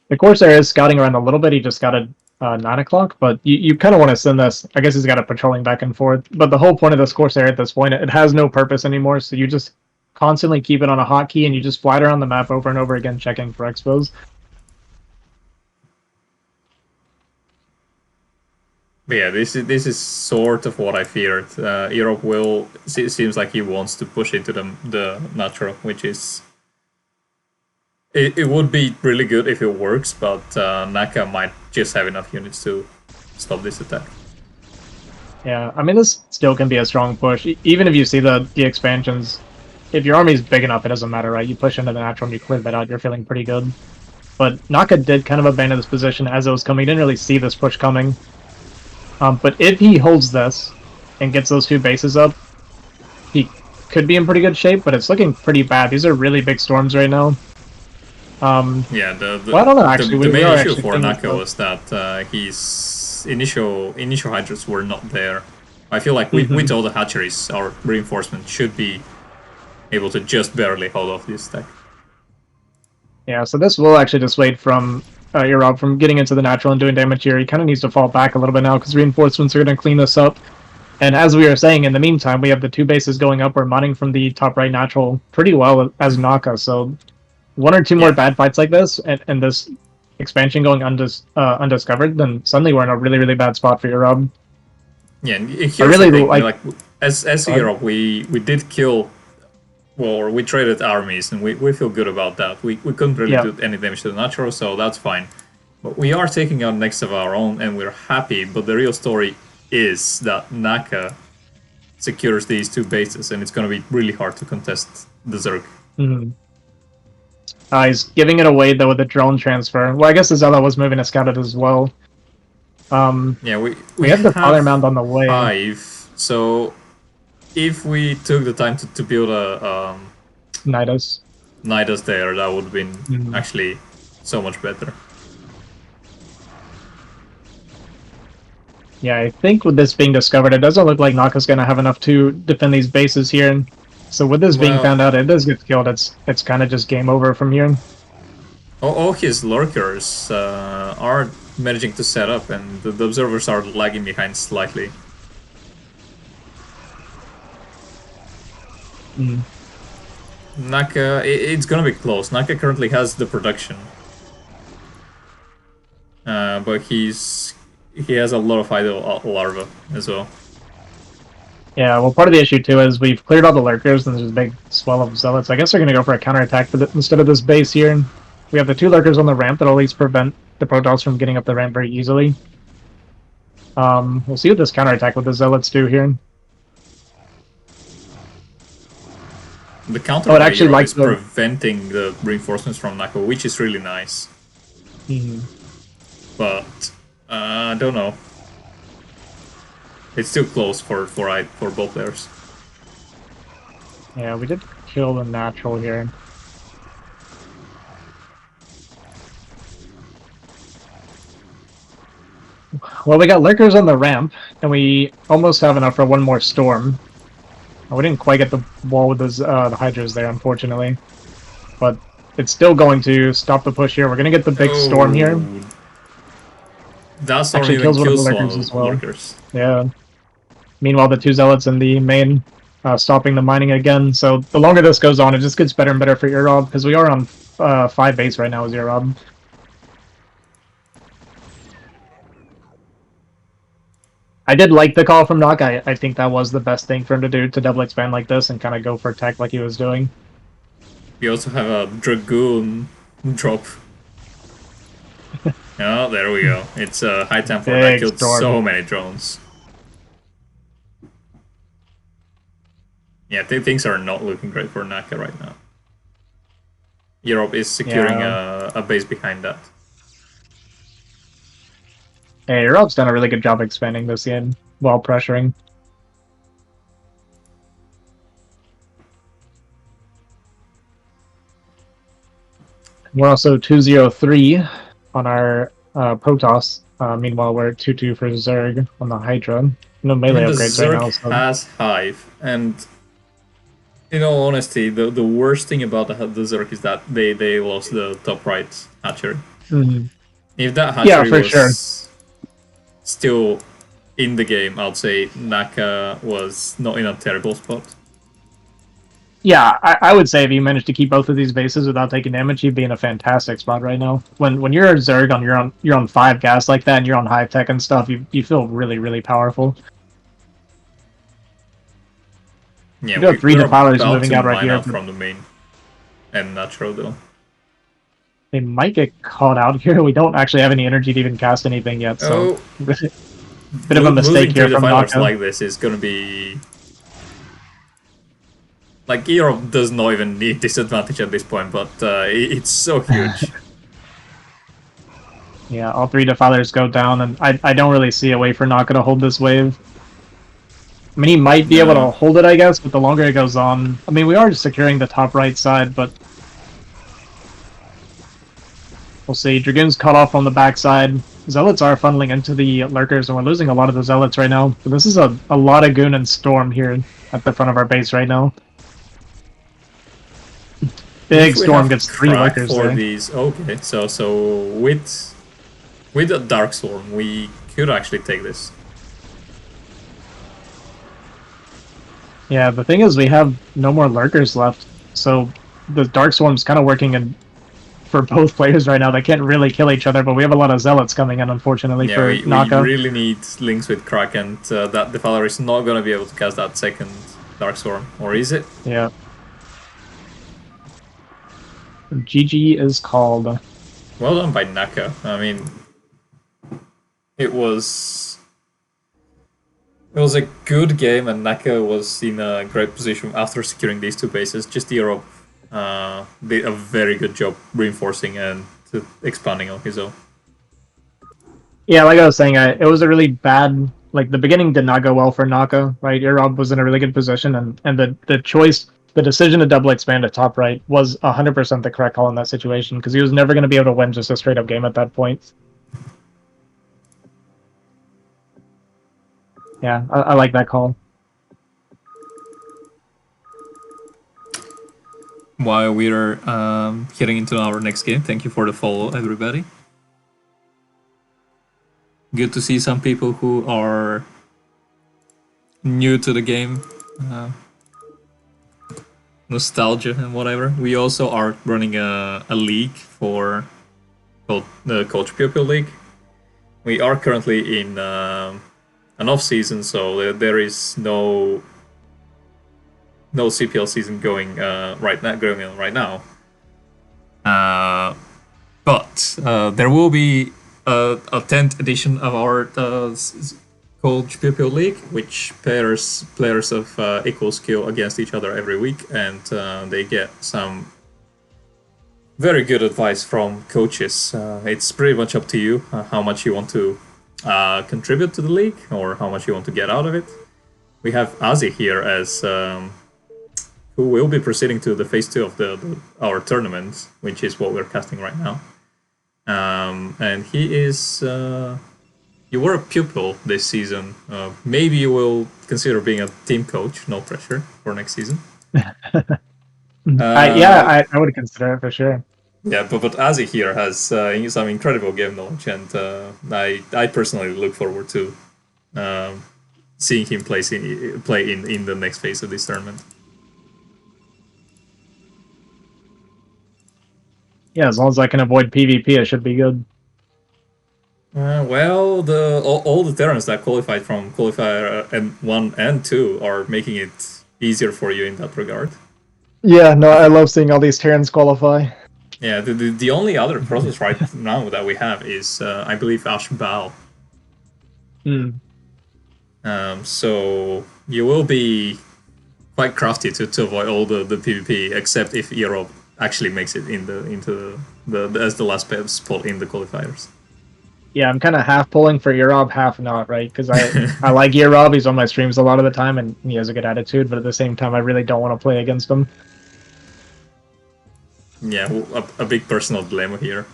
The Corsair is scouting around a little bit. He just got a 9 o'clock, but you kind of want to send this. I guess he's got it patrolling back and forth. But the whole point of this Corsair at this point, it has no purpose anymore. So you just constantly keep it on a hotkey and you just fly it around the map over and over again, checking for expos. But yeah, this is sort of what I feared. Earob will seems like he wants to push into the natural, which is it would be really good if it works, but Naka might just have enough units to stop this attack. Yeah, I mean this still can be a strong push, even if you see the expansions. If your army's big enough, it doesn't matter, right? You push into the natural and you clear that out, you're feeling pretty good. But Naka did kind of abandon this position as it was coming. He didn't really see this push coming. But if he holds this and gets those 2 bases up, he could be in pretty good shape, but it's looking pretty bad. These are really big storms right now. Yeah, well, I don't know, actually. The main issue for Naka was that his initial hydras were not there. I feel like with all the hatcheries, our reinforcement should be able to just barely hold off this attack. Yeah, so this will actually dissuade from earob from getting into the natural and doing damage here. He kind of needs to fall back a little bit now because reinforcements are going to clean this up. And as we were saying, in the meantime, we have the 2 bases going up. We're mining from the top right natural pretty well as Naka. So 1 or 2 more bad fights like this, and this expansion going undiscovered, then suddenly we're in a really, really bad spot for earob. Yeah, and here's the thing, like as earob, we did kill. Well, we traded armies, and we feel good about that. We couldn't really do any damage to the natural, so that's fine. But we are taking out next of our own, and we're happy. But the real story is that Naka secures these 2 bases, and it's going to be really hard to contest the Zerg. He's giving it away, though, with the drone transfer. Well, I guess the Zella was moving to scout it as well. Yeah, we have the father mound on the way. 5, so if we took the time to build a Nidus there, that would have been actually so much better. Yeah, I think with this being discovered, it doesn't look like Naka's going to have enough to defend these bases here. So with this being found out, it does get killed. It's kind of just game over from here. All his lurkers are managing to set up, and the observers are lagging behind slightly. Naka, it's gonna be close. Naka currently has the production, but he has a lot of idle larvae as well. Yeah, well, part of the issue too is we've cleared all the lurkers, and there's a big swell of zealots. I guess they're gonna go for a counterattack instead of this base here. We have the 2 lurkers on the ramp that'll at least prevent the Protoss from getting up the ramp very easily. We'll see what this counterattack with the zealots do here. The counter is preventing the reinforcements from Naka, which is really nice. But I don't know. It's still close for both players. Yeah, we did kill the natural here. Well, we got lurkers on the ramp, and we almost have enough for 1 more storm. We didn't quite get the wall with the hydras there, unfortunately. But it's still going to stop the push here. We're going to get the big storm here. That actually kills one of the lurkers as well. Yeah. Meanwhile, the 2 zealots in the main stopping the mining again. So the longer this goes on, it just gets better and better for earob, because we are on 5 base right now with earob. I did like the call from Naka. I think that was the best thing for him to do, to double expand like this and kind of go for tech like he was doing. We also have a Dragoon drop. Oh, there we go. It's a high time for that. Killed so many drones. Yeah, things are not looking great for Naka right now. Earob is securing a base behind that. Hey, earob's done a really good job expanding this game while pressuring. We're also 2-0-3 on our Protoss. Meanwhile, we're 2-2 for Zerg on the Hydra. no I melee mean, the upgrades right now. Zerg So has Hive, and in all honesty, the worst thing about the Zerg is that they lost the top right hatchery. mhm. If that Yeah, hatchery for sure. was still in the game, I'd say Naka was not in a terrible spot. Yeah, I would say if you manage to keep both of these bases without taking damage, you'd be in a fantastic spot right now. When you're a Zerg you're on 5 gas like that and you're on high tech and stuff, you feel really powerful. Yeah, You got 3 we're defilers about moving to out right mine here. out from the main and natural though. They might get caught out here. We don't actually have any energy to even cast anything yet, so bit of a mistake Losing here 3 from defilers Naka. like this is gonna be like earob does not even need disadvantage at this point, but it's so huge. Yeah, all 3 defilers go down, and I don't really see a way for Naka to hold this wave. I mean, he might be able to No. hold it, I guess, but the longer it goes on... I mean, we are securing the top right side, but... We'll see. Dragoon's cut off on the backside. Zealots are funneling into the lurkers, and we're losing a lot of the Zealots right now. But this is a lot of Goon and Storm here at the front of our base right now. Big Storm gets 3 Crack lurkers for there. these. Okay, so with a Dark Storm, we could actually take this. Yeah, the thing is we have no more lurkers left, so the Dark Storm's kind of working for both players right now. They can't really kill each other, but we have a lot of Zealots coming in, unfortunately, Yeah, for we Naka. really need links with Crack, and that Defiler is not going to be able to cast that second Dark Storm. Or is it? Yeah. GG is called. Well done by Naka. I mean, it was a good game, and Naka was in a great position after securing these 2 bases. Just earob did a very good job reinforcing and expanding on his own. Yeah, like I was saying, it was a really bad... Like, the beginning did not go well for Naka, right? earob was in a really good position, and the choice... The decision to double expand at top right was 100% the correct call in that situation, because he was never going to be able to win just a straight-up game at that point. Yeah, I like that call. While we're heading into our next game, thank you for the follow, everybody. Good to see some people who are new to the game. Nostalgia and whatever. We also are running a league called the Coach-Pupil League. We are currently in an off season, so there is no CPL season going right now. But there will be a 10th edition of our Coach-Pupil League, which pairs players of equal skill against each other every week, and they get some very good advice from coaches. It's pretty much up to you how much you want to contribute to the league or how much you want to get out of it. We have Azhi here as who will be proceeding to the phase 2 of our tournament, which is what we're casting right now. And he is... you were a pupil this season. Maybe you will consider being a team coach. No pressure for next season. Yeah, I would consider it for sure. Yeah, but Azhi here has some incredible game knowledge, and I personally look forward to seeing him play in the next phase of this tournament. Yeah, as long as I can avoid PvP, it should be good. Well, all the Terrans that qualified from Qualifier 1 and 2 are making it easier for you in that regard. Yeah, no, I love seeing all these Terrans qualify. Yeah, the only other process right now that we have is, I believe, Ash Bao. So you will be quite crafty to avoid all the PvP, except if earob actually makes it into as the last spot in the qualifiers. Yeah, I'm kind of half pulling for earob, half not, right? Because I like earob, he's on my streams a lot of the time, and he has a good attitude, but at the same time, I really don't want to play against him. Yeah, a big personal dilemma here.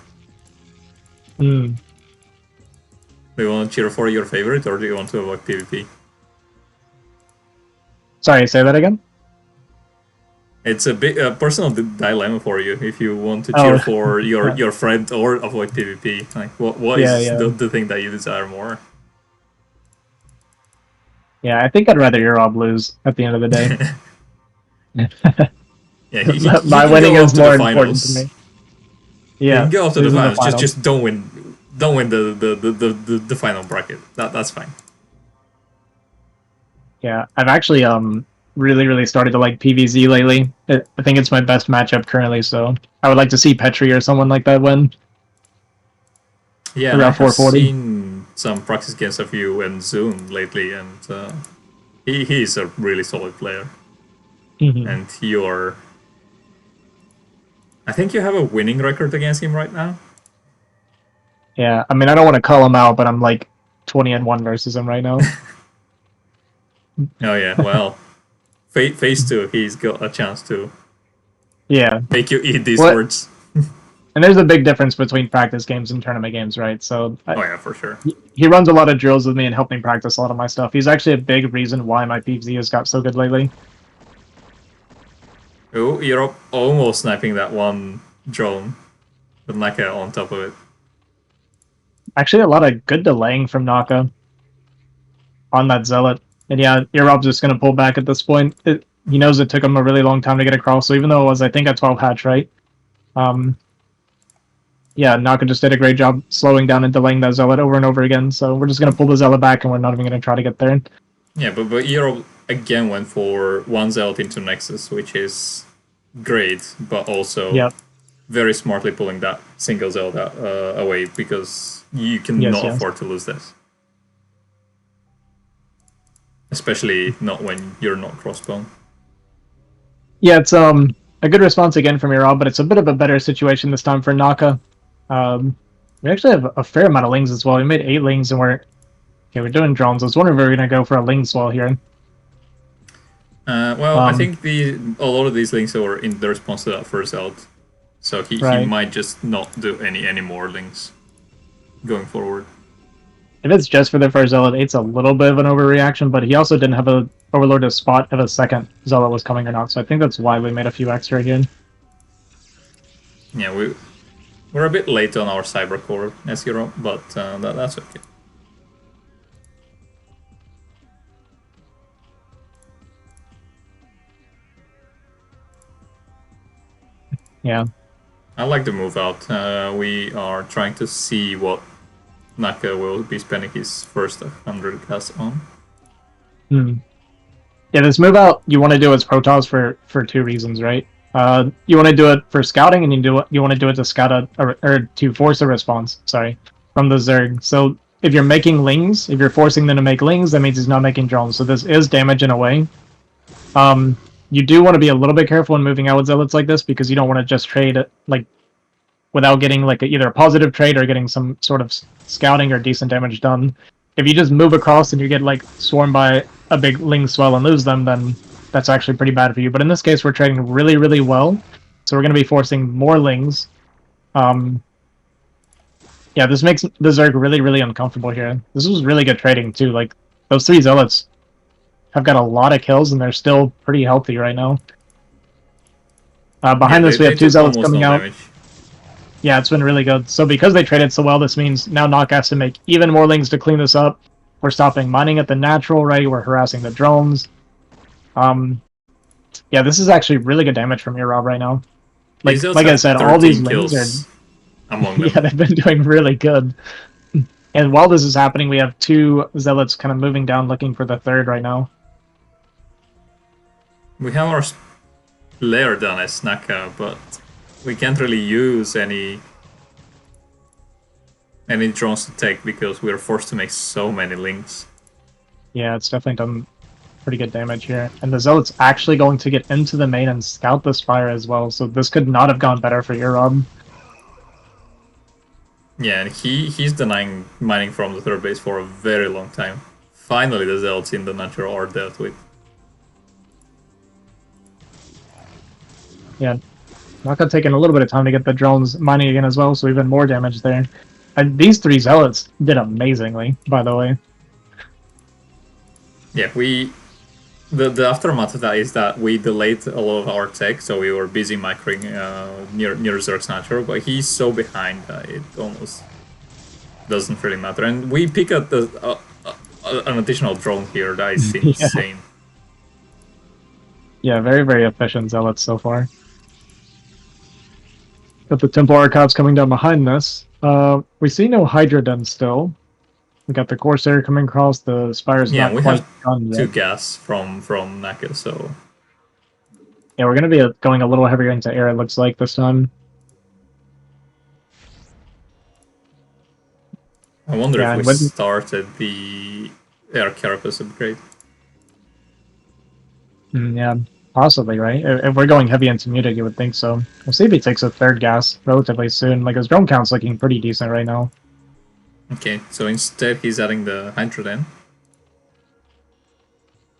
Hmm. Do you want to cheer for your favorite, or do you want to avoid PvP? Sorry, say that again? It's a big personal dilemma for you if you want to Oh. cheer for your friend or avoid PvP. Like, what Yeah, is yeah. the thing that you desire more? Yeah, I think I'd rather earob lose at the end of the day. Yeah, he My can winning go up is to the more important to finals. me. He Yeah, can go up to the losing finals. Just don't win the final bracket. That's fine. Yeah, I've actually really started to like PvZ lately. I think it's my best matchup currently, so I would like to see Petri or someone like that win. Yeah, and I Around have 440. seen some practice games of you and Zoom lately, and he's a really solid player. Mm-hmm. And you're... I think you have a winning record against him right now. Yeah, I mean, I don't want to call him out, but I'm like 20-1 versus him right now. Oh yeah, well, phase 2, he's got a chance to Yeah. make you eat these What? words. And there's a big difference between practice games and tournament games, right? So Oh yeah, for sure. he runs a lot of drills with me and helped me practice a lot of my stuff. He's actually a big reason why my PvZ has got so good lately. Oh, you're almost sniping that one drone with Naka on top of it. Actually, a lot of good delaying from Naka on that Zealot. And yeah, earob's just going to pull back at this point. He knows it took him a really long time to get across, so even though it was, I think, a 12 hatch, right? Yeah, Naka just did a great job slowing down and delaying that Zealot over and over again, so we're just going to pull the Zealot back and we're not even going to try to get there. Yeah, but Earob again went for one Zealot into Nexus, which is great, but also very smartly pulling that single Zealot away, because you cannot afford to lose this. Especially not when you're not crossbone. Yeah, it's a good response again from earob, but it's a bit of a better situation this time for Naka. We actually have a fair amount of lings as well. We made 8 lings and we're doing drones. I was wondering if we were going to go for a ling swell here. Well, I think a lot of these lings are in the response to that first out. So he might just not do any more lings going forward. If it's just for the first Zealot, it's a little bit of an overreaction, but he also didn't have a overlord to spot if a second Zealot was coming or not, so I think that's why we made a few extra here. Yeah, we're a bit late on our cyber core as hero, but that's okay. Yeah. I like the move out. We are trying to see what Naka will be spending his first 100 gas on. Yeah, this move out you want to do as Protoss for 2 reasons, right? You want to do it for scouting, and you want to do it to scout or to force a response. Sorry, from the Zerg. So if you're making lings, if you're forcing them to make lings, that means he's not making drones. So this is damage in a way. You do want to be a little bit careful when moving out with zealots like this, because you don't want to just trade like without getting like either a positive trade or getting some sort of scouting or decent damage done. If you just move across and you get like swarmed by a big ling swell and lose them, then that's actually pretty bad for you. But in this case, we're trading really well, so we're going to be forcing more lings. Yeah, this makes the Zerg really uncomfortable here. This was really good trading too. Like those 3 zealots have got a lot of kills and they're still pretty healthy right now. Behind this, we have 2 zealots coming out. Damage. Yeah, it's been really good. So because they traded so well, this means now Naka has to make even more lings to clean this up. We're stopping mining at the natural, right? We're harassing the drones. Yeah, this is actually really good damage from earob right now. Like I said, all these lings are among them. Yeah, they've been doing really good. And while this is happening, we have 2 zealots kind of moving down, looking for the 3rd right now. We have our layer done as Naka, but we can't really use any drones to take because we're forced to make so many links. Yeah, it's definitely done pretty good damage here. And the Zealot's actually going to get into the main and scout this fire as well, so this could not have gone better for earob. Yeah, and he's denying mining from the 3rd base for a very long time. Finally, the Zealot's in the natural or death with. Yeah, Naka taking a little bit of time to get the drones mining again as well, so even more damage there. And these 3 zealots did amazingly, by the way. Yeah, we The aftermath of that is that we delayed a lot of our tech, so we were busy microing near Zerg's natural, but he's so behind that it almost doesn't really matter. And we pick up an additional drone here that is insane. Yeah, very, very efficient zealots so far. But the Temple Archives coming down behind this. We see no Hydroden still. We got the Corsair coming across, the Spire's Yeah, not we quite have done yet. 2 gas from Naka, so... Yeah, we're going to be going a little heavier into air, it looks like, this time. I wonder if we started the Air Carapace upgrade. Yeah, possibly, right? If we're going heavy into muted, you would think so. We'll see if he takes a 3rd gas relatively soon. Like, his drone count's looking pretty decent right now. Okay, so instead he's adding the Hydroden.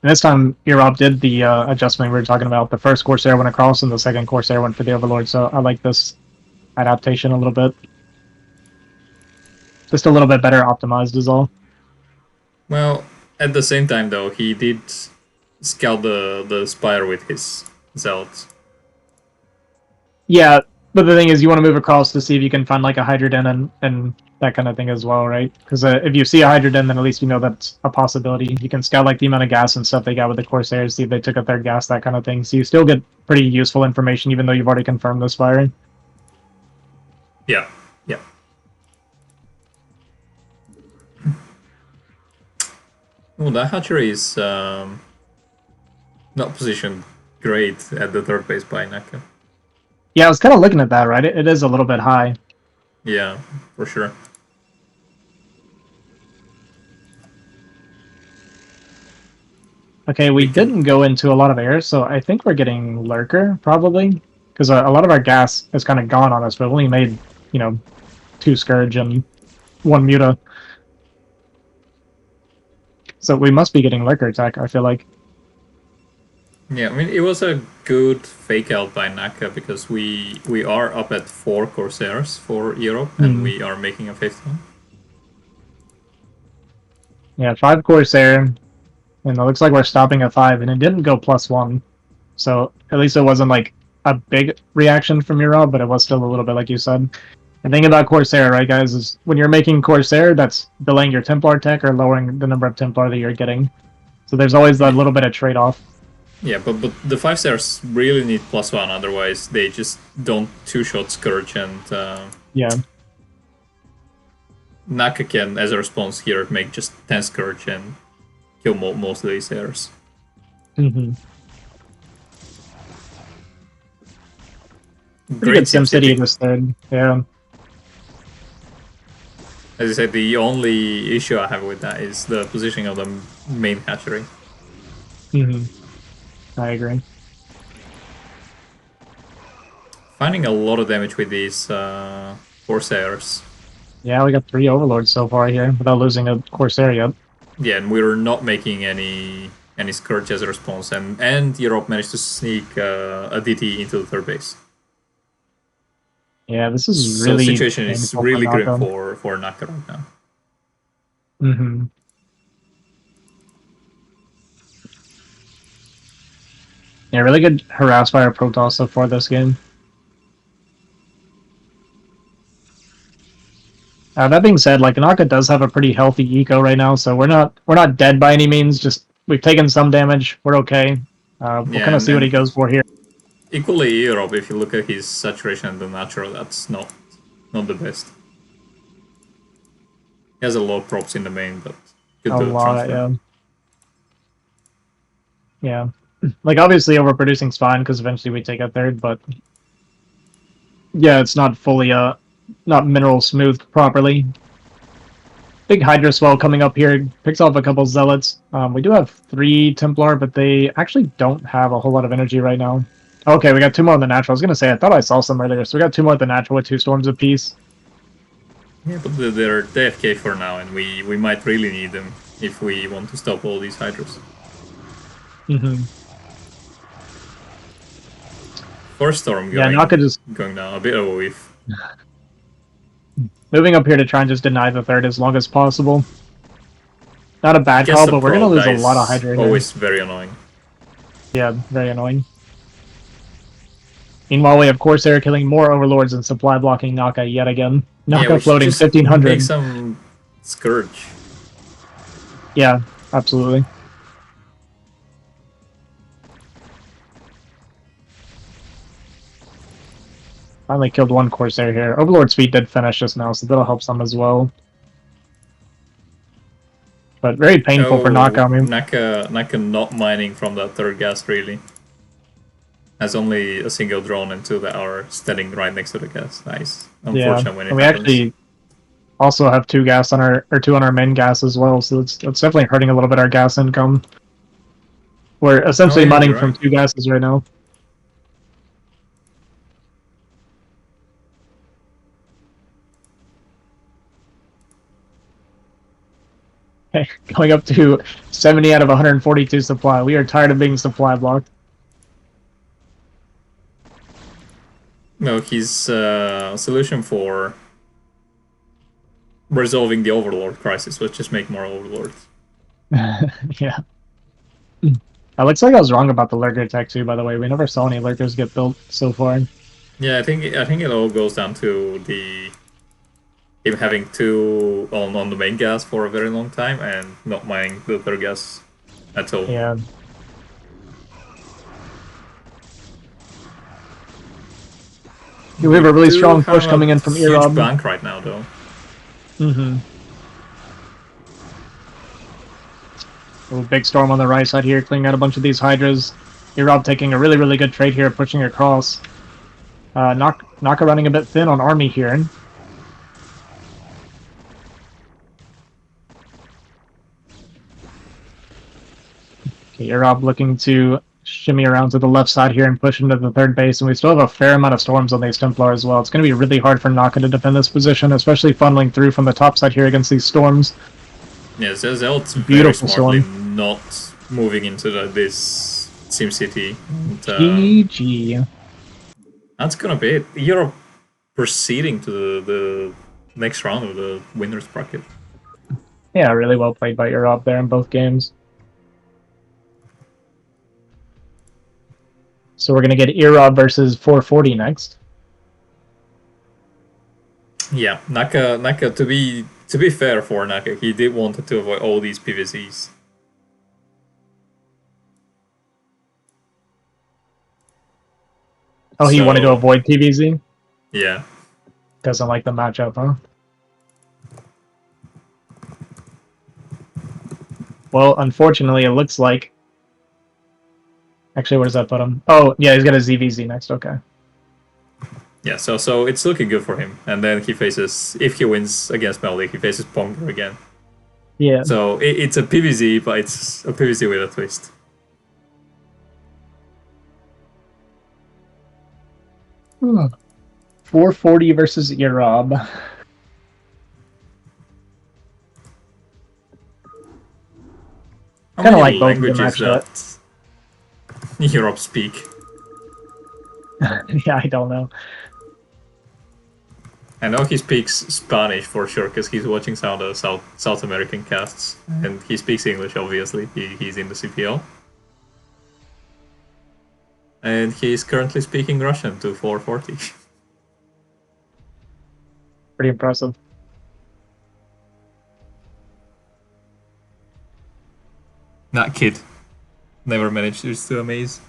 And this time, earob did the adjustment we were talking about. The first Corsair went across, and the second Corsair went for the Overlord, so I like this adaptation a little bit. Just a little bit better optimized is all. Well, at the same time though, he did scout the Spire with his Zealots. Yeah, but the thing is, you want to move across to see if you can find like a Hydroden and that kind of thing as well, right? Because if you see a Hydroden, then at least you know that's a possibility. You can scout like the amount of gas and stuff they got with the Corsairs, see if they took a 3rd gas, that kind of thing. So you still get pretty useful information, even though you've already confirmed the Spire. Yeah, yeah. Well, that hatchery is not positioned great at the 3rd base by Naka. Yeah, I was kind of looking at that, right? It is a little bit high. Yeah, for sure. Okay, we didn't go into a lot of air, so I think we're getting Lurker, probably. Because a lot of our gas is kind of gone on us, but we only made, 2 Scourge and 1 Muta. So we must be getting Lurker attack, I feel like. Yeah, I mean, it was a good fake out by Naka, because we are up at 4 Corsairs for Europe, and we are making a 5th one. Yeah, 5 Corsair, and it looks like we're stopping at 5, and it didn't go +1. So at least it wasn't like a big reaction from earob, but it was still a little bit like you said. The thing about Corsair, right, guys, is when you're making Corsair, that's delaying your Templar tech or lowering the number of Templar that you're getting. So there's always that little bit of trade-off. Yeah, but the 5 stars really need +1, otherwise they just don't 2-shot Scourge, and yeah. Naka can, as a response here, make just 10 Scourge and kill most of these airs. Mm-hmm. Great SimCity this 3rd, yeah. As I said, the only issue I have with that is the positioning of the main hatchery. Mm-hmm. I agree. Finding a lot of damage with these Corsairs. Yeah, we got 3 Overlords so far here without losing a Corsair yet. Yeah, and we're not making any Scourge as a response, and Europe managed to sneak a DT into the 3rd base. Yeah, this is really... So the situation is really grim for Naka right now. Mm-hmm. Yeah, really good harass by our Protoss so far this game. That being said, like Naka does have a pretty healthy eco right now, so we're not dead by any means. Just we've taken some damage. We're okay. We'll kind of see what he goes for here. Equally, earob, if you look at his saturation and the natural, that's not the best. He has a lot of props in the main, but good to transfer. Yeah. Yeah. Like, obviously, overproducing's fine, because eventually we take a 3rd, but... Yeah, it's not fully, not mineral smoothed properly. Big Hydra Swell coming up here, picks off a couple Zealots. We do have 3 Templar, but they actually don't have a whole lot of energy right now. Okay, we got 2 more on the natural. I was going to say, I thought I saw some earlier, so we got 2 more at the natural with 2 Storms apiece. Yeah, but they're AFK for now, and we might really need them if we want to stop all these Hydras. Mm-hmm. First Storm going down, a bit of a whiff. Moving up here to try and just deny the 3rd as long as possible. Not a bad call, but we're going to lose a lot of Hydra here. Always very annoying. Yeah, very annoying. Meanwhile, we have Corsair killing more Overlords and supply blocking Naka yet again. Yeah, Naka we should floating just 1500. make some Scourge. Yeah, absolutely. Finally killed one Corsair here. Overlord speed did finish just now, so that'll help some as well. But very painful for Naka. I mean, Naka not mining from that third gas, really. Has only a single drone and two that are standing right next to the gas. Nice. Unfortunate when it we happens. actually also have two on our main gas as well, so it's definitely hurting a little bit our gas income. We're essentially mining from two gases right now. Okay, going up to 70 out of 142 supply. We are tired of being supply blocked. No, his solution for resolving the Overlord crisis was just make more Overlords. Yeah. It looks like I was wrong about the lurker tech too, by the way. We never saw any lurkers get built so far. Yeah, I think it all goes down to him having two on the main gas for a very long time and not mining the third gas at all. Yeah. We have a really strong push coming in from earob. Huge bank right now, though. Mm-hmm. Big storm on the right side here, cleaning out a bunch of these hydras. earob taking a really, really good trade here, pushing across. Naka running a bit thin on army here. Okay, earob looking to shimmy around to the left side here and push into the third base, and we still have a fair amount of storms on these Templar as well. It's going to be really hard for Naka to defend this position, especially funneling through from the top side here against these storms. Yeah, Zelt's very smartly not moving into this Sim City. And, GG. That's gonna be it. You're proceeding to the next round of the winner's bracket. Yeah, really well played by earob there in both games. So we're going to get earob versus 440 next. Yeah, Naka to be fair for Naka, he did want to avoid all these PVCs. Oh, he wanted to avoid PVZ? Yeah. Doesn't like the matchup, huh? Well, unfortunately, it looks like... Actually, where does that put him? Oh, yeah, he's got a ZVZ next, okay. Yeah, so it's looking good for him. And then he faces, if he wins against Melody, he faces Ponger again. Yeah. So it's a PVZ, but it's a PVZ with a twist. Hmm. 440 versus earob. Kind of like both of them, actually. earob speak. Yeah, I don't know. I know he speaks Spanish for sure because he's watching some of the South American casts, and he speaks English. Obviously, he's in the CPL, and he's currently speaking Russian to 440. Pretty impressive. That kid never managed to amaze.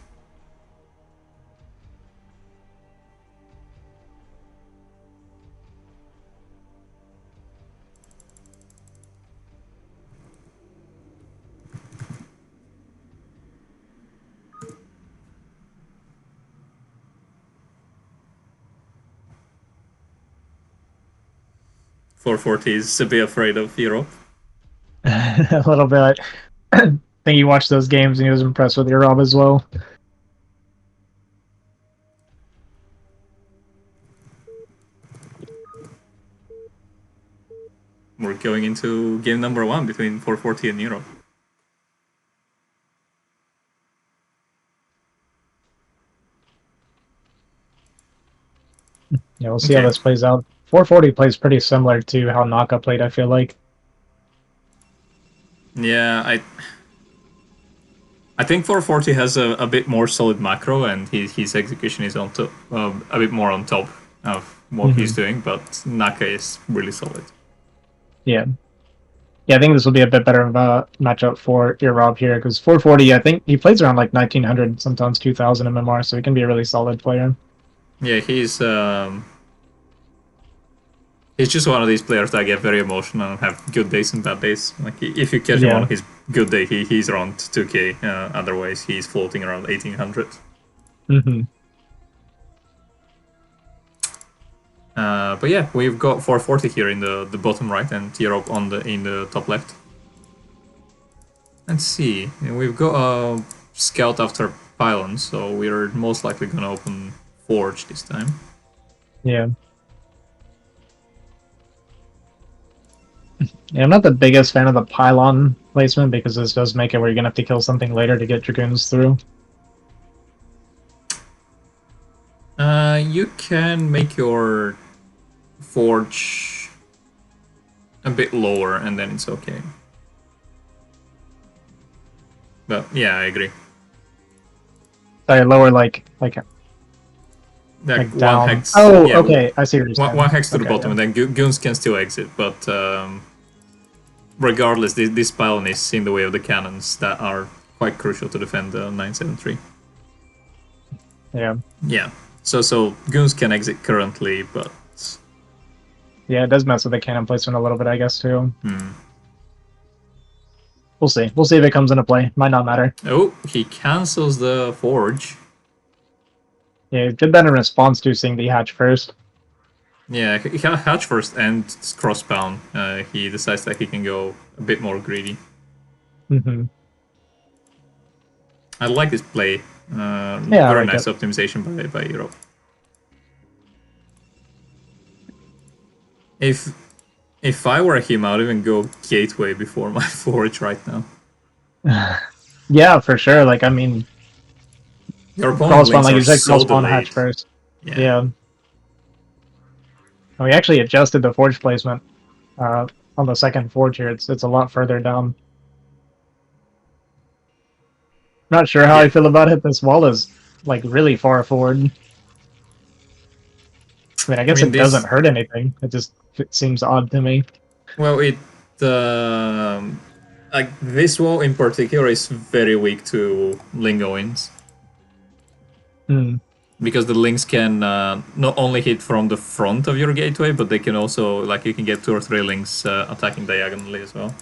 .440 is a bit afraid of earob. A little bit. I think he watched those games and he was impressed with earob as well. We're going into game number 1 between 440 and earob. Yeah, we'll see how this plays out. 440 plays pretty similar to how Naka played, I feel like. Yeah, I think 440 has a bit more solid macro, and his execution is on top, a bit more on top of what he's doing. But Naka is really solid. Yeah. Yeah, I think this will be a bit better of a matchup for earob here, because 440, I think he plays around like 1900, sometimes 2000 MMR, so he can be a really solid player. Yeah, he's just one of these players that get very emotional and have good days and bad days. Like if you catch him on his good day, he's around 2k. Otherwise, he's floating around 1800. But yeah, we've got 440 here in the bottom right and earob in the top left. Let's see. We've got a scout after pylon, so we're most likely gonna open forge this time. Yeah. Yeah, I'm not the biggest fan of the pylon placement because this does make it where you're gonna have to kill something later to get dragoons through. You can make your forge a bit lower and then it's okay. But yeah, I agree. Sorry, lower like one down. hex. Oh, yeah, okay, I see what you're saying. One hex to the bottom, yeah. and then goons can still exit. But regardless, this pylon is in the way of the cannons that are quite crucial to defend the 973. Yeah. Yeah. So goons can exit currently, but yeah, it does mess with the cannon placement a little bit, I guess, too. We'll see. We'll see if it comes into play. Might not matter. Oh, he cancels the forge. Yeah, he did that in response to seeing the hatch first. Yeah, he can hatch first and cross spawn. He decides that he can go a bit more greedy. I like this play. Yeah, very like nice optimization by earob. If I were him, I would even go gateway before my forge right now. Yeah, for sure. Like, I mean, your opponent like you said, cross spawn delayed. hatch first. Yeah. And we actually adjusted the forge placement on the second forge here. It's a lot further down. Not sure how I feel about it. This wall is like really far forward. I mean, I guess it doesn't hurt anything. It seems odd to me. Well, like this wall in particular is very weak to lingoins. Because the links can not only hit from the front of your gateway, but they can also, like, you can get 2 or 3 links attacking diagonally as well.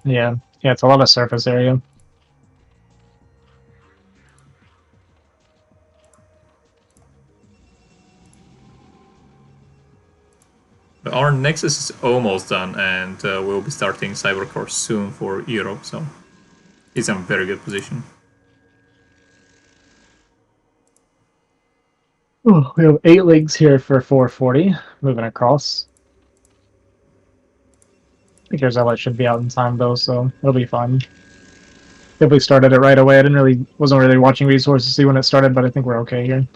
Yeah, it's a lot of surface area. Our Nexus is almost done, and we'll be starting Cybercore soon for earob, so he's in a very good position. Oh, we have 8 leagues here for 440, moving across. I think your Zealot should be out in time though, so it'll be fine. If we started it right away, wasn't really watching resources to see when it started, but I think we're okay here.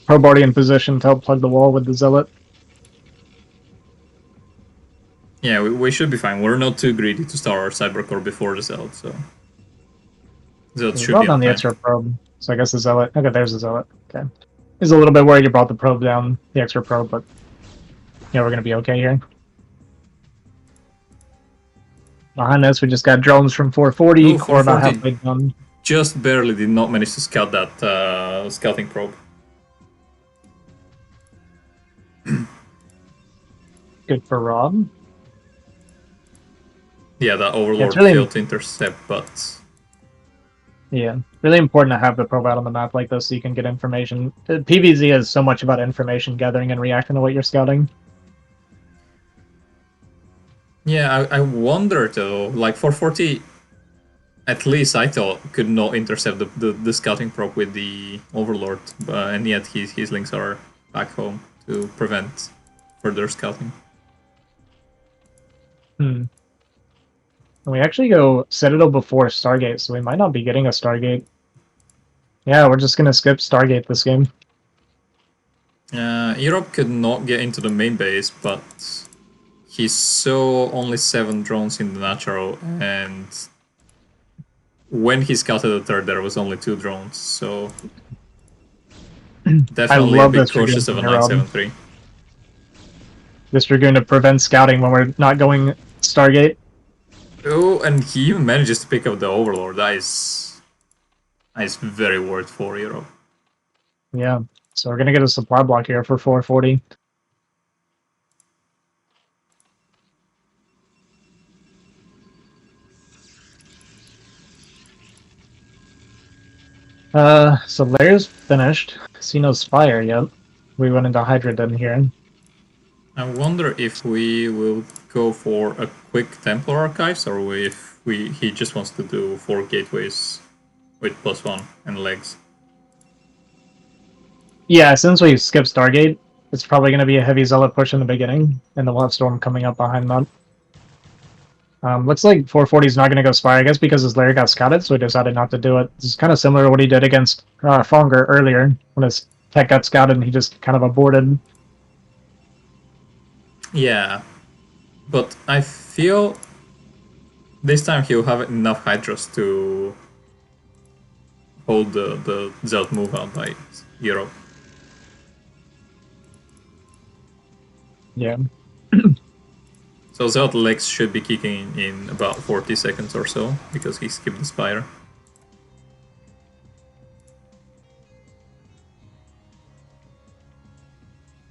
Probe already in position to help plug the wall with the Zealot. Yeah, we should be fine. We're not too greedy to start our Cybercore before the Zealot, so... Zealot should be on the extra probe, so I guess the Zealot... Okay, there's the Zealot. Okay. He's a little bit worried you brought the probe down, the extra probe, but... yeah, we're gonna be okay here. Behind us, we just got drones from 440, core about halfway done. Just barely did not manage to scout that scouting probe. Good for Rob. Yeah, that Overlord failed to intercept, but... yeah, really important to have the probe out on the map like this so you can get information. PvZ is so much about information gathering and reacting to what you're scouting. Yeah, I wonder though, like 440, at least I thought, could not intercept the scouting probe with the Overlord, and yet his links are back home to prevent further scouting. And we actually go Citadel before Stargate, so we might not be getting a Stargate. Yeah, we're just gonna skip Stargate this game. earob could not get into the main base, but he saw only 7 drones in the natural, and when he scouted the third, there was only 2 drones, so I definitely a love bit this Dragoon cautious of from a earob. 973. This Dragoon to prevent scouting when we're not going Stargate. Oh, and he even manages to pick up the Overlord. That is very worth for Europe. Yeah, so we're gonna get a supply block here for 440. So Lair's finished. See no Spire yet. We went into Hydra Den here. I wonder if we will go for a quick Templar Archives, or if he just wants to do 4 gateways with +1 and legs. Yeah, since we skipped Stargate, it's probably going to be a heavy Zealot push in the beginning, and then we'll have Storm coming up behind that. Looks like 440 is not going to go Spire, I guess because his Lair got scouted, so he decided not to do it. This is kind of similar to what he did against Ponger earlier, when his tech got scouted and he just kind of aborted. Yeah, but I feel this time he'll have enough Hydras to hold the Zelt move out by Europe. Yeah. So Zelt legs should be kicking in about 40 seconds or so, because he skipped the Spire.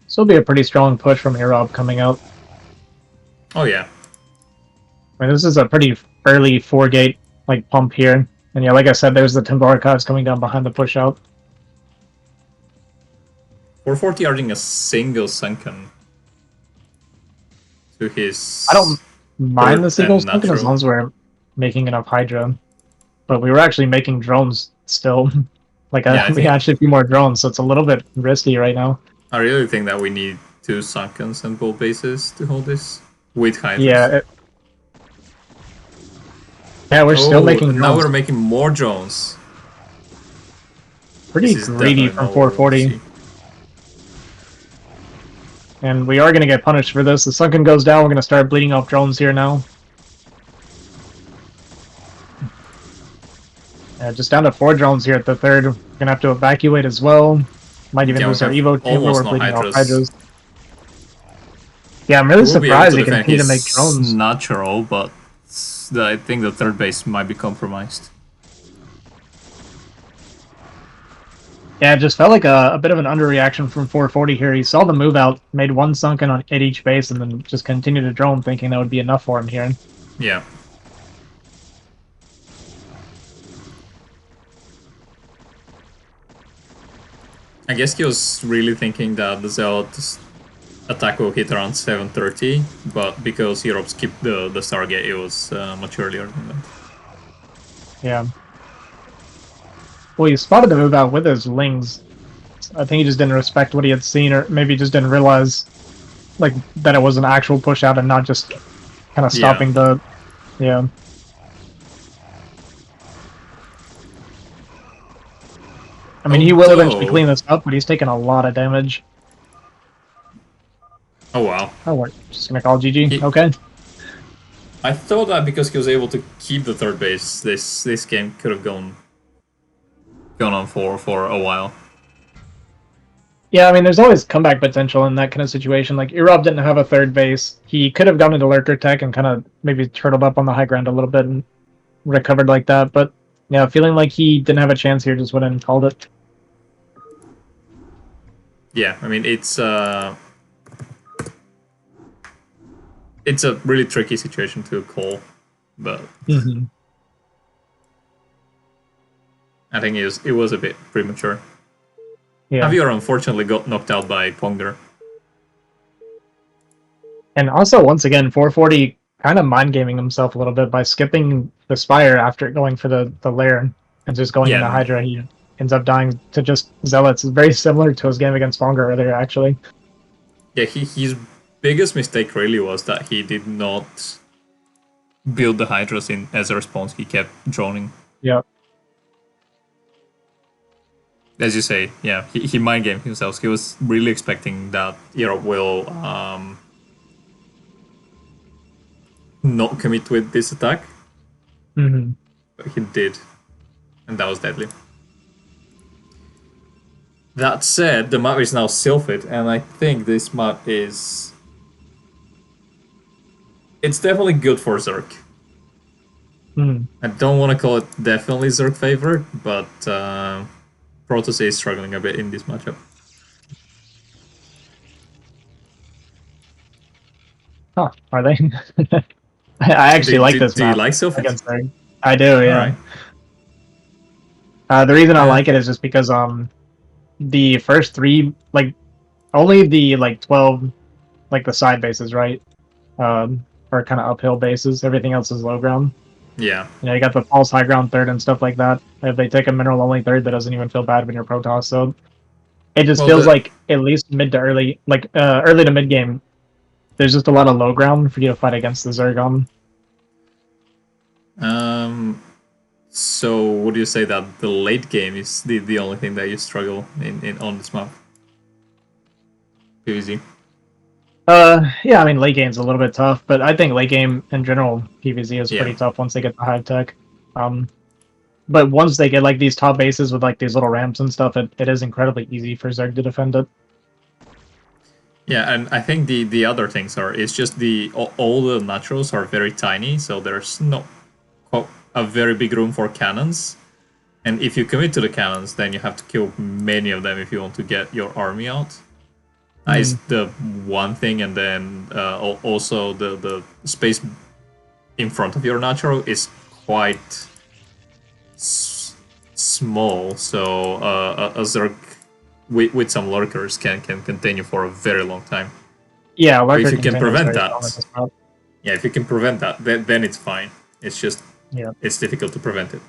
This will be a pretty strong push from earob coming out. Oh yeah. I mean, this is a pretty early 4-gate like pump here. And yeah, like I said, there's the Timber Archives coming down behind the push out. 440 adding a single sunken to his... I don't mind the single and sunken as natural. long as we're making enough Hydra. But we were actually making drones still. Like, Yeah, I we think- actually a few more drones, so it's a little bit risky right now. I really think that we need 2 sunkens and gold bases to hold this with Hydras. Yeah. Yeah, we're still making drones. Now we're making more drones. Pretty This is greedy definitely from not what we want to 440. see. And we are going to get punished for this. The sunken goes down, we're going to start bleeding off drones here now. Just down to 4 drones here at the third. We're going to have to evacuate as well. Might even Yeah, lose we our have Evo chamber. almost We're no bleeding off Hydras. Hydras. Yeah, I'm really We'll be able surprised to he defend continued to make his drones. natural, but I think the third base might be compromised. Yeah, it just felt like a bit of an underreaction from 440 here. He saw the move out, made 1 sunken at each base, and then just continued to drone, thinking that would be enough for him here. Yeah. I guess he was really thinking that the Zealot attack will hit around 7:30, but because Europe skipped the Stargate, it was much earlier than that. Yeah. Well, he spotted the move out with his lings. I think he just didn't respect what he had seen, or maybe just didn't realize like that it was an actual push out and not just kind of stopping the... Yeah. I mean, he will eventually clean this up, but he's taking a lot of damage. Oh wow. Oh, we're just gonna call GG. Okay. I thought that because he was able to keep the third base, this game could have gone on for a while. Yeah, I mean, there's always comeback potential in that kind of situation. Like, earob didn't have a third base. He could have gone into Lurker Tech and kind of maybe turtled up on the high ground a little bit and recovered like that. But, yeah, feeling like he didn't have a chance here, just went in and called it. Yeah, I mean, it's a really tricky situation to call, but I think it was a bit premature. Yeah. Javier unfortunately got knocked out by Ponger. And also, once again, 440 kind of mind gaming himself a little bit by skipping the Spire after going for the Lair and just going into Hydra. He ends up dying to just Zealots. It's very similar to his game against Ponger earlier, actually. Yeah, his biggest mistake really was that he did not build the Hydras in as a response. He kept droning. Yeah. As you say, yeah, he mind gamed himself. He was really expecting that earob will not commit with this attack. But he did. And that was deadly. That said, the map is now Sylphid, and I think this map is... It's definitely good for Zerg. I don't want to call it definitely Zerg favorite, but Protoss is struggling a bit in this matchup. Huh, are they? I actually like this map. Do you like Sylphid? Against Zerg. I do, yeah. Right. The reason I like it is just because the first 3, like, only the, like, 12, like, the side bases, right, are kind of uphill bases. Everything else is low ground. Yeah. You know, you got the false high ground third and stuff like that. If they take a mineral only third, that doesn't even feel bad when you're Protoss. So it just feels like at least mid to early, like early to mid game, there's just a lot of low ground for you to fight against the Zerg on. So would you say that the late game is the only thing that you struggle in on this map? PvZ. Yeah, I mean late game's a little bit tough, but I think late game in general PvZ is pretty tough once they get the hive tech. But once they get like these top bases with like these little ramps and stuff, it is incredibly easy for Zerg to defend it. Yeah, and I think the other things are, it's just all the naturals are very tiny, so there's not a very big room for cannons. And if you commit to the cannons, then you have to kill many of them if you want to get your army out. That is the one thing, and then also the space in front of your natural is quite small, so a Zerg with some lurkers can contain you for a very long time. Yeah, lurker if you can prevent that, if you can prevent that, then it's fine. It's just it's difficult to prevent it.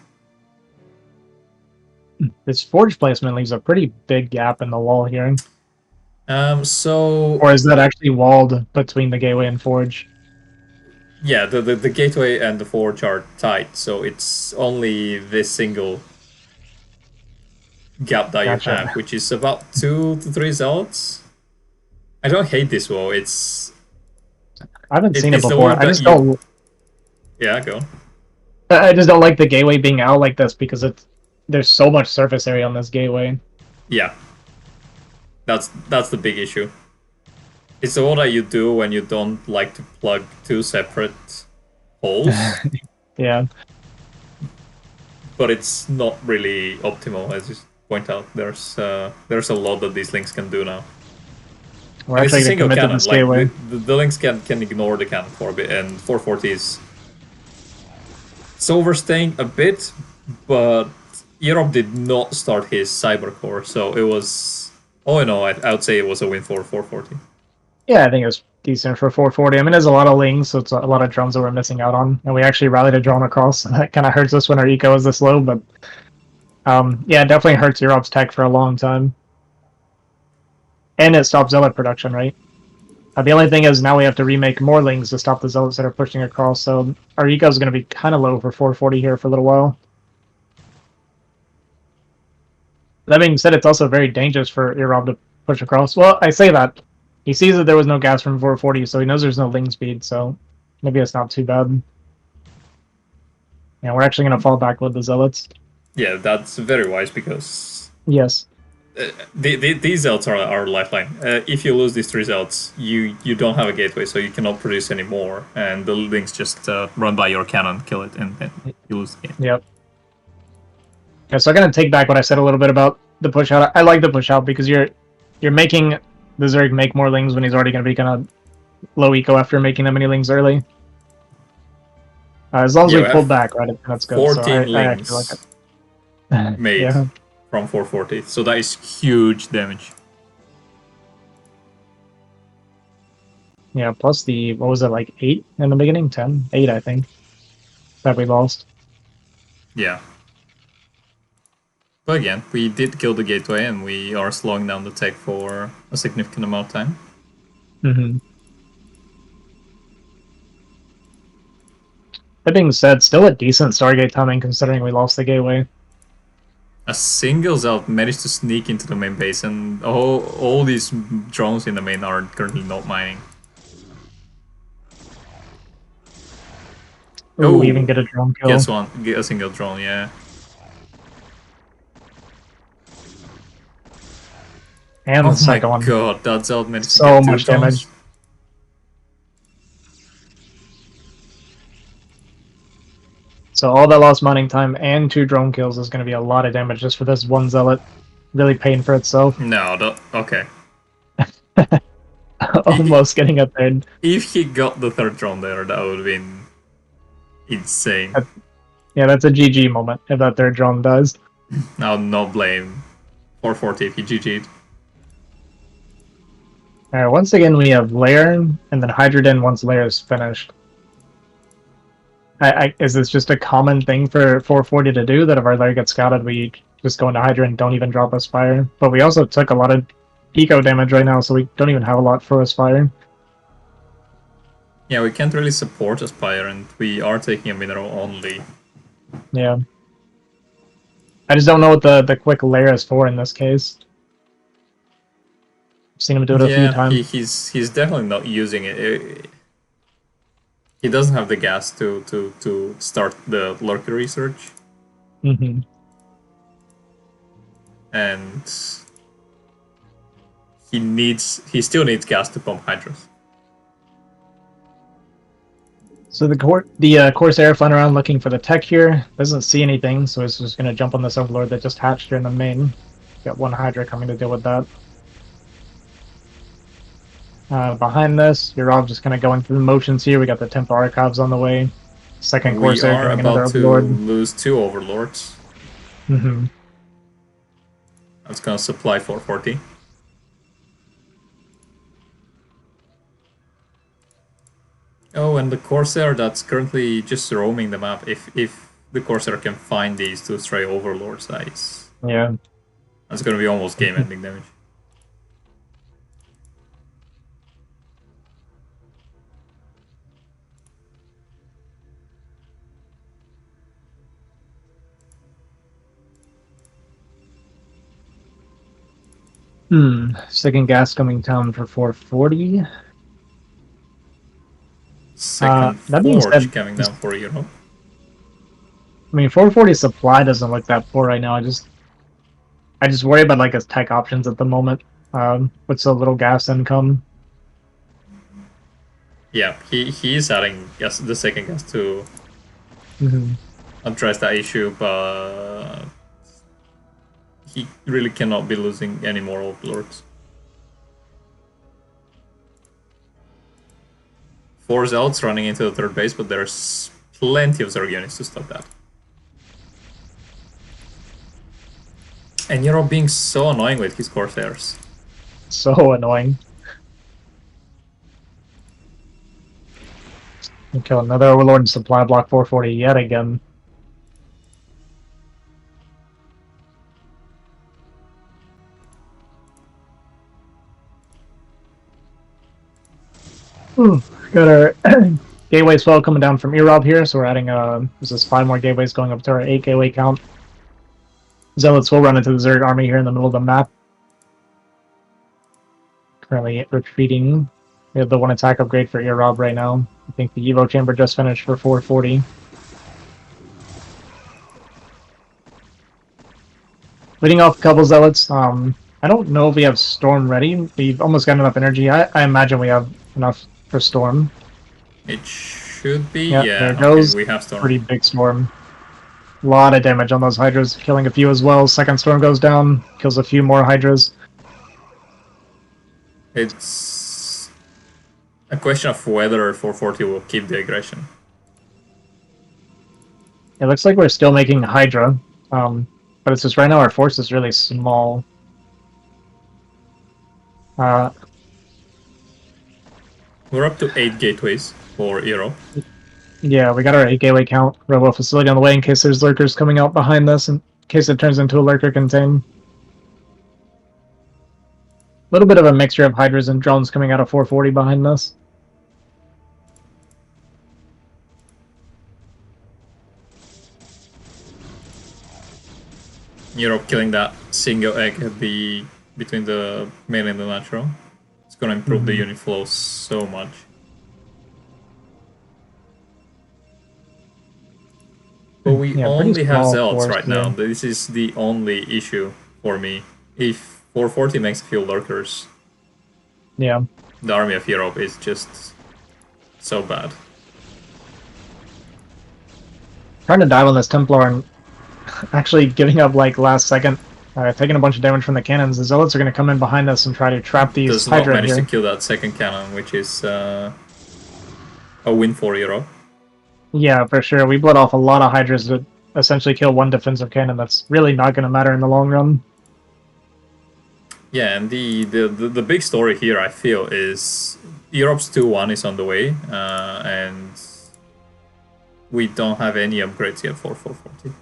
This forge placement leaves a pretty big gap in the wall here. So... Or is that actually walled between the gateway and forge? Yeah, the gateway and the forge are tight, so it's only this single gap that you have, which is about 2 to 3 zealots. I don't hate this wall, it's... I haven't seen it before, I just don't... Yeah, go on. I just don't like the gateway being out like this, because there's so much surface area on this gateway. Yeah. That's the big issue. It's the wall that you do when you don't like to plug 2 separate holes. Yeah. But it's not really optimal, as you point out. There's a lot that these links can do now. We're actually going to commit to this gateway. The links can ignore the cannon for a bit, and 440 is... It's overstaying a bit, but earob did not start his cyber core, so it was... All in all, I would say it was a win for 440. Yeah, I think it was decent for 440. I mean, there's a lot of lings, so it's a lot of drones that we're missing out on. And we actually rallied a drone across. That kind of hurts us when our eco is this low, but... yeah, it definitely hurts earob's tech for a long time. And it stops zealot production, right? The only thing is now we have to remake more lings to stop the zealots that are pushing across, so our eco is going to be kind of low for 440 here for a little while. That being said, it's also very dangerous for earob to push across. Well, I say that. He sees that there was no gas from 440, so he knows there's no ling speed, so maybe it's not too bad. Yeah, we're actually going to fall back with the zealots. Yeah, that's very wise, because... Yes. These zealots are our lifeline. If you lose these 3 zealots, you don't have a gateway, so you cannot produce any more, and the lings just run by your cannon, kill it, and then you lose the game. Yep. Yeah, so I'm gonna take back what I said a little bit about the push out. I like the push out because you're making the Zerg make more lings when he's already gonna be kind of low eco after making that many lings early. As long as we pull back, right? That's good. 14 so lings I actually like it. made from 440, so that is huge damage. Yeah, plus the, what was it, like 8 in the beginning? 10? 8, I think, that we lost. Yeah. But again, we did kill the gateway, and we are slowing down the tech for a significant amount of time. Mm-hmm. That being said, still a decent Stargate timing considering we lost the gateway. A single zealot managed to sneak into the main base, and all these drones in the main are currently not mining. Ooh, we even get a drone kill. Get a single drone, yeah. And the second one. Oh my god, that Zeld managed to So get 2 much drones. damage. So all that lost mining time and 2 drone kills is going to be a lot of damage just for this one zealot. Really paying for itself. No, okay. Almost getting a third. If he got the 3rd drone there, that would have been insane. Yeah, that's a GG moment if that 3rd drone does. I'll not blame 440 if he GG'd. Alright, once again we have Lair, and then Hydrogen once Lair is finished. Is this just a common thing for 440 to do, that if our Lair gets scouted, we just go into Hydra and don't even drop us fire? But we also took a lot of eco damage right now, so we don't even have a lot for us fire. Yeah, we can't really support Aspire, and we are taking a mineral only. Yeah. I just don't know what the quick Lair is for in this case. I've seen him do it a few times. He's definitely not using it. He doesn't have the gas to start the lurker research. Mm-hmm. And he still needs gas to pump Hydras. So the Corsair flying around looking for the tech here. Doesn't see anything, so he's just going to jump on this Overlord that just hatched here in the main. Got 1 Hydra coming to deal with that. Behind this, earob just kind of going through the motions here. We got the Temple Archives on the way. Second Corsair getting another Overlord. We are about to lose 2 Overlords. Mm-hmm. That's going to supply 440. Oh, and the Corsair that's currently just roaming the map. If the Corsair can find these 2 stray Overlords, that's going to be almost game-ending damage. Second gas coming down for 440. Second that being Forge said, coming down for earob. I mean, 440 supply doesn't look that poor right now. I just worry about like his tech options at the moment. With so little gas income. Yeah, he's adding the second gas to address that issue, but he really cannot be losing any more Overlords. 4 Zelts running into the 3rd base, but there's plenty of Zerg units to stop that. And earob being so annoying with his Corsairs. So annoying. Kill another Overlord and supply block 440 yet again. Got our gateway swell coming down from earob here, so we're adding this is 5 more gateways going up to our 8 gateway count. Zealots will run into the Zerg army here in the middle of the map. Currently retreating. We have the 1 attack upgrade for earob right now. I think the Evo chamber just finished for 440. Leading off a couple Zealots. I don't know if we have Storm ready. We've almost got enough energy. I imagine we have enough for Storm. It should be, yeah. There it goes. Okay, we have Storm. Pretty big Storm. A lot of damage on those Hydras, killing a few as well. Second Storm goes down, kills a few more Hydras. It's a question of whether 440 will keep the aggression. It looks like we're still making Hydra, but it's just right now our force is really small. We're up to 8 gateways for earob. Yeah, we got our 8 gateway count. Robo facility on the way in case there's lurkers coming out behind us, in case it turns into a lurker contain. A little bit of a mixture of Hydras and drones coming out of 440 behind us. earob killing that single egg at between the main and the natural. It's gonna improve the unit flow so much. But we Yeah, pretty only have small Zealots force right now. here. This is the only issue for me. If 440 makes a few lurkers, Yeah. the army of Europe is just so bad. Trying to dive on this Templar and actually giving up like last second, taking a bunch of damage from the cannons. The Zealots are going to come in behind us and try to trap these Does not Hydra manage to here. kill that second cannon, which is a win for Europe. Yeah, for sure. We bled off a lot of Hydras to essentially kill one defensive cannon. That's really not going to matter in the long run. Yeah, and the big story here, I feel, is Europe's 2-1 is on the way, and we don't have any upgrades yet for 440.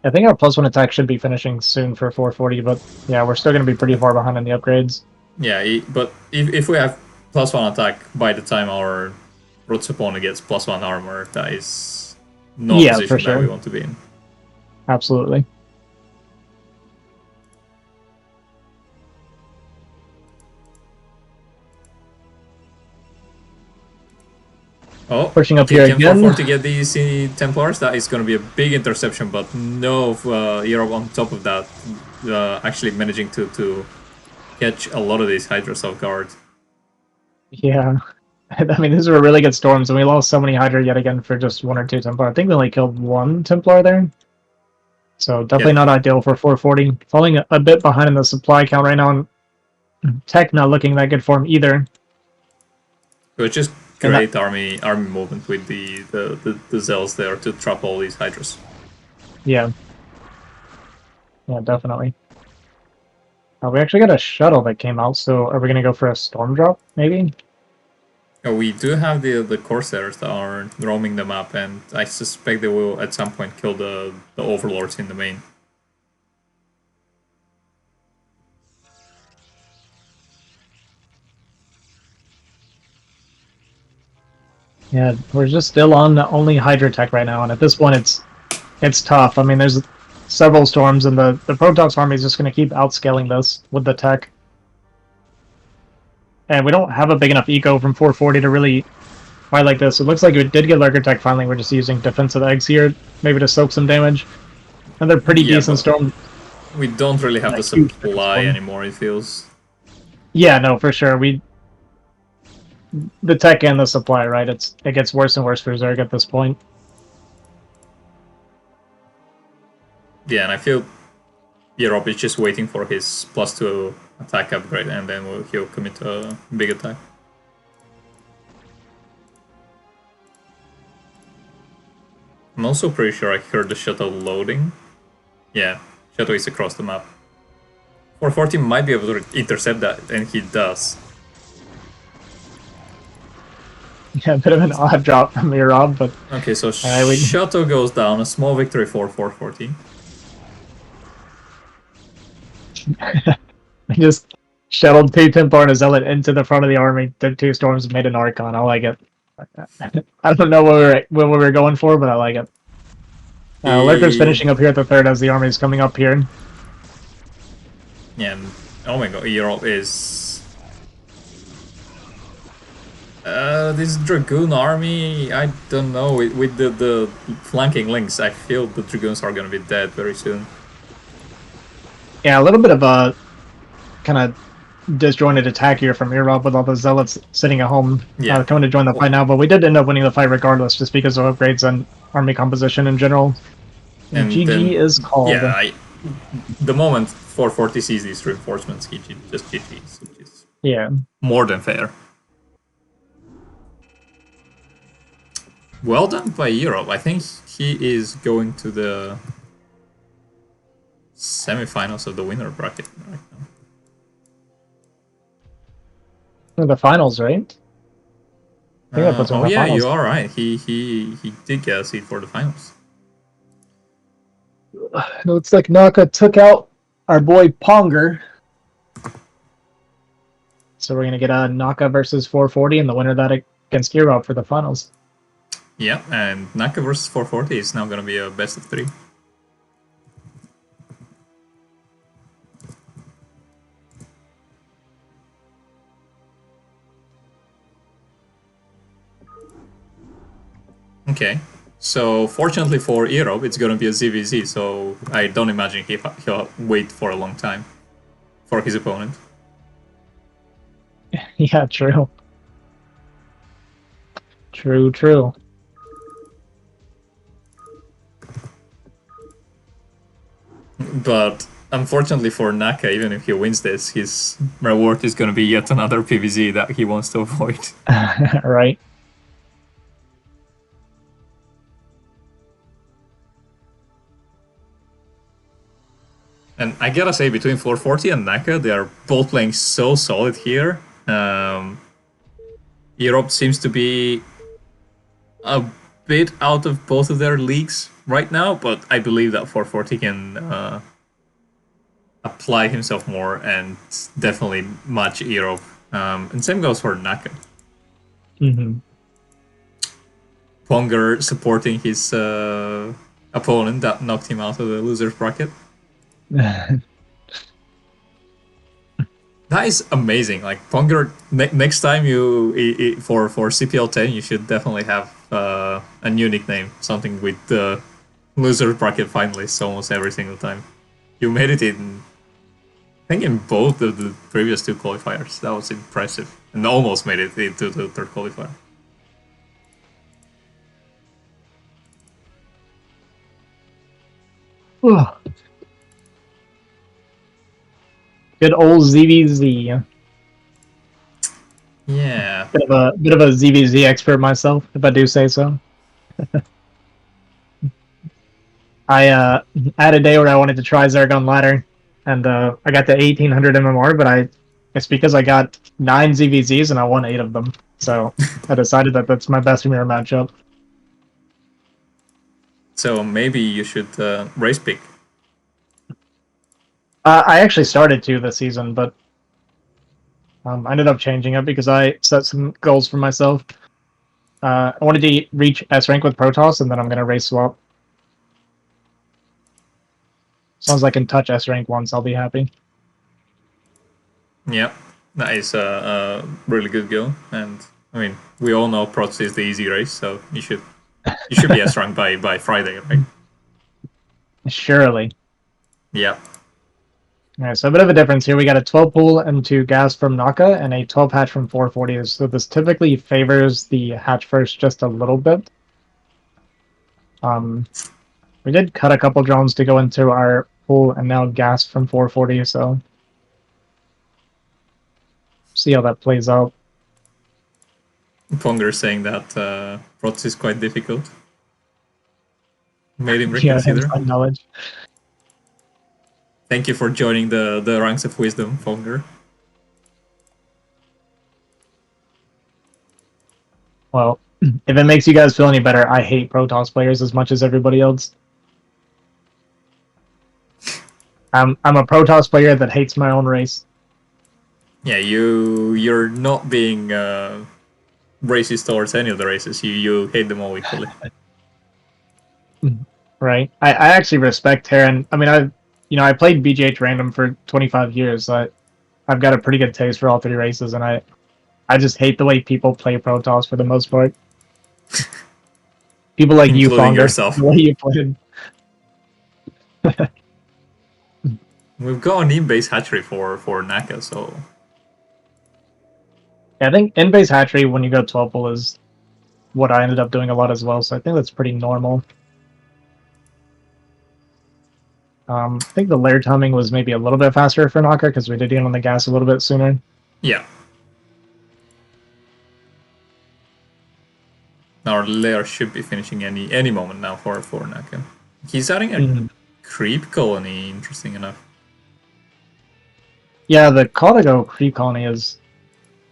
I think our +1 attack should be finishing soon for 440, but yeah, we're still going to be pretty far behind in the upgrades. Yeah, but if we have +1 attack by the time our Roots opponent gets +1 armor, that is not a Yeah, for position that we sure. want to be in. Absolutely. Oh, Pushing up okay, here can again. 440 get these Templars? That is going to be a big interception, but no Europe on top of that, actually managing to catch a lot of these Hydras off guard. Yeah. I mean, these were really good storms, and we lost so many Hydra yet again for just 1 or 2 Templar. I think we only killed 1 Templar there. So definitely not ideal for 440. Falling a bit behind in the supply count right now, and tech not looking that good for him either. So it's just great army movement with the Zeals there to trap all these Hydras. Yeah. Yeah, definitely. We actually got a shuttle that came out, so are we going to go for a storm drop, maybe? We do have the Corsairs that are roaming the map, and I suspect they will at some point kill the Overlords in the main. Yeah, we're just still on only Hydra tech right now, and at this point it's tough. I mean, there's several storms, and the Protoss army is just going to keep outscaling this with the tech. And we don't have a big enough eco from 440 to really fight like this. It looks like we did get Lurker tech finally. We're just using defensive eggs here, maybe to soak some damage. Another pretty decent storm. We don't really have the supply anymore, it feels. Yeah, no, for sure. The tech and the supply, right? It gets worse and worse for Zerg at this point. Yeah, and I feel Earob is just waiting for his +2 attack upgrade, and then he'll commit a big attack. I'm also pretty sure I heard the shuttle loading. Yeah, shuttle is across the map. 440 might be able to intercept that, and he does. Yeah, a bit of an odd drop from earob, but... Okay, so shuttle goes down, a small victory for 440. I just shuttled 2 Templar and a Zealot into the front of the army, did 2 storms, and made an Archon. I like it. I don't know what we were going for, but I like it. Lurker's finishing up here at the 3rd as the army is coming up here. Yeah, and oh my god, Earob is... this Dragoon army, I don't know, with the flanking links, I feel the Dragoons are gonna be dead very soon. Yeah, a little bit of a kind of disjointed attack here from Earob with all the Zealots sitting at home coming to join the fight now, but we did end up winning the fight regardless just because of upgrades and army composition in general. And GG then, is called. Yeah, the moment 440 sees these reinforcements, he just GG's, which is more than fair. Well done by Earob. I think he is going to the semifinals of the winner bracket right now. The finals, right? I think that puts him in the finals. You are right. He did get a seat for the finals. It looks like Naka took out our boy Ponger. So we're going to get a Naka versus 440 and the winner of that against Earob for the finals. Yeah, and Naka versus 440 is now going to be a best of 3. Okay, So fortunately for earob, it's gonna be a ZVZ, so I don't imagine he'll wait for a long time for his opponent. Yeah, true. True. But unfortunately for Naka, even if he wins this, his reward is gonna be yet another PVZ that he wants to avoid. Right. And I gotta say, between 440 and Naka, they are both playing so solid here. Europe seems to be a bit out of both of their leagues right now, but I believe that 440 can apply himself more and definitely match Europe. And same goes for Naka. Ponger supporting his opponent that knocked him out of the loser's bracket. That is amazing. Like Ponger, next time for CPL10, you should definitely have a new nickname, something with the loser bracket finalists almost every single time. You made it in, I think, in both of the previous two qualifiers. That was impressive, and almost made it into the third qualifier. Good old ZVZ. Yeah. Bit of a ZVZ expert myself, if I do say so. I had a day where I wanted to try Zergon Ladder, and I got the 1800 MMR, but it's because I got 9 ZVZs and I won 8 of them. So I decided that that's my best mirror matchup. So maybe you should race pick. I actually started to this season, but I ended up changing it because I set some goals for myself. I wanted to reach S rank with Protoss, and then I'm going to race swap. As long as I can touch S rank once, I'll be happy. Yeah, that is a really good goal, and I mean we all know Protoss is the easy race, so you should be S rank by Friday, right? Surely. Yeah. Alright, so a bit of a difference here. We got a 12 pool and 2 gas from Naka and a 12 hatch from 440. So this typically favors the hatch first just a little bit. We did cut a couple drones to go into our pool and now gas from 440, so see how that plays out. Ponger saying that Protoss is quite difficult. Made him Yeah, reconsider. inside knowledge. Thank you for joining the ranks of wisdom, Ponger. Well, if it makes you guys feel any better, I hate Protoss players as much as everybody else. I'm a Protoss player that hates my own race. Yeah, you're not being racist towards any of the races. You hate them all equally. Right. I actually respect Terran. I mean, I played BGH random for 25 years. So I've got a pretty good taste for all 3 races, and I just hate the way people play Protoss for the most part. People like you, Including Ponger, yourself. the way you played. We've got an in-base hatchery for Naka, so Yeah, I think in-base hatchery when you go 12 pull is what I ended up doing a lot as well, so I think that's pretty normal. I think the lair timing was maybe a little bit faster for Naka because we did get on the gas a little bit sooner. yeah. Our lair should be finishing any moment now for Naka. He's adding a creep colony, interesting enough. Yeah, the call to go creep colony is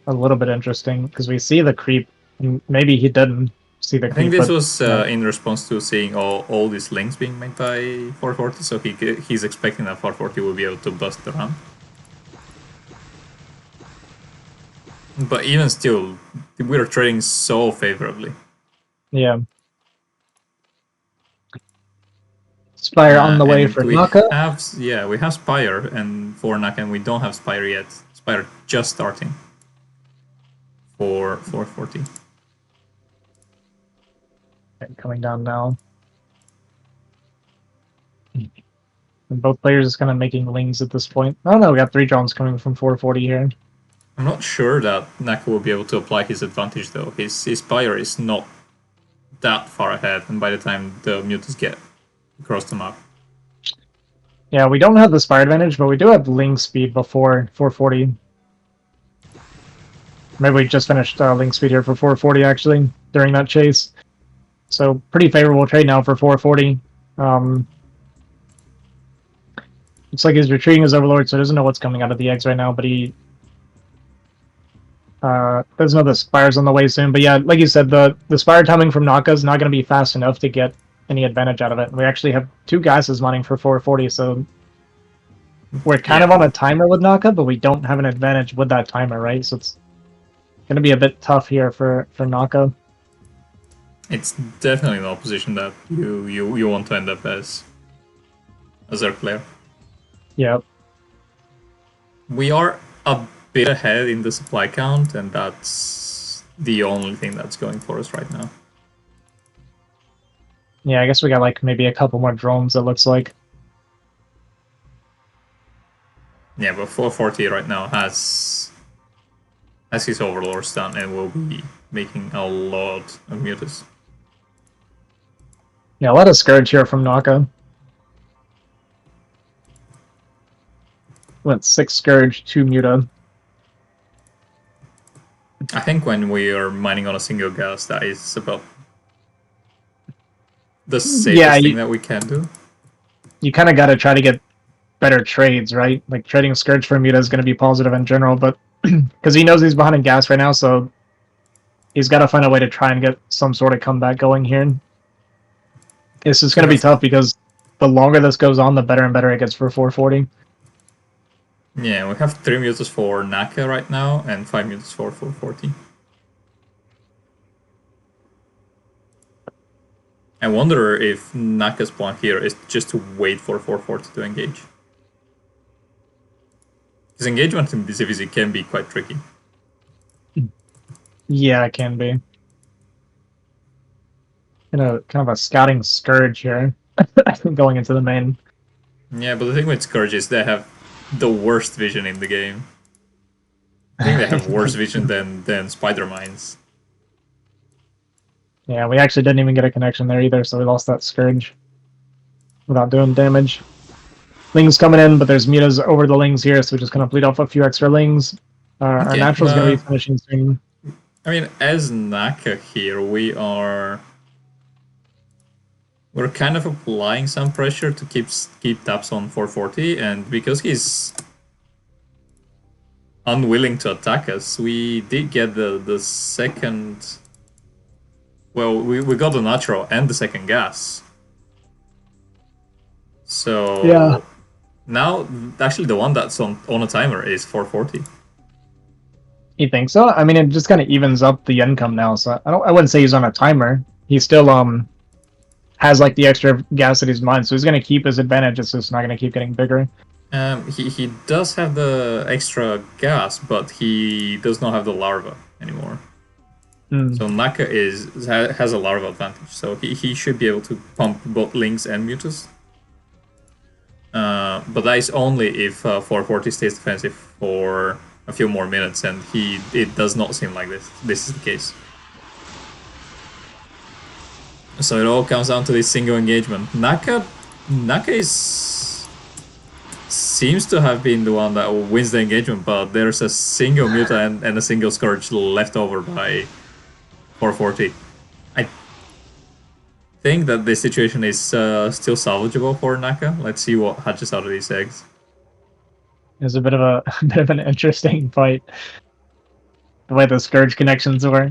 a little bit interesting because we see the creep. And maybe he didn't see the I creep. think this but, was in response to seeing all these links being made by 440, so he's expecting that 440 will be able to bust the ramp. But even still, we're trading so favorably. Yeah. Spire on the way for Naka. We have Spire and for Naka, and we don't have Spire yet. Spire just starting for 440. Okay, coming down now. And both players is kind of making lings at this point. Oh no, we got 3 drones coming from 440 here. I'm not sure that Naka will be able to apply his advantage though. His Spire is not that far ahead, and by the time the mutants get across the map. Yeah, we don't have the Spire advantage, but we do have Ling speed before 440. Maybe we just finished Ling speed here for 440 actually, during that chase. So pretty favorable trade now for 440. Looks like he's retreating his Overlord, so he doesn't know what's coming out of the eggs right now, but he doesn't know the Spire's on the way soon. But yeah, like you said, the Spire timing from Naka is not going to be fast enough to get any advantage out of it. We actually have 2 gases mining for 440, so we're kind of on a timer with Naka, but we don't have an advantage with that timer, right? So it's going to be a bit tough here for Naka. It's definitely not a position that you want to end up as their player. Yeah. We are a bit ahead in the supply count, and that's the only thing that's going for us right now. Yeah, I guess we got like maybe a couple more drones, it looks like. Yeah, but 440 right now has his Overlords done and will be making a lot of mutas. Yeah, a lot of Scourge here from Naka. Went 6 Scourge, 2 Muta. I think when we are mining on a single gas, that is about the safest thing that we can do. You kind of got to try to get better trades, right? Like trading Scourge for Muta is going to be positive in general, but because he knows he's behind in gas right now, so he's got to find a way to try and get some sort of comeback going here. This is going to be tough because the longer this goes on, the better and better it gets for 440. Yeah, we have 3 mutas for Naka right now and 5 mutas for 440. I wonder if Naka's plan here is just to wait for 440 to engage. His engagement in this CVZ can be quite tricky. Yeah, it can be. Kind of a scouting Scourge here, going into the main. Yeah, but the thing with Scourge is they have the worst vision in the game. I think they have worse vision than Spider Mines. Yeah, we actually didn't even get a connection there either, so we lost that Scourge without doing damage. Ling's coming in, but there's mutas over the Lings here, so we're just going to bleed off a few extra Lings. Our Natural's going to be finishing soon. I mean, as Naka here, we're kind of applying some pressure to keep taps on 440, and because he's unwilling to attack us, we did get the second. Well, we got the natural and the second gas. So yeah. Now, actually, the one that's on a timer is 440. You think so? I mean, it just kind of evens up the income now. So I wouldn't say he's on a timer. He still has like the extra gas that he's mined, so he's gonna keep his advantage. It's just not gonna keep getting bigger. He does have the extra gas, but he does not have the larva anymore. So Naka has a larva advantage, so he should be able to pump both Lings and Mutas. But that is only if 440 stays defensive for a few more minutes, and it does not seem like this is the case. So it all comes down to this single engagement. Naka seems to have been the one that wins the engagement, but there's a single Muta and a single Scourge left over by 440. I think that this situation is still salvageable for Naka. Let's see what hatches out of these eggs. It's a bit of an interesting fight. The way the Scourge connections were.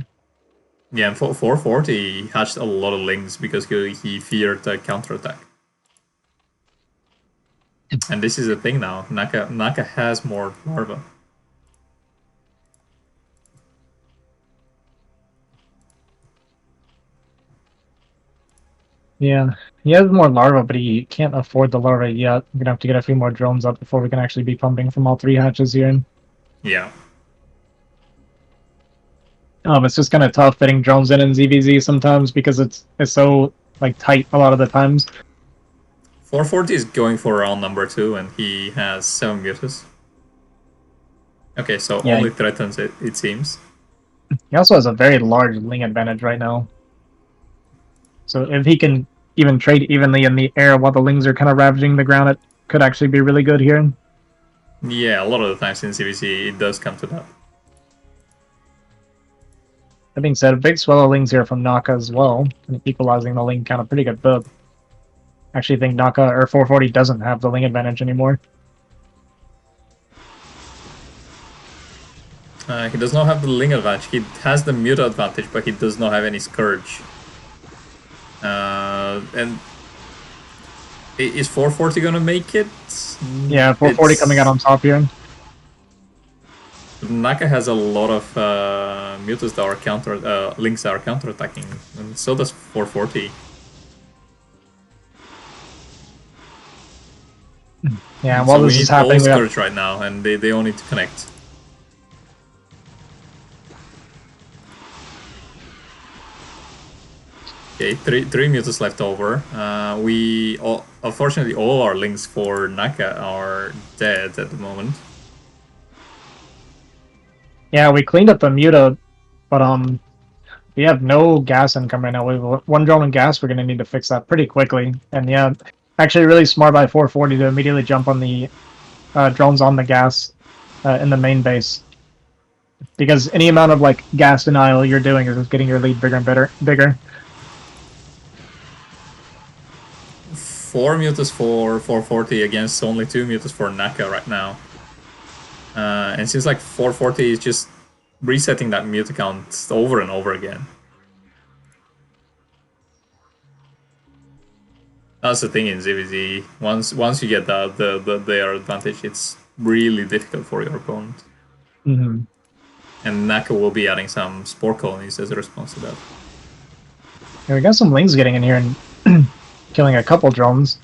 Yeah, and 440 hatched a lot of Lings because he feared the counterattack. And this is the thing now. Naka has more larva. Yeah, he has more larva, but he can't afford the larva yet. We're gonna have to get a few more drones up before we can actually be pumping from all 3 hatches here. Yeah. It's just kind of tough fitting drones in ZVZ sometimes because it's so like tight a lot of the times. 440 is going for round number 2, and he has 7 mutas. Okay, so Yeah. only threatens it, it seems. He also has a very large Ling advantage right now. So if he can even trade evenly in the air while the Lings are kind of ravaging the ground, it could actually be really good here. Yeah, a lot of the times in CVC it does come to that. That being said, a big swell of Lings here from Naka as well, and equalizing the Ling count, a pretty good build. Actually think Naka or 440 doesn't have the Ling advantage anymore. He does not have the Ling advantage. He has the Muta advantage, but he does not have any Scourge. And is 440 gonna make it? Yeah, 440 coming out on top here. Naka has a lot of mutas that are links that are counter-attacking, and so does 440. Yeah, and while so this we is need all happening, we Scourge right now, and they all need to connect. Okay, three mutas left over. Unfortunately, all our links for Naka are dead at the moment. Yeah, we cleaned up the Muta, but we have no gas income right now. We have one drone in gas. We're gonna need to fix that pretty quickly. And yeah, actually really smart by 440 to immediately jump on the drones on the gas in the main base. Because any amount of like gas denial you're doing is just getting your lead bigger and bigger. 4 mutas for 440 against only 2 mutas for Naka right now. And it seems like 440 is just resetting that muta count over and over again. That's the thing in ZVZ. Once you get their advantage, it's really difficult for your opponent. Mm-hmm. And Naka will be adding some spore colonies as a response to that. Yeah, we got some Lings getting in here and killing a couple drones.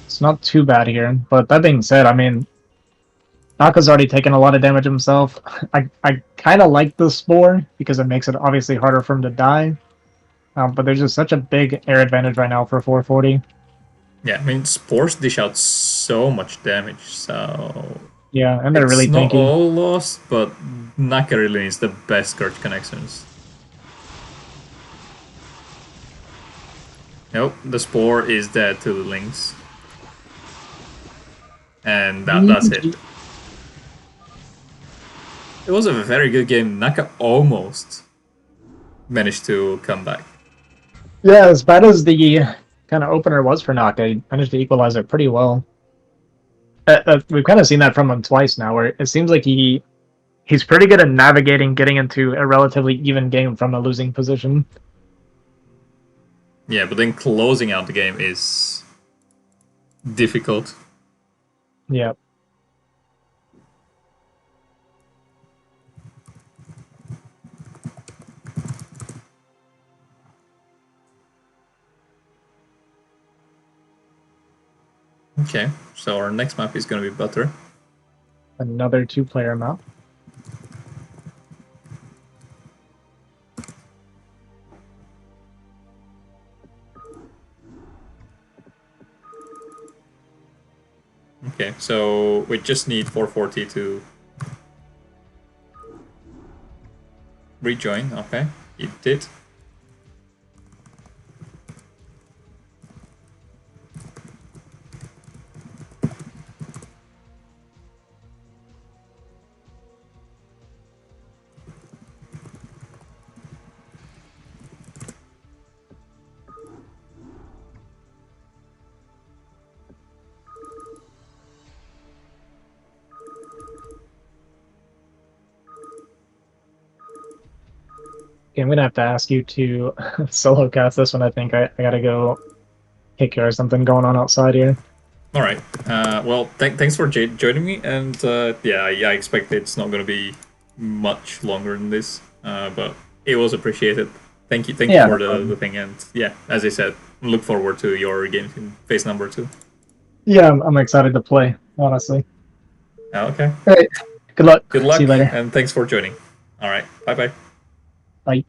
It's not too bad here. But that being said, I mean, Naka's already taken a lot of damage himself. I kind of like the Spore because it makes it obviously harder for him to die. But there's just such a big air advantage right now for 440. Yeah, I mean, Spores dish out so much damage, so... Yeah, and they're really tanky. It's not all lost, but Naka really needs the best Scourge connections. Nope, the Spore is dead to the Lynx. And that's it. It was a very good game. Naka almost managed to come back. Yeah, as bad as the kind of opener was for Naka, he managed to equalize it pretty well. We've kind of seen that from him twice now, where it seems like he's pretty good at navigating, getting into a relatively even game from a losing position. Yeah, but then closing out the game is difficult. Yeah. Okay, so our next map is going to be Butter. Another 2-player map. Okay, so we just need 440 to rejoin. Okay, it did. Okay, I'm gonna have to ask you to solo cast this one. I think I gotta go take care of something going on outside here. All right. Well, thanks for joining me, and yeah, I expect it's not going to be much longer than this, but it was appreciated. Thank you for the thing, and yeah, as I said, look forward to your game in phase number 2. Yeah, I'm excited to play, honestly. Okay. All right. Good luck. Good luck. See you later. And thanks for joining. All right. Bye bye. Bye.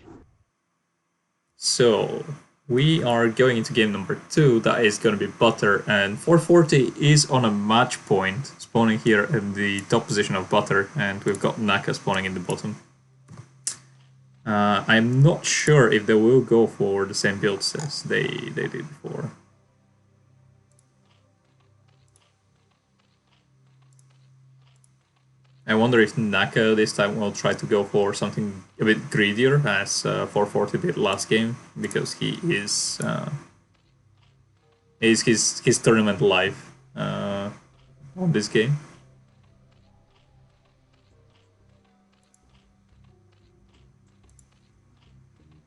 So we are going into game number 2. That is going to be Butter, and 440 is on a match point, spawning here in the top position of Butter, and we've got Naka spawning in the bottom. I'm not sure if they will go for the same builds as they did before. I wonder if Naka this time will try to go for something a bit greedier, as 440 did last game, because he is his tournament life on this game.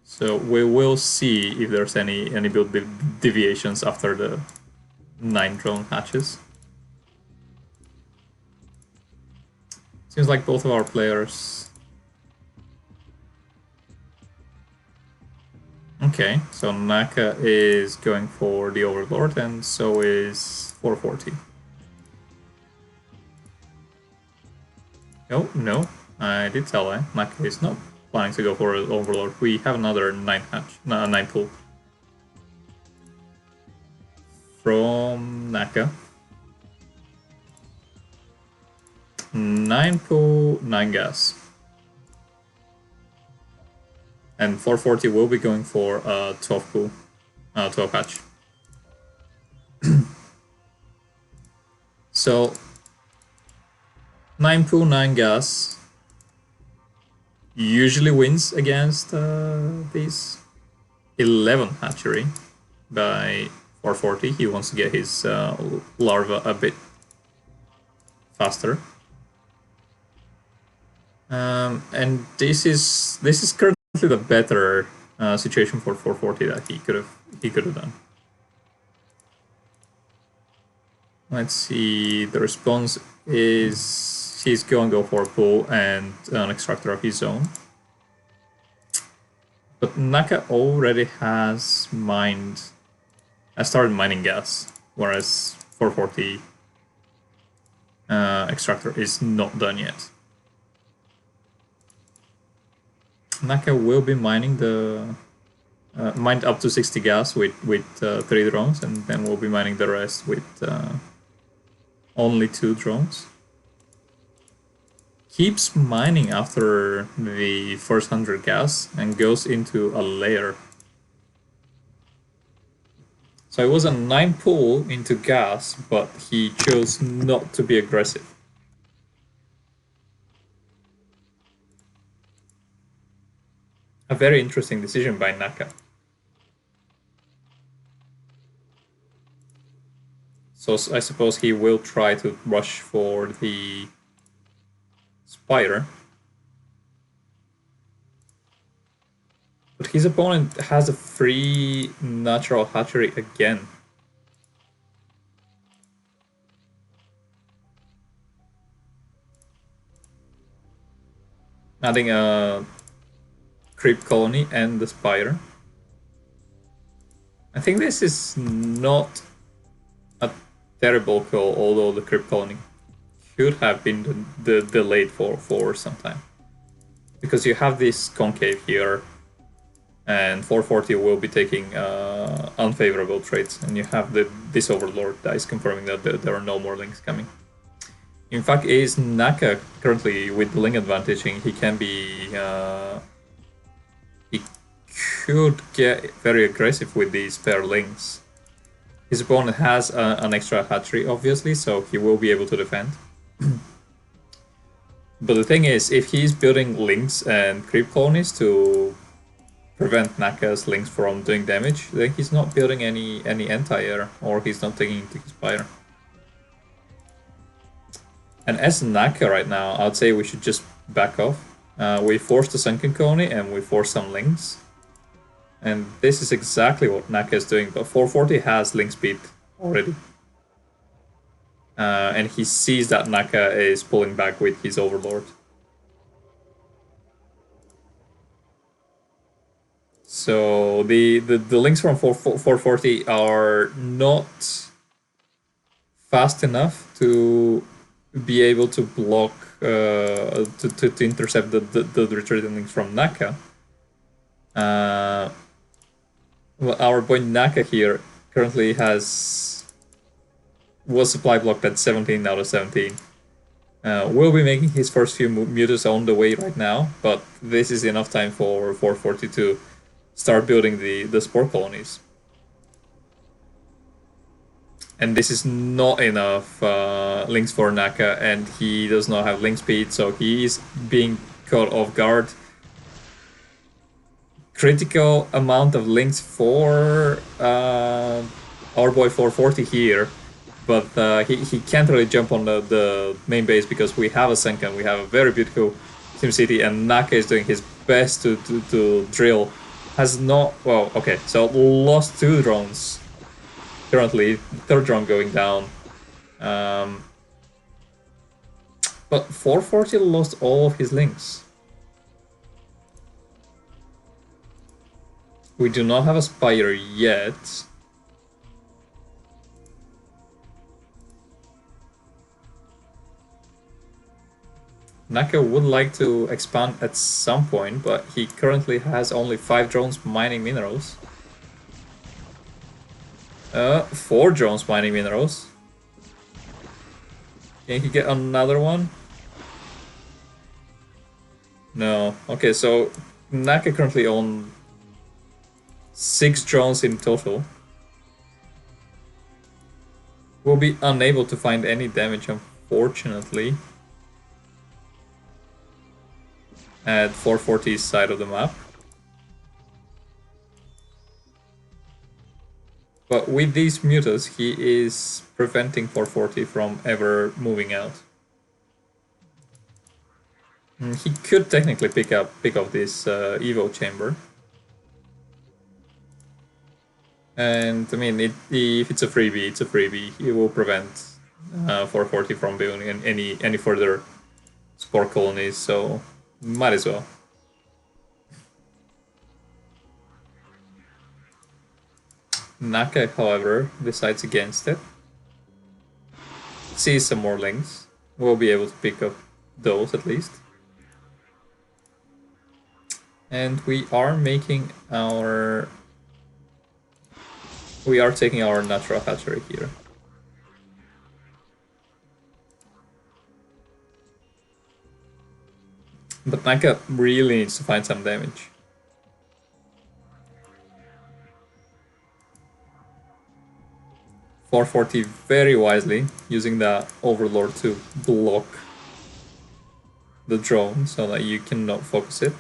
So we will see if there's any build deviations after the 9 drone hatches. Seems like both of our players... Okay, so Naka is going for the Overlord, and so is 440. Oh, no, I did tell I. Naka is not planning to go for an Overlord. We have another 9 hatch, 9 pull from Naka. 9 pull, 9 gas. And 440 will be going for a 12 pull, 12 hatch. So 9 pull, 9 gas usually wins against these 11 hatchery by 440. He wants to get his larva a bit faster. And this is currently the better situation for 440 that he could have done. Let's see. The response is he's going to go for a pull and an extractor of his own. But Naka already has mined. I started mining gas, whereas 440 extractor is not done yet. Naka will be mining the mined up to 60 gas with 3 drones, and then we'll be mining the rest with only 2 drones. Keeps mining after the first 100 gas and goes into a layer. So it was a 9 pull into gas, but he chose not to be aggressive. A very interesting decision by Naka. So I suppose he will try to rush for the Spider. But his opponent has a free natural hatchery again. Adding a creep colony and the spider. I think this is not a terrible call, although the creep colony should have been delayed for some time. Because you have this concave here, and 440 will be taking unfavorable trades, and you have this Overlord that is confirming that there are no more links coming. In fact, is Naka currently with the link advantage, he can be... he could get very aggressive with these pair links. His opponent has an extra hatchery, obviously, so he will be able to defend. But the thing is, if he's building links and creep colonies to prevent Naka's links from doing damage, then he's not building any anti-air, or he's not taking into his fire. And as Naka right now, I'd say we should just back off. We forced the sunken colony and we forced some links. And this is exactly what Naka is doing, but 440 has link speed already. And he sees that Naka is pulling back with his Overlord. So the links from 440 are not fast enough to be able to block, to intercept the retreating links from Naka. Well, our boy Naka here currently was supply blocked at 17 out of 17. Will be making his first few mutas on the way right now, but this is enough time for 440 to start building the spore colonies. And this is not enough links for Naka, and he does not have link speed, so he is being caught off guard. Critical amount of links for our boy 440 here, but he can't really jump on the main base because we have a Senkan, we have a very beautiful SimCity, and Naka is doing his best to drill. Has not, well, okay, so lost 2 drones currently, 3rd drone going down. But 440 lost all of his links. We do not have a Spire yet. Naka would like to expand at some point, but he currently has only 5 drones mining minerals. 4 drones mining minerals. Can he get another one? No. Okay, so Naka currently owns 6 drones in total. Will be unable to find any damage, unfortunately, at 440's side of the map. But with these mutas, he is preventing 440 from ever moving out. He could technically pick up this Evo chamber. And I mean, if it's a freebie, it's a freebie. It will prevent 440 from building any further spore colonies, so might as well. Naka, however, decides against it. Sees some more links. We'll be able to pick up those at least. And we are making our... We are taking our natural hatchery here. But Naka really needs to find some damage. .440 very wisely, using the Overlord to block the drone so that you cannot focus it.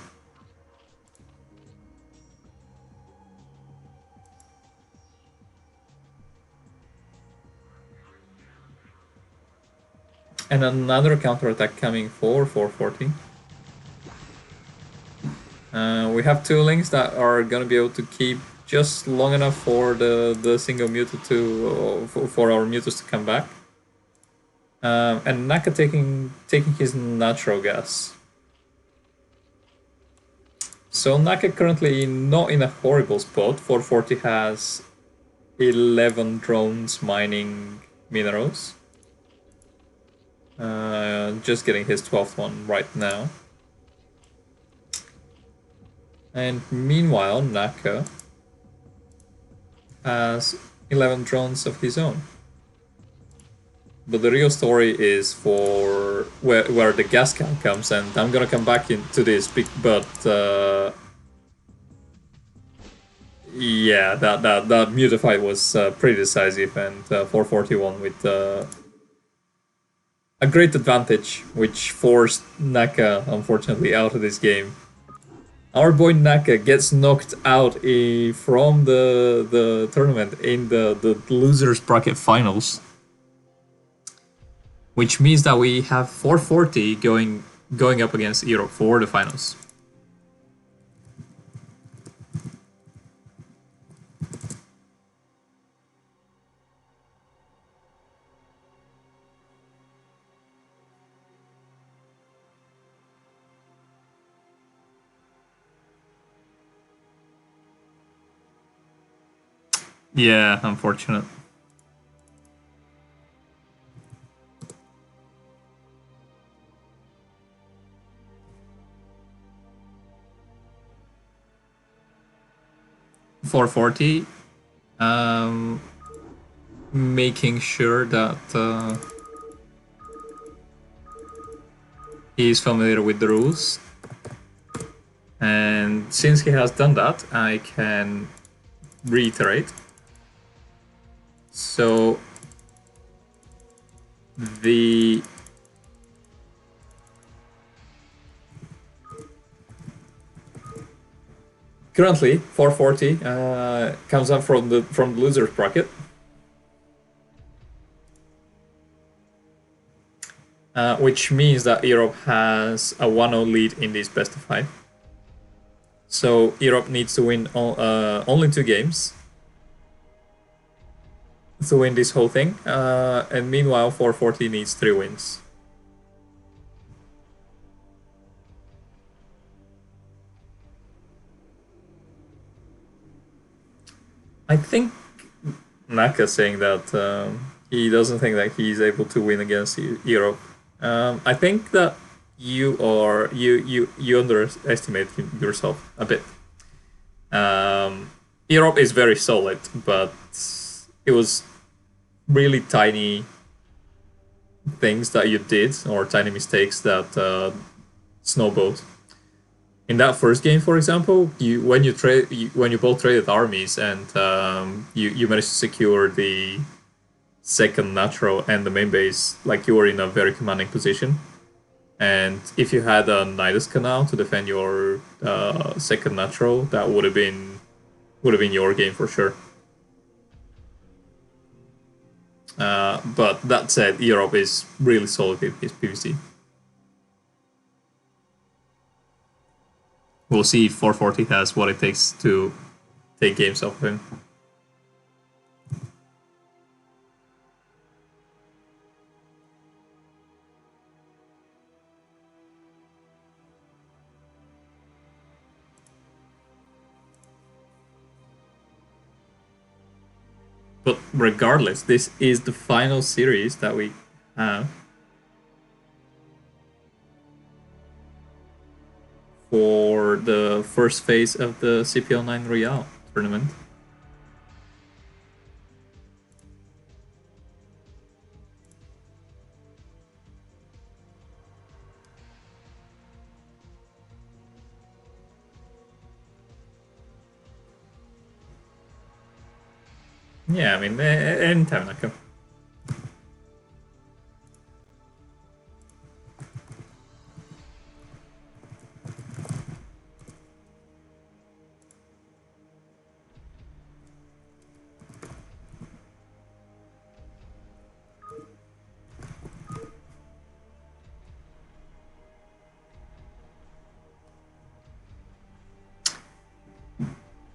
And another counterattack coming for 440. We have 2 links that are gonna be able to keep just long enough for the single muta to for our mutas to come back. And Naka taking his natural gas. So Naka currently not in a horrible spot. 440 has 11 drones mining minerals. Just getting his 12th one right now. And meanwhile, Naka has 11 drones of his own. But the real story is for where the gas can comes, and I'm gonna come back into this, but yeah, that muta fight was pretty decisive, and 441 with a great advantage, which forced Naka, unfortunately, out of this game. Our boy Naka gets knocked out from the tournament in the losers bracket finals, which means that we have 440 going up against earob for the finals. Yeah, unfortunate. 440, making sure that he is familiar with the rules. And since he has done that, I can reiterate. So the currently 440 comes up from the loser's bracket. Which means that earob has a 1-0 lead in this best of 5. So earob needs to win only 2 games to win this whole thing, and meanwhile 440 needs 3 wins. I think Naka saying that he doesn't think that he's able to win against earob. I think that you underestimate yourself a bit. Earob is very solid, but it was really tiny things that you did, or tiny mistakes that snowballed. In that first game, for example, when you both traded armies and you managed to secure the second natural and the main base, like you were in a very commanding position. And if you had a Nidus Canal to defend your second natural, that would have been your game for sure. But that said, earob is really solid in his PvC. We'll see if 440 has what it takes to take games off of him. But regardless, this is the final series that we have for the first phase of the CPL9 Royale tournament. Yeah, I mean, anytime, Naka.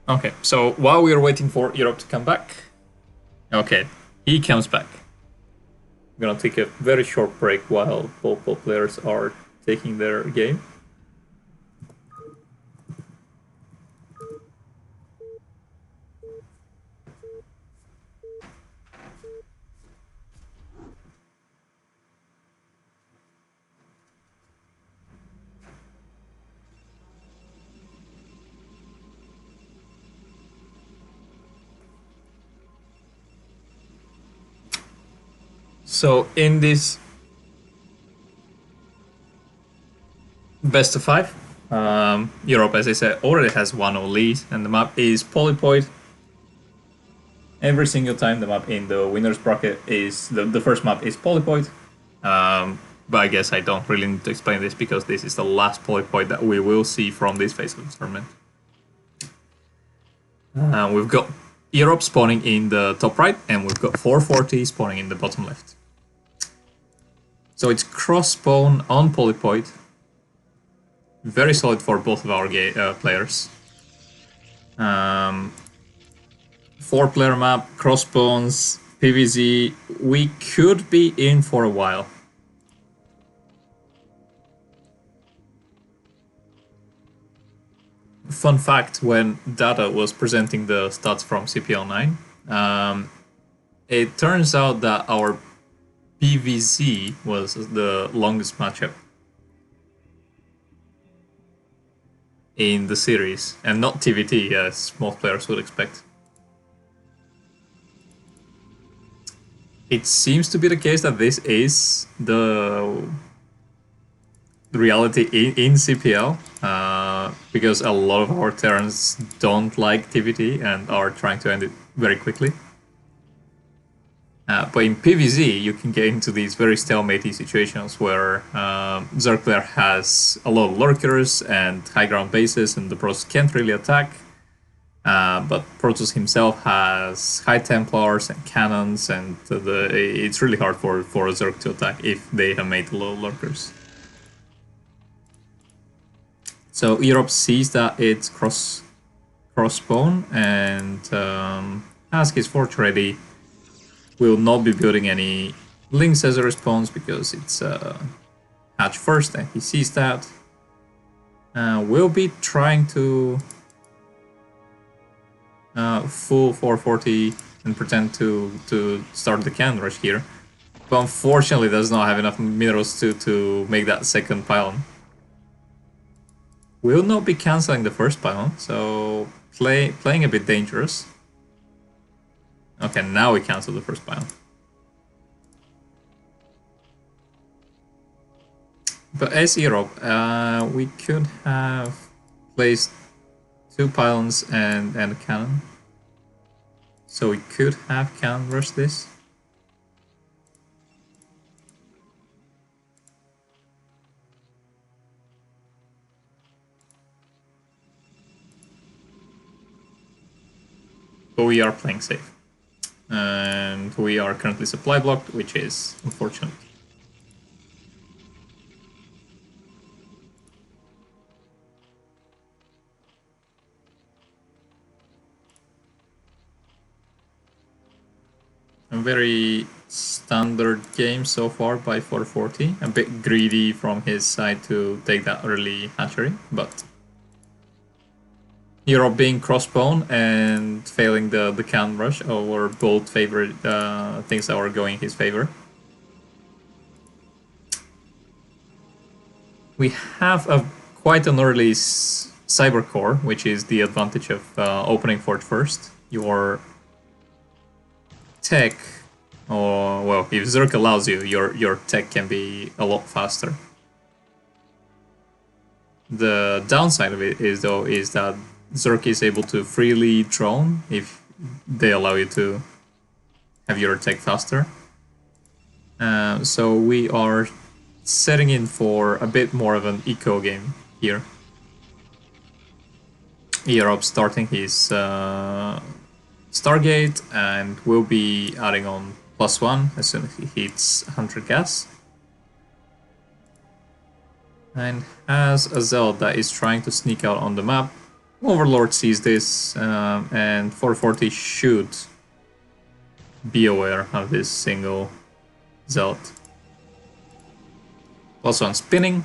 Okay, so while we are waiting for earob to come back, okay, he comes back. I'm gonna take a very short break while both players are taking their game. So in this best of 5, earob, as I said, already has 1-0 lead, and the map is polypoid. Every single time the map in the winner's bracket is the first map is polypoid. But I guess I don't really need to explain this because this is the last polypoid that we will see from this phase of the tournament. We've got earob spawning in the top right, and we've got 440 spawning in the bottom left. So it's cross spawn on polypoid. Very solid for both of our players. 4-player map, cross spawns, PvZ. We could be in for a while. Fun fact, when Data was presenting the stats from CPL9, it turns out that our PvZ was the longest matchup. in the series, and not TVT as most players would expect. It seems to be the case that this is the reality in CPL, because a lot of our Terrans don't like TVT and are trying to end it very quickly. But in PvZ, you can get into these very stalematy situations where Zerg player has a lot of lurkers and high ground bases, and the Protoss can't really attack. But Protoss himself has high Templars and cannons, and it's really hard for a Zerg to attack if they have made a lot of lurkers. So earob sees that it's cross spawn and has his forge ready. Will not be building any links as a response because it's hatch first, and he sees that. Will be trying to full 440 and pretend to start the cannon rush here, but unfortunately does not have enough minerals to make that second pylon. Will not be cancelling the first pylon, so playing a bit dangerous. Okay, now we cancel the first pylon. But as earob, we could have placed 2 pylons and a cannon. So we could have cannon rush this. But we are playing safe. And we are currently supply blocked, which is unfortunate. A very standard game so far by 440. A bit greedy from his side to take that early hatchery, but earob being crossbone and failing the cannon rush were both favorite things that were going in his favor. We have quite an early cyber core, which is the advantage of opening forge first. Your tech, or well, if Zerg allows you, your tech can be a lot faster. The downside of it is that Zerg is able to freely drone if they allow you to have your tech faster. So we are setting in for a bit more of an eco game here. earob starting his Stargate and will be adding on +1 as soon as he hits 100 gas. And has a Zealot that is trying to sneak out on the map. Overlord sees this, and 440 should be aware of this single Zealot. +1 spinning,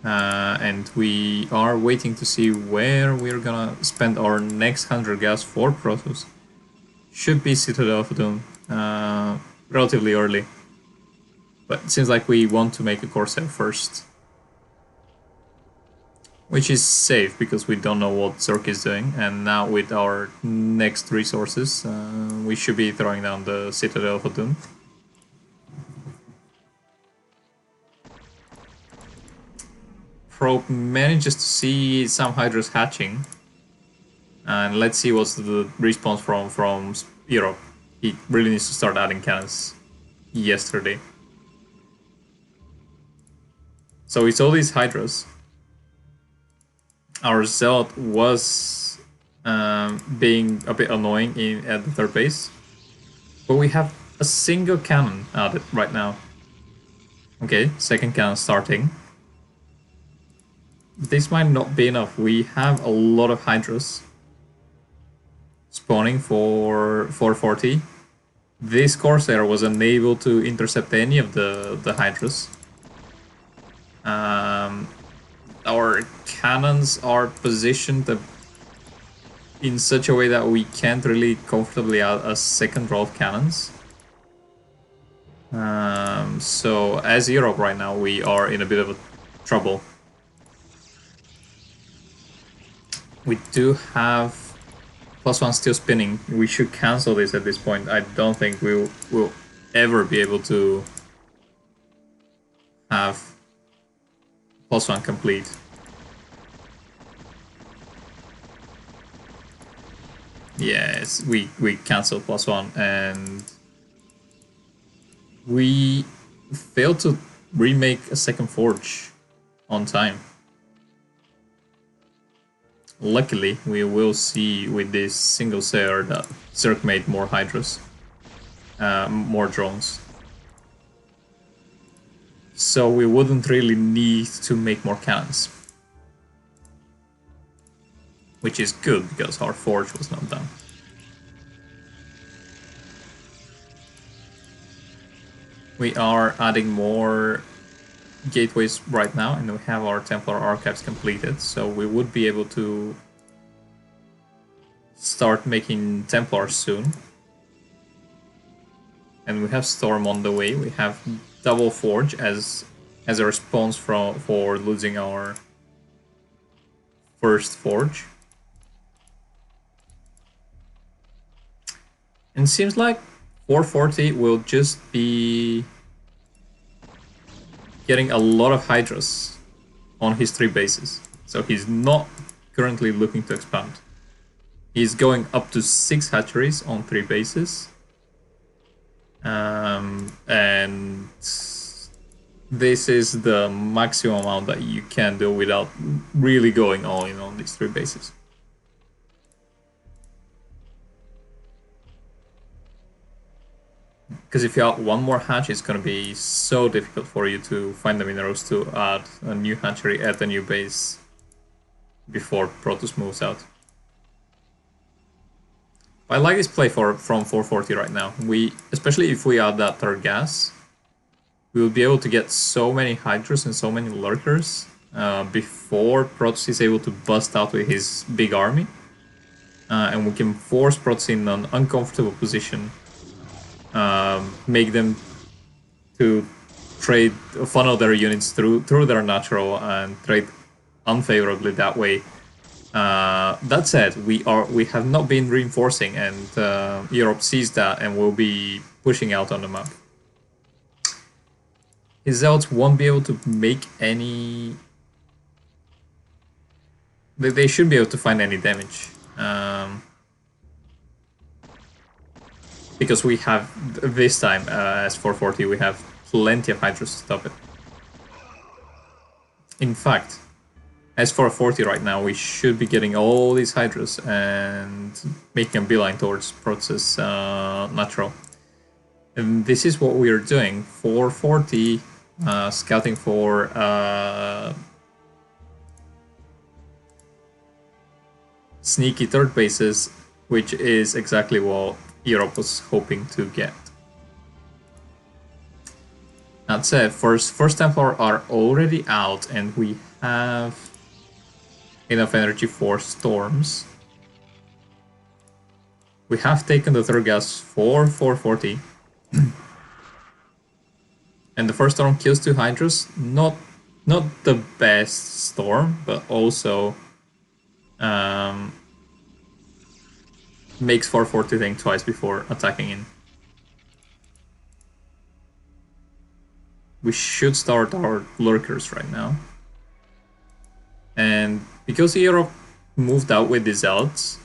and we are waiting to see where we're gonna spend our next 100 gas for Protoss. Should be Citadel of Doom, relatively early. But it seems like we want to make a Corsair first. Which is safe, because we don't know what Zerg is doing, and now with our next resources, we should be throwing down the Citadel of Doom. Probe manages to see some Hydras hatching, and let's see what's the response from earob. He really needs to start adding cannons yesterday. So we saw these Hydras. Our Zealot was being a bit annoying at the third base, but we have a single cannon added right now. Okay, second cannon starting. This might not be enough. We have a lot of Hydras spawning for 440. This Corsair was unable to intercept any of the Hydras. Our cannons are positioned in such a way that we can't really comfortably add a second row of cannons. So as earob right now, we are in a bit of trouble. We do have +1 still spinning. We should cancel this at this point. I don't think we'll ever be able to have +1 complete. Yes, we cancel +1 and we failed to remake a second forge on time. Luckily, we will see with this single sailor that Zerg made more hydras, more drones. So we wouldn't really need to make more cannons. Which is good, because our forge was not done. We are adding more gateways right now, and we have our Templar archives completed, so we would be able to start making Templars soon. And we have Storm on the way. We have double forge as a response for losing our first forge. And it seems like 440 will just be getting a lot of hydras on his 3 bases. So he's not currently looking to expand. He's going up to 6 hatcheries on 3 bases. And this is the maximum amount that you can do without really going all in on these 3 bases. Because if you add one more hatch, it's going to be so difficult for you to find the minerals to add a new hatchery at a new base before Protoss moves out. I like this play from 440 right now. Especially if we add that third gas, we will be able to get so many hydras and so many lurkers before Protoss is able to bust out with his big army. And we can force Protoss in an uncomfortable position. Make them to funnel their units through their natural and trade unfavorably that way. That said, we have not been reinforcing, and Europe sees that and will be pushing out on the map. His Zealots won't be able to make any. They should be able to find any damage. Because we have, this time, as 440, we have plenty of hydras to stop it. In fact, as 440 right now, we should be getting all these hydras and making a beeline towards Protoss natural. And this is what we are doing. 440, scouting for sneaky third bases, which is exactly what Europe was hoping to get. That said, first Templar are already out, and we have enough energy for storms. We have taken the third gas for 440. And the first storm kills 2 hydras. Not the best storm, but also makes 440 think twice before attacking in. We should start our lurkers right now. And because Europe moved out with the Zealots,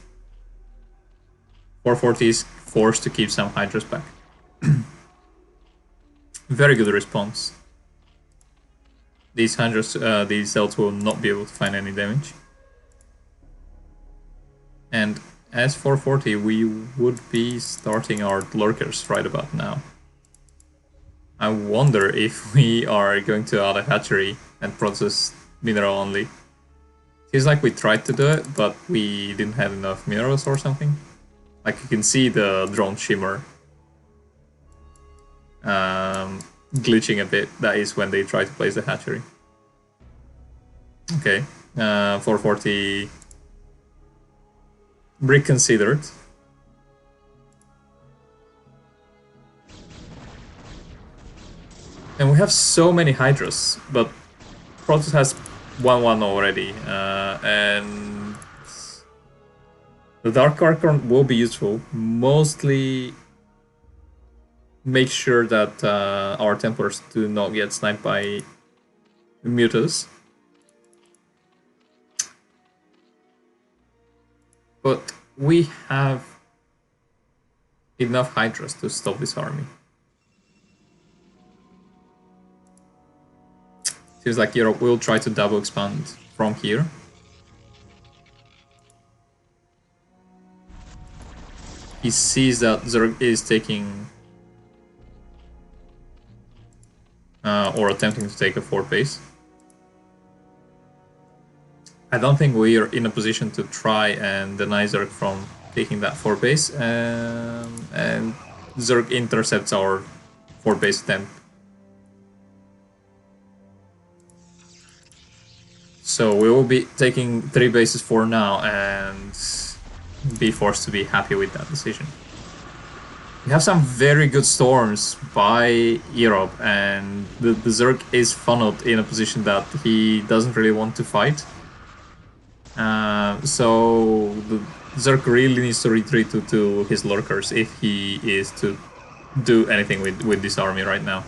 440 is forced to keep some hydras back. Very good response. These Zealots will not be able to find any damage. And as 440, we would be starting our lurkers right about now. I wonder if we are going to add a hatchery and process mineral only. Feels like we tried to do it, but we didn't have enough minerals or something. Like, you can see the drone shimmer glitching a bit. That is when they try to place the hatchery. Okay, 440 reconsidered. And we have so many hydras, but Protoss has 1-1 already, and The Dark Archon will be useful. Mostly make sure that our Templars do not get sniped by Mutas. But we have enough Hydras to stop this army. Seems like Europe will try to double expand from here. He sees that Zerg is taking or attempting to take a fort base. I don't think we are in a position to try and deny Zerg from taking that fort base, and Zerg intercepts our fort base attempt. So we will be taking 3 bases for now and be forced to be happy with that decision. We have some very good storms by earob, and the Zerg is funneled in a position that he doesn't really want to fight. So the Zerg really needs to retreat to his lurkers if he is to do anything with this army right now.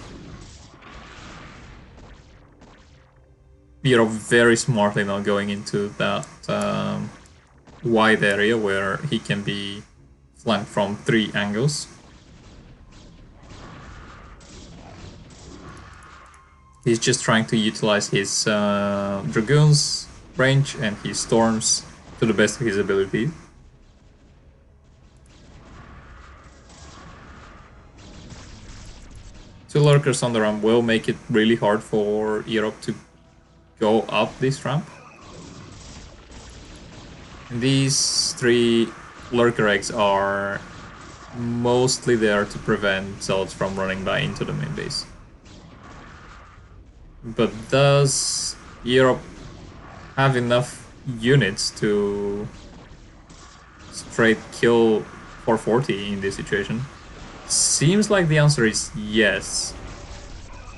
earob very smartly not going into that wide area where he can be flanked from 3 angles. He's just trying to utilize his Dragoons range and his Storms to the best of his ability. Two Lurkers on the ramp will make it really hard for earob to go up this ramp. And these 3 Lurker eggs are mostly there to prevent Zealots from running by into the main base. But does earob have enough units to straight kill 440 in this situation? Seems like the answer is yes.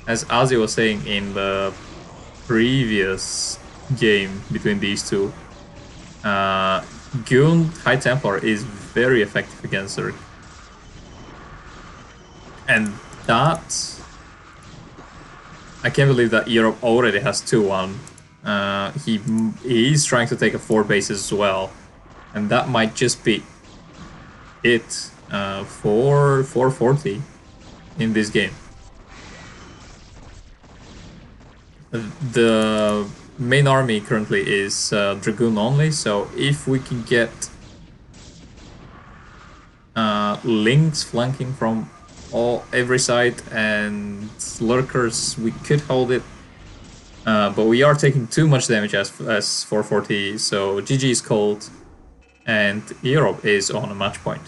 As Azhi was saying in the previous game between these two, Goon High Templar is very effective against Zerg. And that... I can't believe that earob already has 2-1. He is trying to take a 4 bases as well. And that might just be it for 440 in this game. The main army currently is Dragoon only, so if we can get links flanking from every side and lurkers, we could hold it. But we are taking too much damage as 440, so GG is called, and earob is on a match point.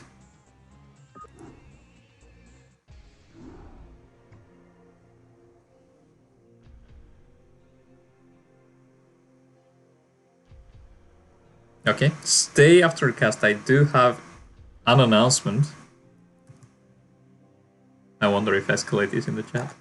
Okay, stay after the cast. I do have an announcement. I wonder if Escalate is in the chat.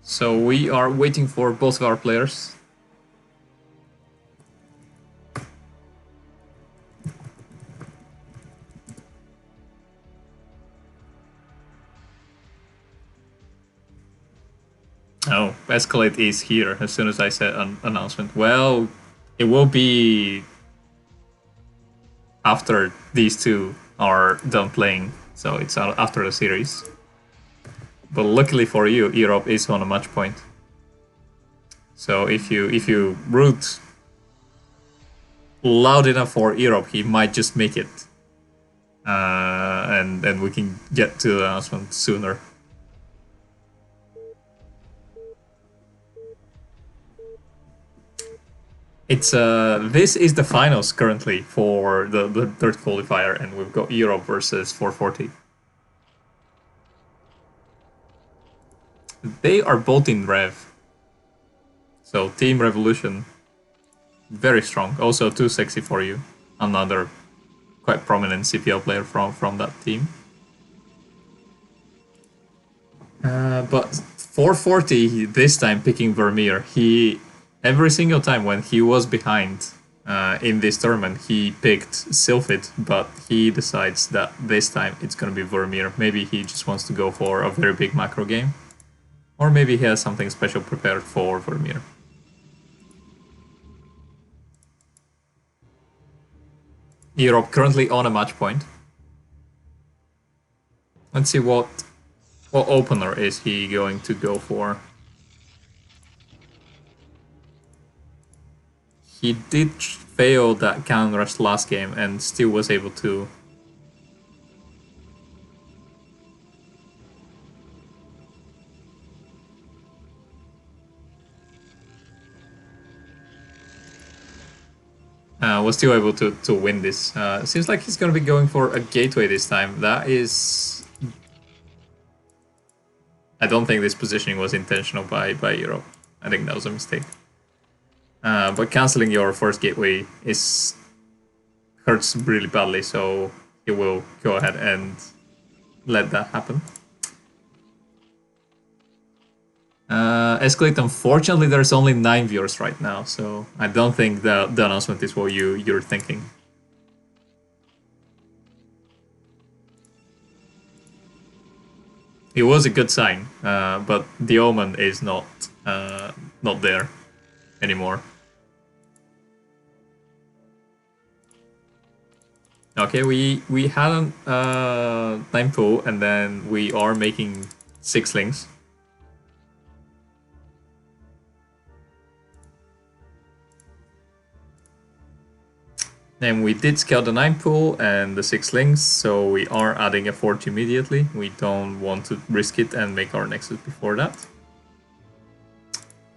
So we are waiting for both of our players. Oh, Escalate is here as soon as I said an announcement. Well, it will be after these two are done playing, so it's after the series. But luckily for you, earob is on a match point. So if you root loud enough for earob, he might just make it, and then we can get to the announcement sooner. It's this is the finals currently for the third qualifier, and we've got earob versus 440. they are both in Rev. So Team Revolution, very strong. Also too sexy for you. Another quite prominent CPL player from that team. But 440 this time picking Vermeer. He every single time when he was behind in this tournament, he picked Sylphid, but he decides that this time it's gonna be Vermeer. Maybe he just wants to go for a very big macro game, or maybe he has something special prepared for Vermeer. earob currently on a match point. Let's see what opener is he going to go for. He did fail that cannon rush last game and still was able to win this. Seems like he's gonna be going for a gateway this time. That is... I don't think this positioning was intentional by earob. I think that was a mistake. But cancelling your first gateway hurts really badly, so he will go ahead and let that happen. Escalate, unfortunately there's only 9 viewers right now, so I don't think the announcement is what you're thinking. It was a good sign, but the omen is not there anymore. Okay, we had a 9 pool, and then we are making 6 links. And we did scout the 9 pool and the 6 links, so we are adding a forge immediately. We don't want to risk it and make our nexus before that.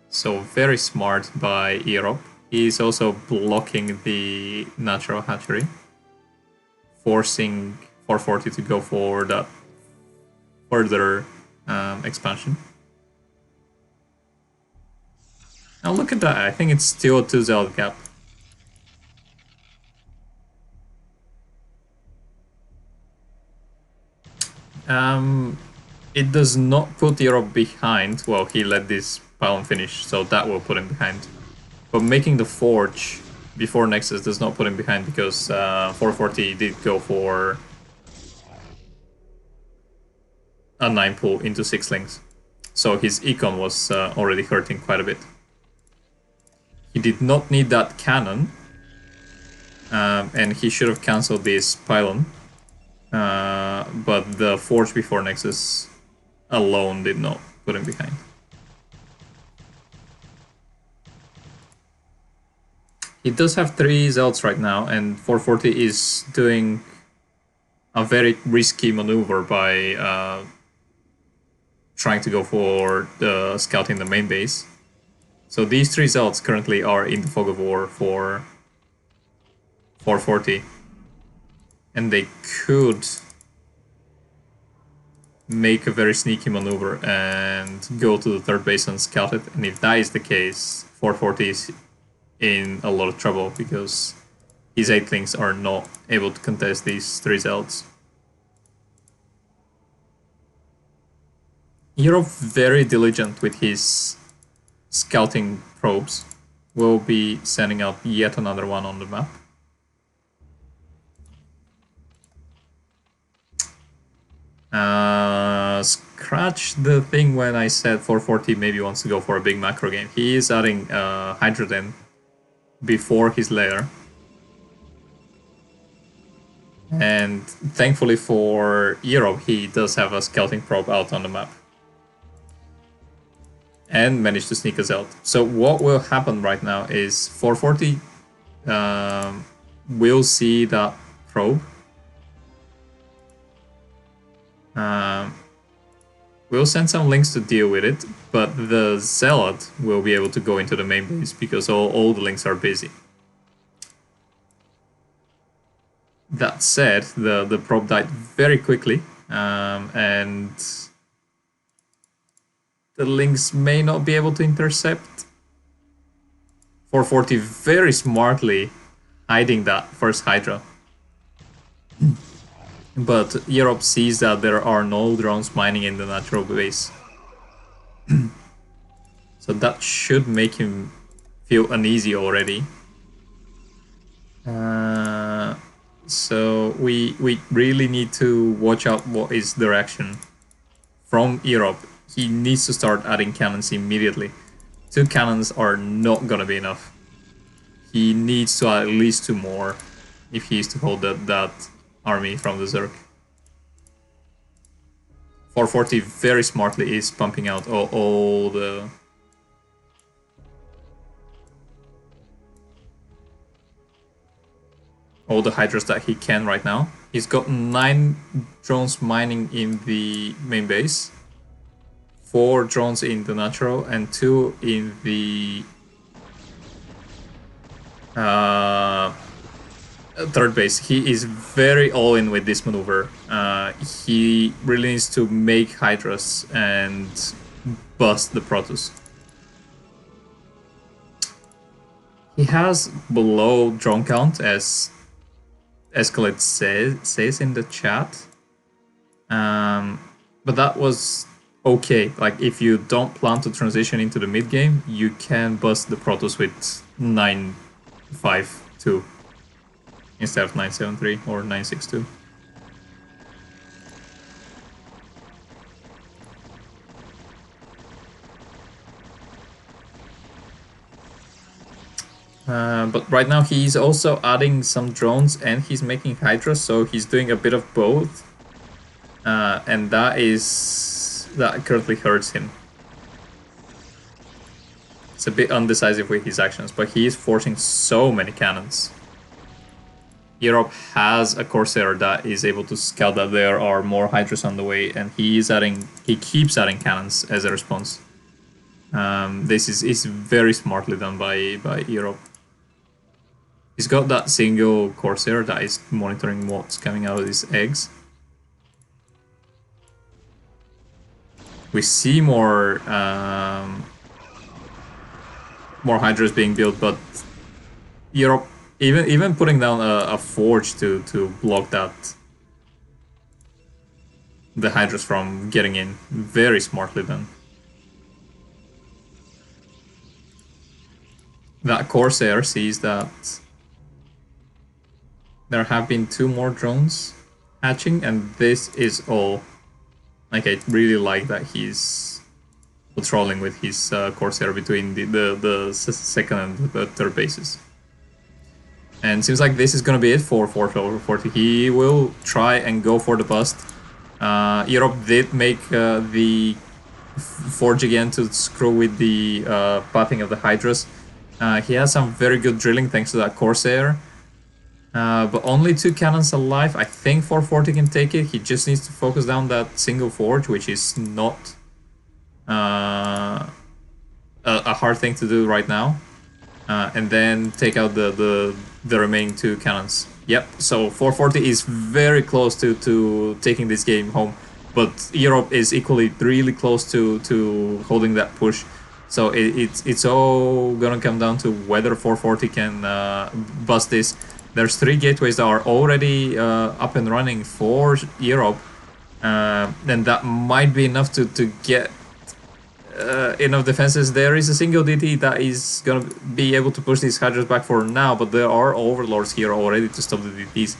So very smart by earob. He's also blocking the natural hatchery, forcing 440 to go for that further expansion. Now look at that, I think it's still a 2 zealot gap. It does not put earob behind. Well, he let this pylon finish, so that will put him behind. But making the forge before Nexus does not put him behind, because 440 did go for a 9 pull into 6 links. So his econ was already hurting quite a bit. He did not need that cannon, and he should have cancelled this pylon. But the forge before Nexus alone did not put him behind. He does have 3 zealots right now, and 440 is doing a very risky maneuver by trying to go for the scouting the main base. So these 3 zealots currently are in the fog of war for 440. And they could make a very sneaky maneuver and go to the 3rd base and scout it. And if that is the case, 440 is in a lot of trouble, because his 8 links are not able to contest these 3 zealots. earob very diligent with his scouting probes. Will be sending out yet another one on the map. Scratch the thing when I said 440 maybe wants to go for a big macro game. He is adding Hydrogen before his lair. And thankfully for earob, he does have a scouting probe out on the map. And managed to sneak us out. So what will happen right now is 440 will see that probe. We'll send some links to deal with it, but the zealot will be able to go into the main base because all the links are busy. That said, the probe died very quickly, and the Lynx may not be able to intercept. 440 very smartly hiding that first Hydra. But earob sees that there are no drones mining in the natural base. So that should make him feel uneasy already. So we really need to watch out what is direction from earob. He needs to start adding cannons immediately. 2 cannons are not gonna be enough. He needs to add at least 2 more if he is to hold that army from the Zerg. 440 very smartly is pumping out all the Hydras that he can right now. He's got 9 drones mining in the main base, 4 drones in the natural, and 2 in the third base. He is very all in with this maneuver. He really needs to make Hydras and bust the Protoss. He has below drone count, as Escalade says in the chat. But that was okay. Like, if you don't plan to transition into the mid game, you can bust the Protoss with 952 instead of 973 or 962. But right now he's also adding some drones and he's making Hydras, so he's doing a bit of both. And that currently hurts him. It's a bit undecisive with his actions, but he is forcing so many cannons. earob has a Corsair that is able to scout that there are more Hydras on the way, and he keeps adding cannons as a response. This is very smartly done by earob. He's got that single Corsair that is monitoring what's coming out of these eggs. We see more Hydras being built, but earob even putting down a forge to block the Hydras from getting in. Very smartly done. That Corsair sees that there have been 2 more drones hatching, and this is all. Like, I really like that he's patrolling with his Corsair between the second and the third bases. And seems like this is gonna be it for 440. He will try and go for the bust. earob did make the forge again to screw with the pathing of the Hydras. He has some very good drilling thanks to that Corsair. But only 2 cannons alive. I think 440 can take it. He just needs to focus down that single forge, which is not a hard thing to do right now. And then take out the remaining 2 cannons. Yep, so 440 is very close to taking this game home. But earob is equally really close to holding that push. So it's all gonna come down to whether 440 can bust this. There's 3 gateways that are already up and running for earob, and that might be enough to get enough defenses. There is a single DT that is gonna be able to push these Hydras back for now, but there are overlords here already to stop the DTs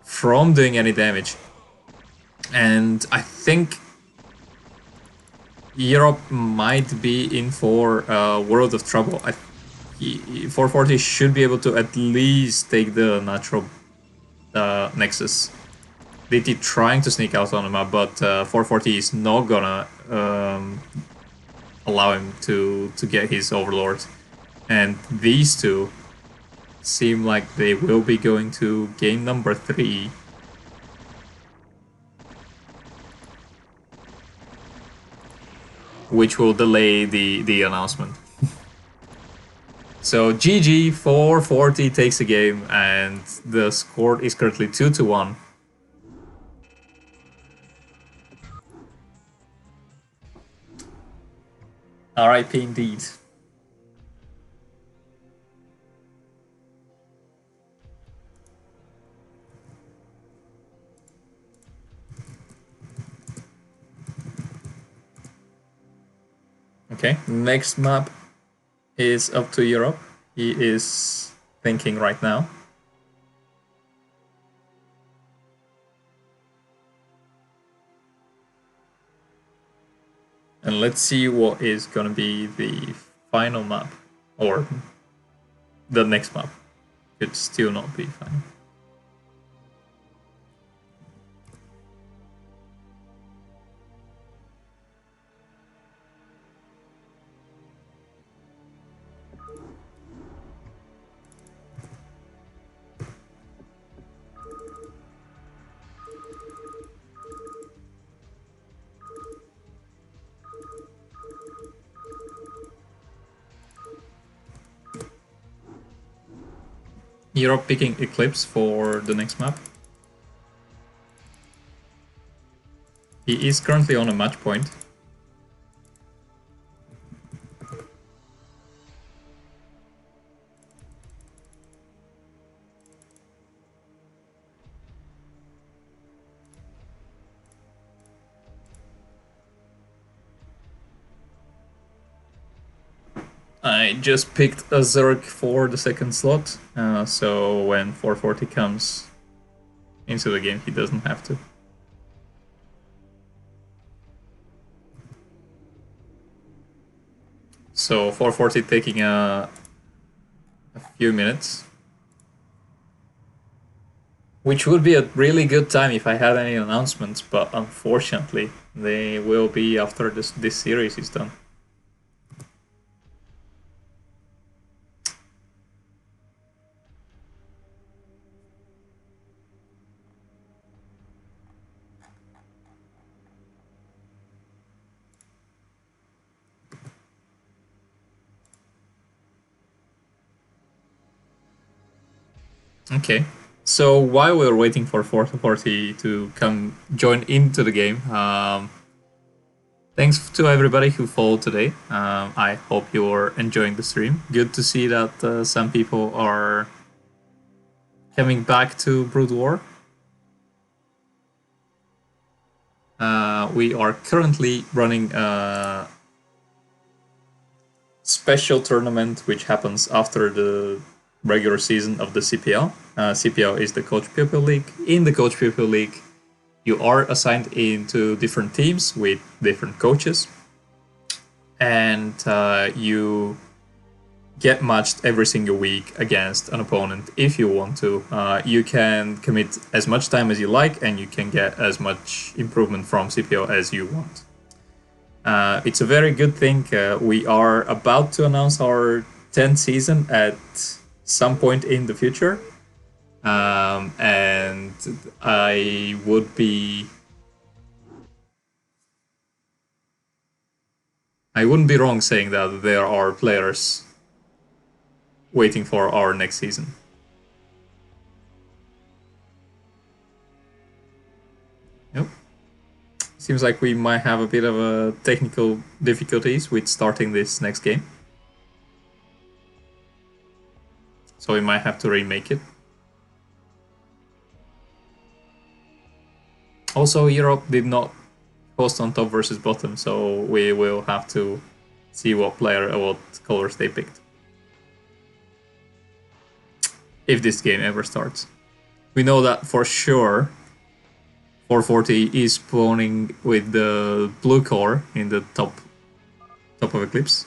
from doing any damage. And I think earob might be in for a world of trouble. 440 should be able to at least take the natural Nexus. DT trying to sneak out on the map, but 440 is not gonna allow him to get his Overlord. And these 2 seem like they will be going to game number 3. Which will delay the announcement. So GG, 440 takes the game, and the score is currently 2-1. RIP indeed. Okay, next map is up to Europe. He is thinking right now. And let's see what is gonna be the final map, or the next map. Could still not be final. Europe picking Eclipse for the next map. He is currently on a match point. I just picked a Zerg for the second slot, so when 440 comes into the game, he doesn't have to. So 440 taking a few minutes, which would be a really good time if I had any announcements, but unfortunately they will be after this series is done. Okay, so while we're waiting for 440 to come join into the game, thanks to everybody who followed today. I hope you're enjoying the stream. Good to see that some people are coming back to Brood War. We are currently running a special tournament which happens after the regular season of the CPL. CPL is the Coach-Pupil League. In the Coach-Pupil League, you are assigned into different teams with different coaches, and you get matched every single week against an opponent if you want to. You can commit as much time as you like, and you can get as much improvement from CPL as you want. It's a very good thing. We are about to announce our 10th season at some point in the future. And I wouldn't be wrong saying that there are players waiting for our next season. Yep. Seems like we might have a bit of technical difficulties with starting this next game. So we might have to remake it. Also, Europe did not post on top versus bottom, so we will have to see what player or what colors they picked. If this game ever starts. We know that for sure 440 is spawning with the blue core in the top of Eclipse.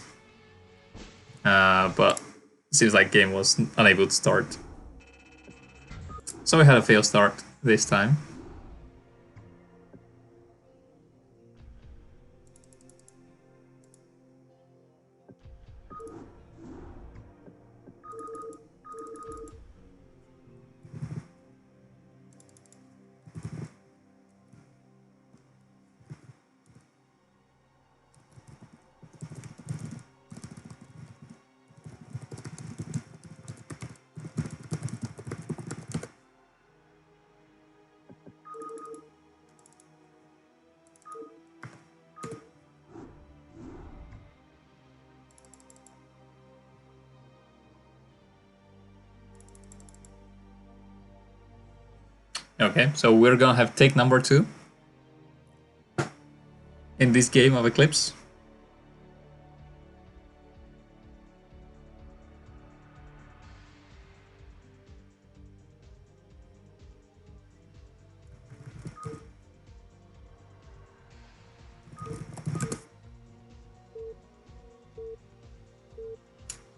But it seems like game was unable to start. So we had a fail start this time. Okay, so we're gonna have take number 2 in this game of Eclipse.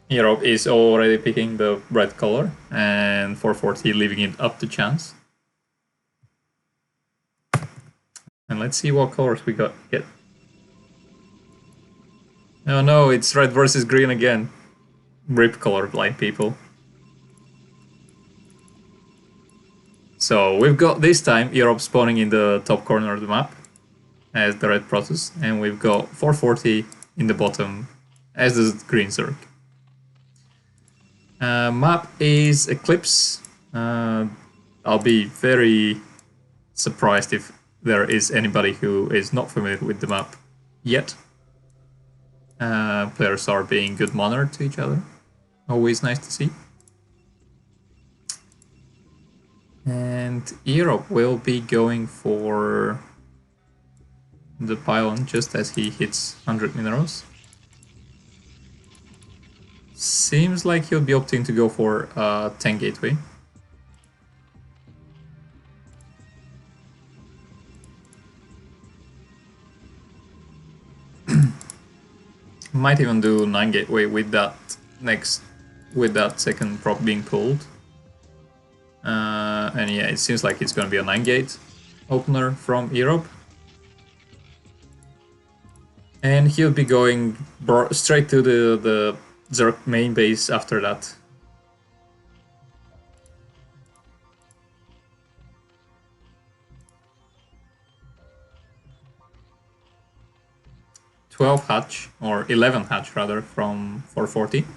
Earob is already picking the red color, and 440 leaving it up to chance. And let's see what colors we get. Oh no, it's red versus green again. RIP colorblind people. So we've got this time Earob spawning in the top corner of the map as the red Protoss, and we've got 440 in the bottom as the green Zerg. Map is Eclipse. I'll be very surprised if there is anybody who is not familiar with the map yet. Players are being good mannered to each other. Always nice to see. And Earob will be going for the pylon just as he hits 100 minerals. Seems like he'll be opting to go for 10 gateway. Might even do 9 gateway with that second prop being pulled. And yeah, it seems like it's gonna be a 9 gate opener from Earob. And he'll be going straight to the Zerg main base after that. "12 hatch, or 11 hatch rather, from 440.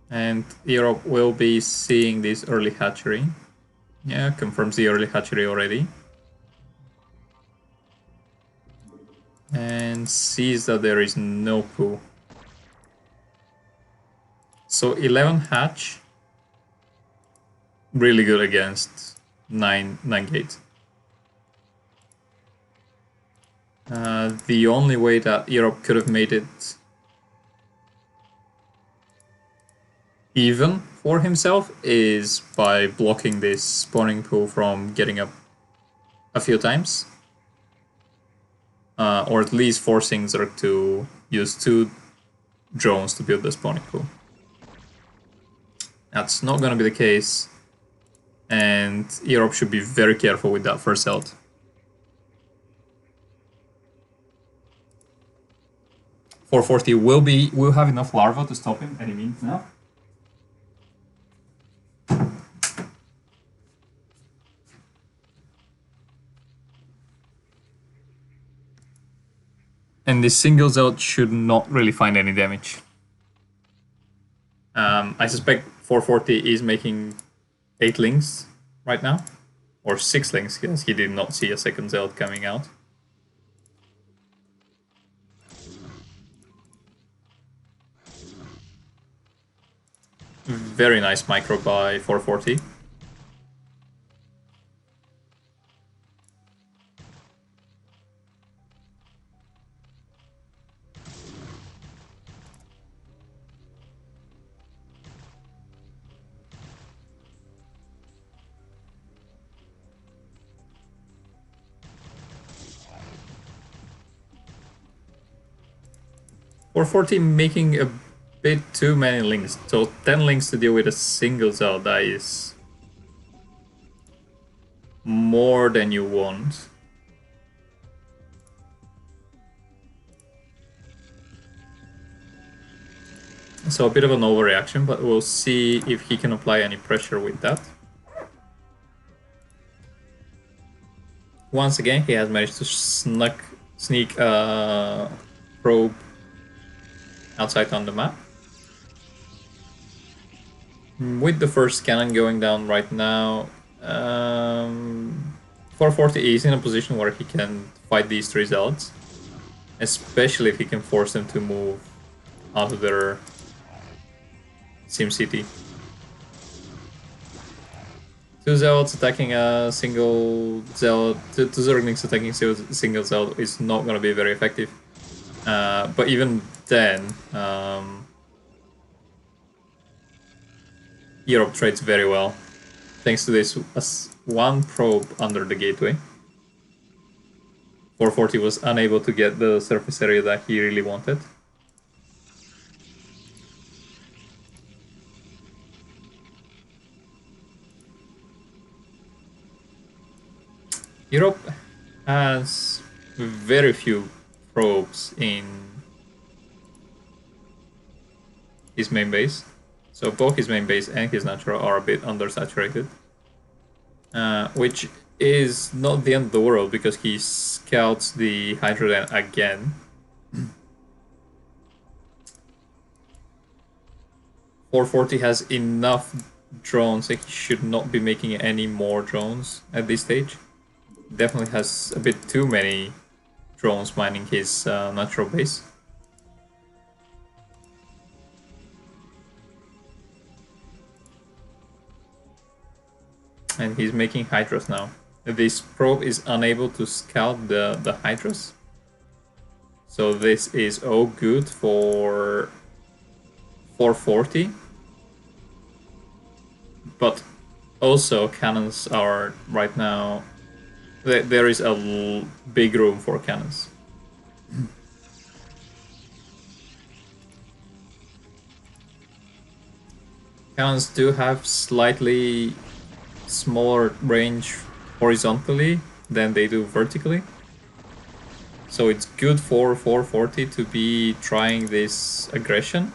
And Earob will be seeing this early hatchery. Yeah, confirms the early hatchery already. And sees that there is no poo. So 11 hatch, really good against 9 gate. The only way that Earob could have made it even for himself is by blocking this spawning pool from getting up a few times. Or at least forcing Zerg to use 2 drones to build the spawning pool. That's not gonna be the case, and Earob should be very careful with that first ult. "440 will have enough larva to stop him any minute now. And this single Zeld should not really find any damage. I suspect 440 is making 8 links right now, or 6 links, because he did not see a second Zeld coming out. Very nice micro by 440. Or 40 making a bit too many links. So 10 links to deal with a single Zeld, that is more than you want. So a bit of an overreaction, but we'll see if he can apply any pressure with that. Once again, he has managed to sneak probe outside on the map. With the first cannon going down right now, 440 is in a position where he can fight these 3 Zelds, especially if he can force them to move out of their Sim City. Two Zealots attacking a single Zealot, two Zerglings attacking a single Zealot is not going to be very effective. But even then, Europe trades very well, thanks to this one probe under the gateway. 440 was unable to get the surface area that he really wanted. Europe has very few probes in his main base. So both his main base and his natural are a bit undersaturated. Which is not the end of the world because he scouts the Hydroden again. 440 has enough drones that he should not be making any more drones at this stage. Definitely has a bit too many drones mining his natural base. And he's making Hydras now. This probe is unable to scout the Hydras. So this is all good for 440. But also cannons are right now... There is a big room for cannons. Cannons do have slightly smaller range horizontally than they do vertically. So it's good for 440 to be trying this aggression.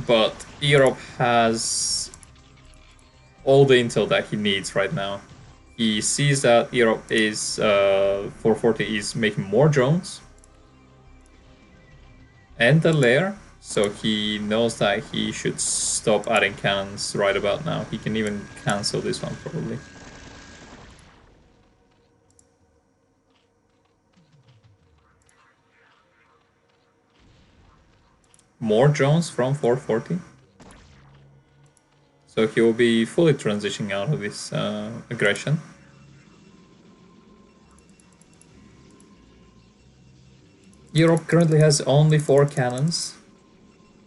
But Europe has all the intel that he needs right now. He sees that Europe is 440 is making more drones and a lair, so he knows that he should stop adding cannons right about now. He can even cancel this one probably. More drones from 440. So he will be fully transitioning out of this aggression. Europe currently has only 4 cannons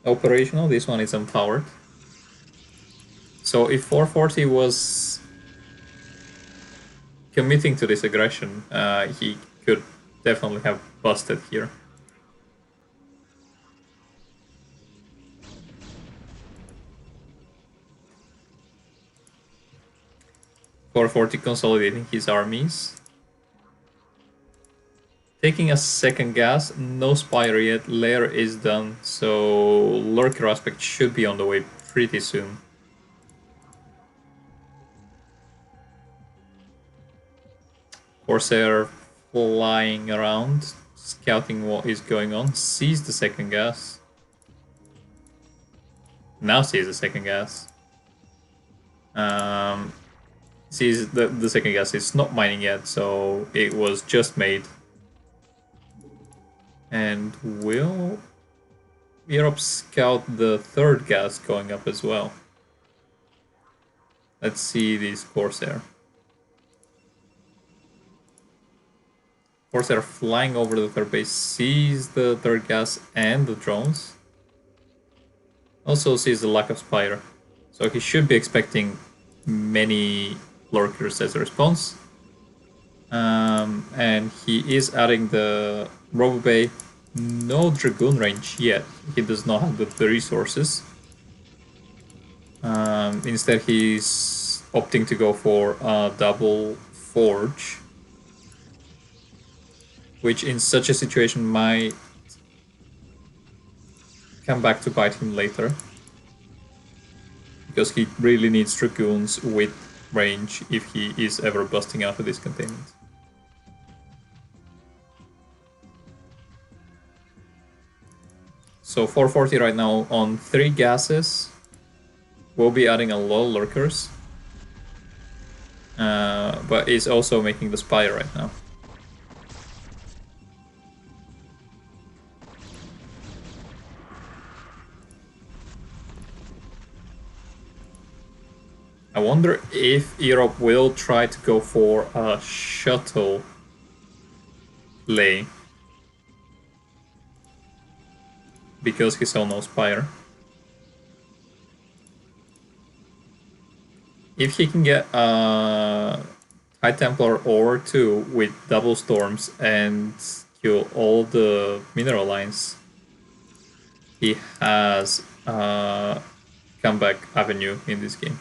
operational. This one is unpowered. So if 440 was committing to this aggression, he could definitely have busted here. .440 consolidating his armies. Taking a second gas, no Spire yet, lair is done, so Lurker aspect should be on the way pretty soon. Corsair flying around, scouting what is going on, sees the second gas. Now sees the second gas. Sees the second gas is not mining yet, so it was just made. And will Europe scout the third gas going up as well? Let's see these Corsair. Corsair flying over the third base, sees the third gas and the drones. Also sees the lack of Spire. So he should be expecting many Lurkers as a response. And he is adding the Robo Bay. No Dragoon range yet. He does not have the resources. Instead, he's opting to go for a double Forge, which in such a situation might come back to bite him later. Because he really needs Dragoons with range if he is ever busting out of this containment. So 440 right now on 3 gases. We'll be adding a lot of Lurkers. But is also making the Spire right now. I wonder if earob will try to go for a shuttle play because he saw no spire. If he can get a High Templar or 2 with double storms and kill all the mineral lines, he has a comeback avenue in this game.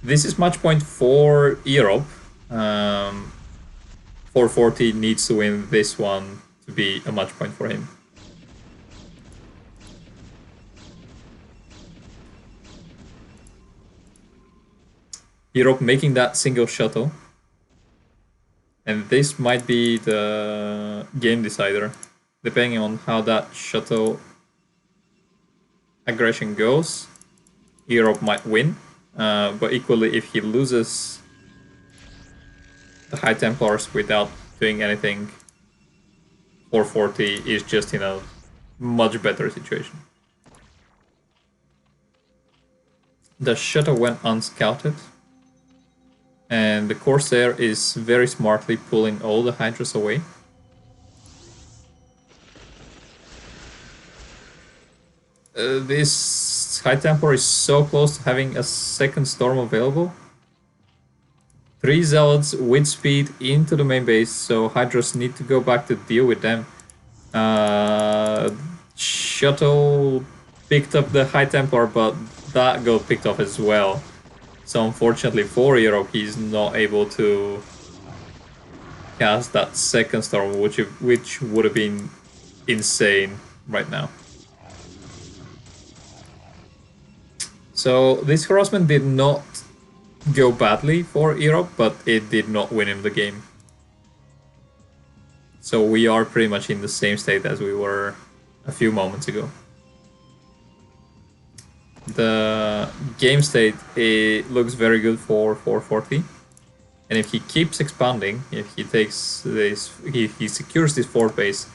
This is match point for earob. 440 needs to win this one to be a match point for him. earob making that single shuttle. And this might be the game decider, depending on how that shuttle aggression goes. earob might win, but equally if he loses the High Templars without doing anything, 440 is just in a much better situation. The shuttle went unscouted, and the Corsair is very smartly pulling all the Hydras away. This High Templar is so close to having a second Storm available. 3 Zealots with speed into the main base, so Hydras need to go back to deal with them. Shuttle picked up the High Templar, but that got picked off as well. So unfortunately for earob, he's not able to cast that second storm, which would have been insane right now. So this harassment did not go badly for earob, but it did not win him the game. So we are pretty much in the same state as we were a few moments ago. The game state, it looks very good for 440, and if he keeps expanding, if he takes this, he secures this 4th base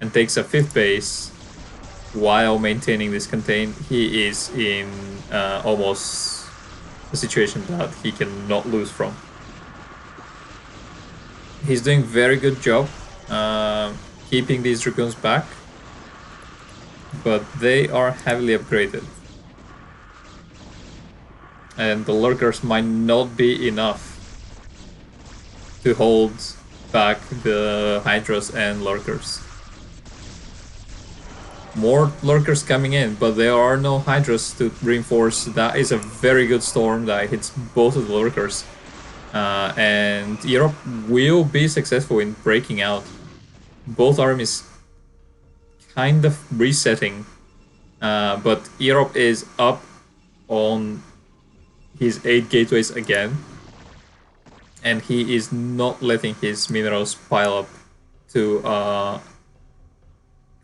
and takes a 5th base while maintaining this contain, he is in almost a situation that he cannot lose from. He's doing very good job keeping these Dragoons back, but they are heavily upgraded. And the lurkers might not be enough to hold back the Hydras and lurkers. More lurkers coming in, but there are no Hydras to reinforce. That is a very good storm that hits both of the lurkers. And earob will be successful in breaking out. Both armies kind of resetting, but earob is up on his 8 gateways again, and he is not letting his minerals pile up to a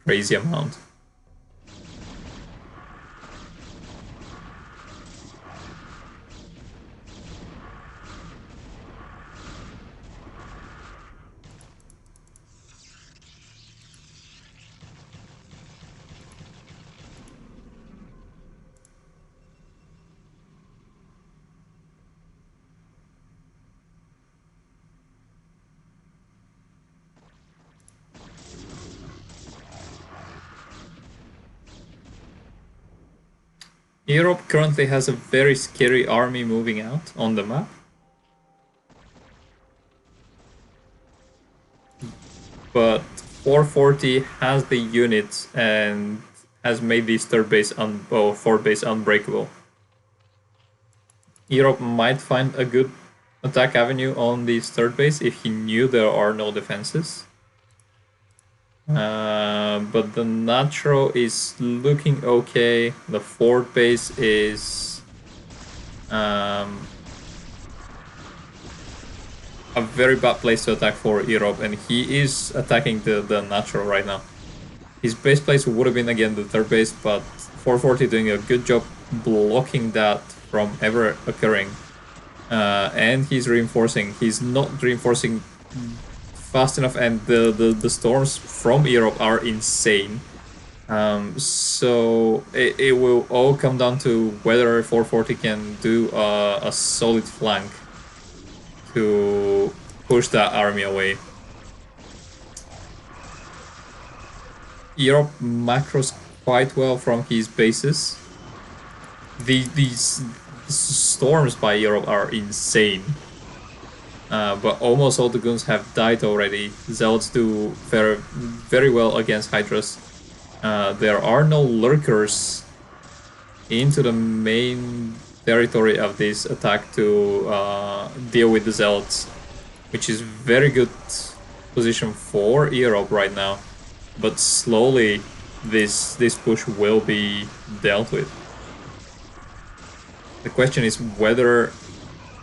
crazy amount. earob currently has a very scary army moving out on the map. But 440 has the units and has made this 4th base unbreakable. earob might find a good attack avenue on this 3rd base if he knew there are no defenses. But the natural is looking okay. The 4th base is a very bad place to attack for earob, and he is attacking the natural right now. His base place would have been again the 3rd base, but 440 doing a good job blocking that from ever occurring. And he's reinforcing. He's not reinforcing fast enough, and the storms from earob are insane. So it will all come down to whether 440 can do a solid flank to push that army away. Earob macros quite well from his bases. These storms by Earob are insane. But almost all the goons have died already. Zealots do very well against Hydras. There are no lurkers into the main territory of this attack to deal with the Zealots, which is very good position for Earob right now. But slowly this push will be dealt with. The question is whether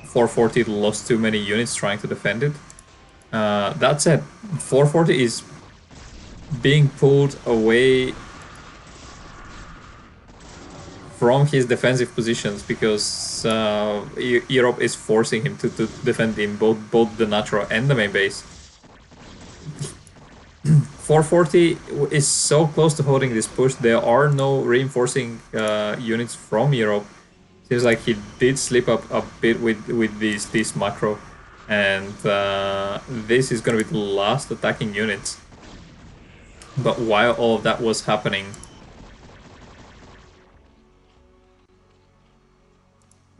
440 lost too many units trying to defend it. That said, 440 is being pulled away from his defensive positions because Earob is forcing him to defend in both the natural and the main base. 440 is so close to holding this push. There are no reinforcing units from Earob. Seems like he did slip up a bit with this macro, and this is going to be the last attacking units. But while all of that was happening,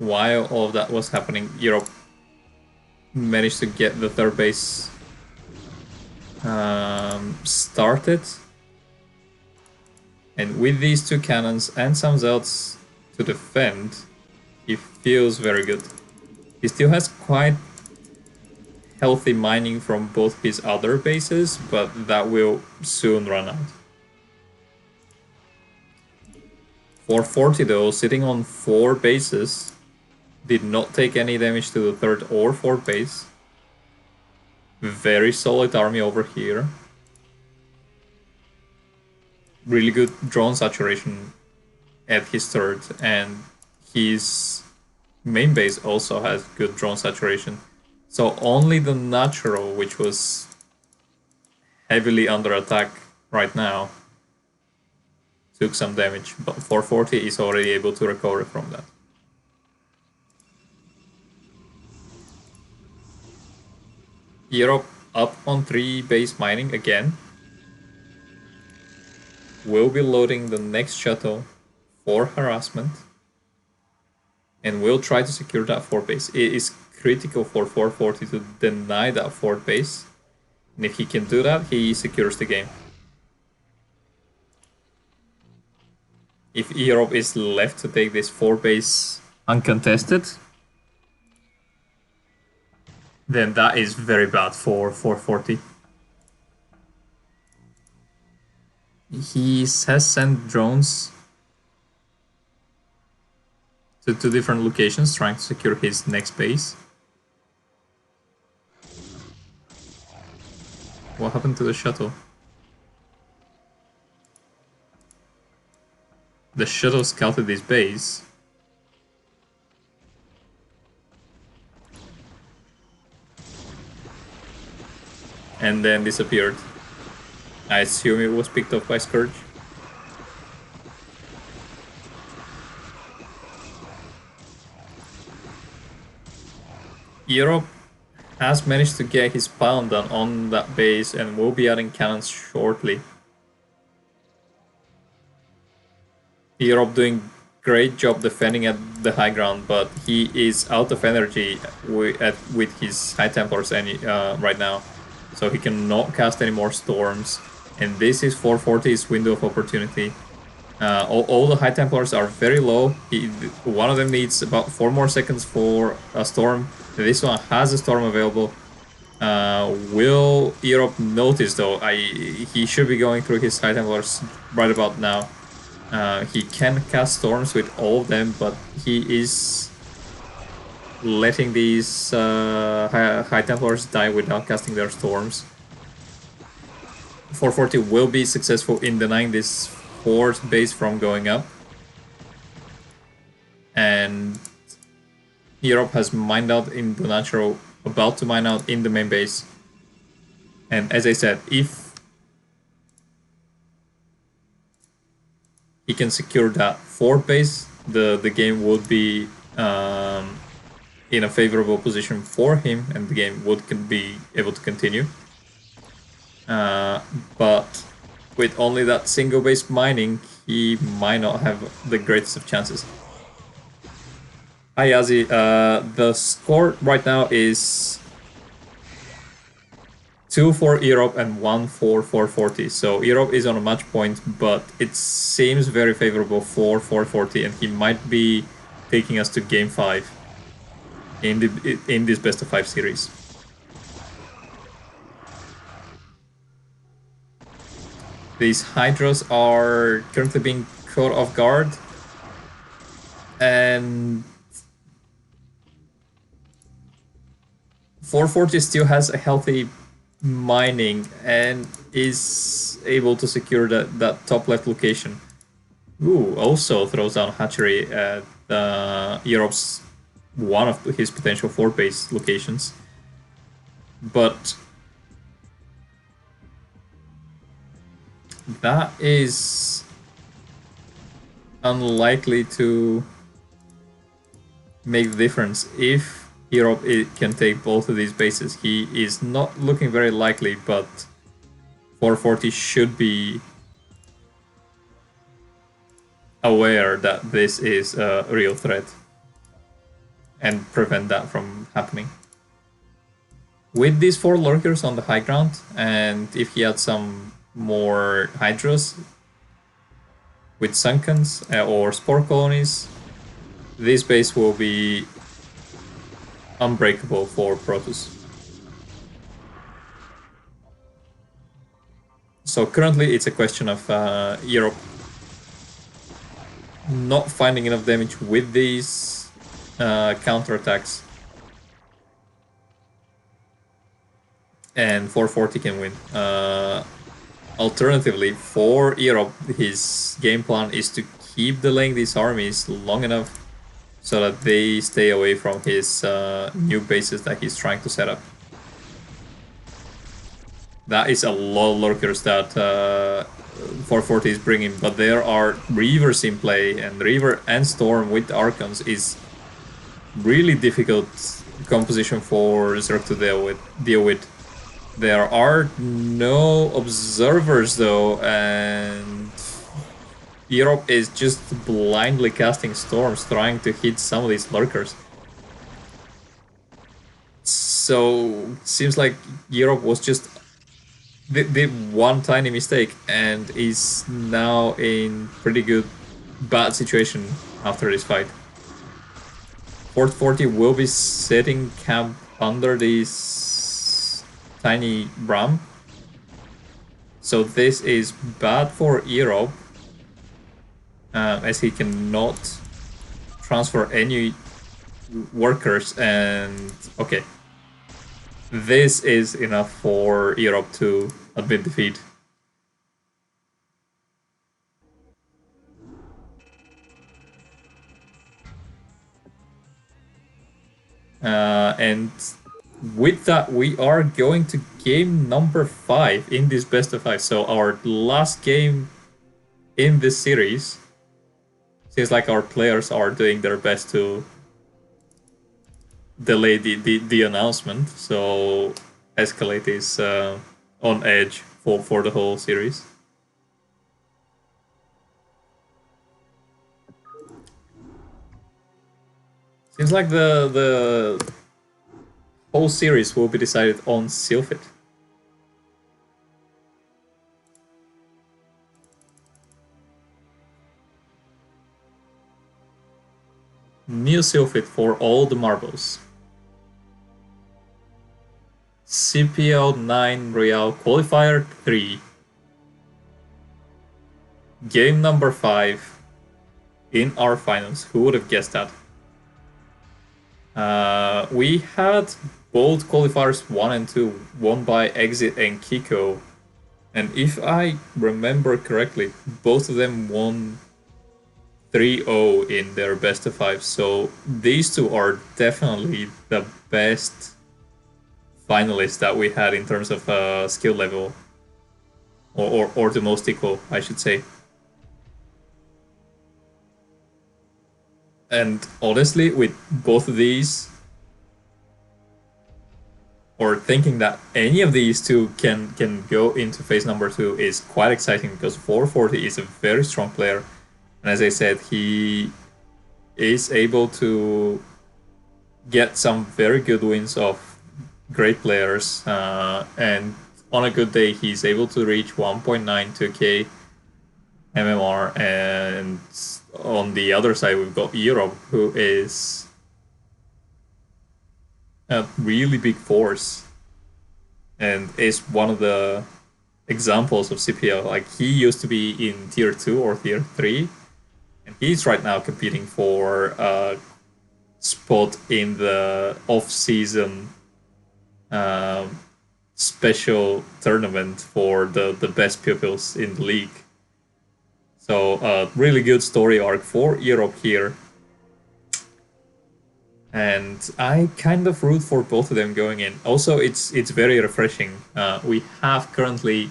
Earob managed to get the third base started, and with these two cannons and some zealots to defend, he feels very good. He still has quite healthy mining from both his other bases, but that will soon run out. 440 though, sitting on 4 bases, did not take any damage to the third or fourth base. Very solid army over here. Really good drone saturation at his third, and his main base also has good drone saturation. So only the natural, which was heavily under attack right now, took some damage, but 440 is already able to recover from that. Earob up on 3 base mining again. Will be loading the next shuttle for harassment, and will try to secure that 4th base. It is critical for 440 to deny that 4th base, and if he can do that, he secures the game. If Earob is left to take this 4th base uncontested, then that is very bad for 440. He has sent drones to 2 different locations trying to secure his next base. What happened to the shuttle? The shuttle scouted this base. And then disappeared. I assume it was picked up by Scourge. Earob has managed to get his pound done on that base and will be adding cannons shortly. Earob doing great job defending at the high ground, but he is out of energy with his High Templars right now. So he cannot cast any more storms, and this is 440's window of opportunity. All the High Templars are very low. One of them needs about 4 more seconds for a storm. This one has a storm available. Will Earob notice though? He should be going through his High Templars right about now. He can cast storms with all of them, but he is letting these High Templars die without casting their storms. 440 will be successful in denying this 4th base from going up. And Earob has mined out in the natural, about to mine out in the main base. And as I said, if he can secure that 4th base, the game would be in a favorable position for him, and the game would be able to continue. But with only that single base mining, he might not have the greatest of chances. Hi Azhi, the score right now is 2 for earob and 1 for 440. So earob is on a match point, but it seems very favorable for 440, and he might be taking us to game 5 in this best of 5 series. These Hydras are currently being caught off guard, and 440 still has a healthy mining and is able to secure that top left location. Ooh, also throws down hatchery at Europe's one of his potential 4th base locations. But that is unlikely to make the difference. If Earob can take both of these bases, he is not looking very likely, but 440 should be aware that this is a real threat and prevent that from happening. With these 4 lurkers on the high ground, and if he had some more Hydras with Sunkens or Spore Colonies, this base will be unbreakable for Protoss. So currently it's a question of Europe not finding enough damage with these counterattacks, and 440 can win. Alternatively, for Europe, his game plan is to keep delaying these armies long enough so that they stay away from his new bases that he's trying to set up. That is a lot of lurkers that 440 is bringing, but there are Reavers in play, and Reaver and Storm with Archons is really difficult composition for Zerg to deal with. There are no observers though, and Europe is just blindly casting storms, trying to hit some of these lurkers. So seems like Europe was just did one tiny mistake and is now in pretty bad situation after this fight. 440 will be setting camp under this tiny Bram. So this is bad for Earob, as he cannot transfer any workers, and okay. This is enough for Earob to admit defeat. And with that, we are going to game number 5 in this best of 5. So our last game in this series. Seems like our players are doing their best to delay the announcement, so Escalate is on edge for the whole series. Seems like the whole series will be decided on Sylphid. New Sylphid for all the marbles. CPL9 Royale Qualifier 3. Game number 5 in our finals. Who would have guessed that? We had both qualifiers 1 and 2 won by Exit and Kiko. And if I remember correctly, both of them won 3-0 in their best of 5. So these two are definitely the best finalists that we had in terms of skill level, or the most equal, I should say. And honestly, with both of these, or thinking that any of these two can go into phase number 2 is quite exciting, because 440 is a very strong player, and as I said, he is able to get some very good wins of great players, and on a good day he's able to reach 1.92k MMR, and on the other side we've got earob, who is a really big force and is one of the examples of CPL. Like, he used to be in tier 2 or tier 3, and he's right now competing for a spot in the off-season special tournament for the best pupils in the league. So a really good story arc for earob here. And I kind of root for both of them going in. Also, it's very refreshing. We have currently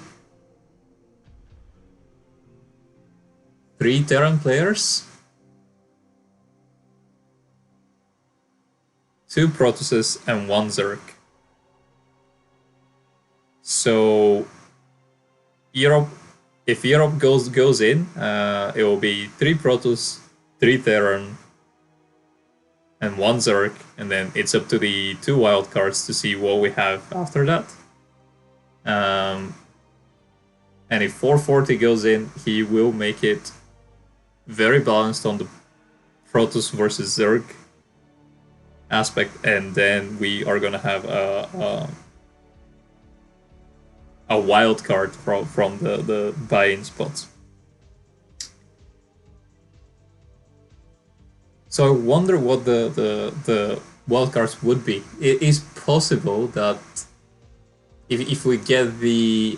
3 Terran players, 2 Protoses, and 1 Zerg. So earob, if earob goes in, it will be 3 Protoss, 3 Terran, and 1 Zerg, and then it's up to the 2 wildcards to see what we have after that. And if 440 goes in, he will make it very balanced on the Protoss versus Zerg aspect, and then we are gonna have a wild card from the buy-in spots. So I wonder what the wildcards would be. It is possible that if we get the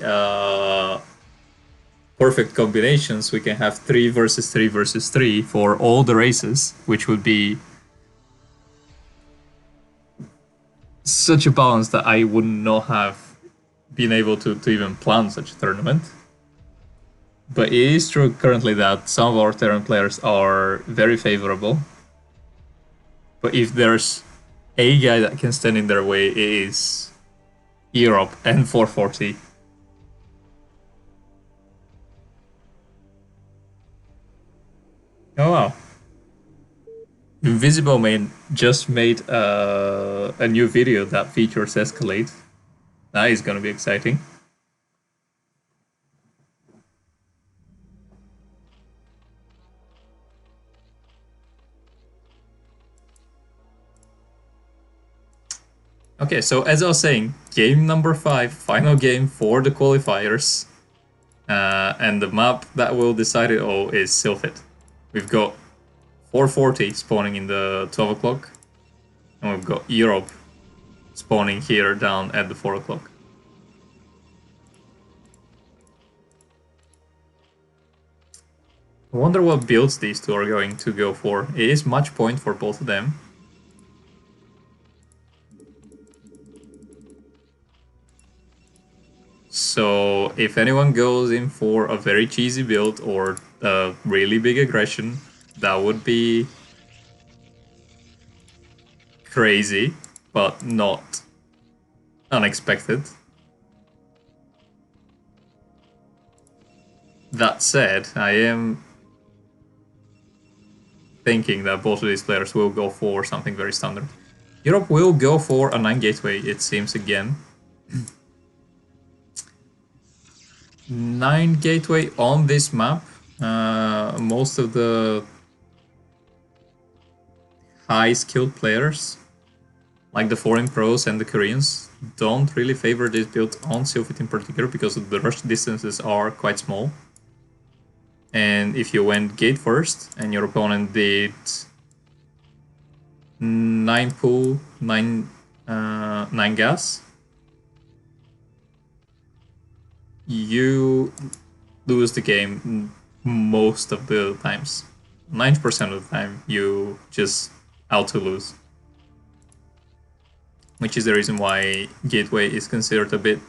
perfect combinations, we can have 3 versus 3 versus 3 for all the races, which would be such a balance that I would not have been able to even plan such a tournament. But it is true currently that some of our Terran players are very favorable. But if there's a guy that can stand in their way, it is earob and 440. Oh wow. Invisible Man just made a new video that features Escalade. That is gonna be exciting. Okay, so as I was saying, game number 5, final game for the qualifiers. And the map that will decide it all is Sylphid. We've got 440 spawning in the 12 o'clock, and we've got earob spawning here down at the 4 o'clock. I wonder what builds these two are going to go for. It is match point for both of them. So if anyone goes in for a very cheesy build or a really big aggression, that would be crazy, but not unexpected. That said, I am thinking that both of these players will go for something very standard. earob will go for a 9 gateway, it seems, again. 9 gateway on this map. Most of the high skilled players, like the foreign pros and the Koreans, don't really favor this build on Sylphid in particular because the rush distances are quite small. And if you went gate first and your opponent did 9 pool, 9 gas, you lose the game most of the times. 90% of the time you just out to lose. Which is the reason why gateway is considered a bit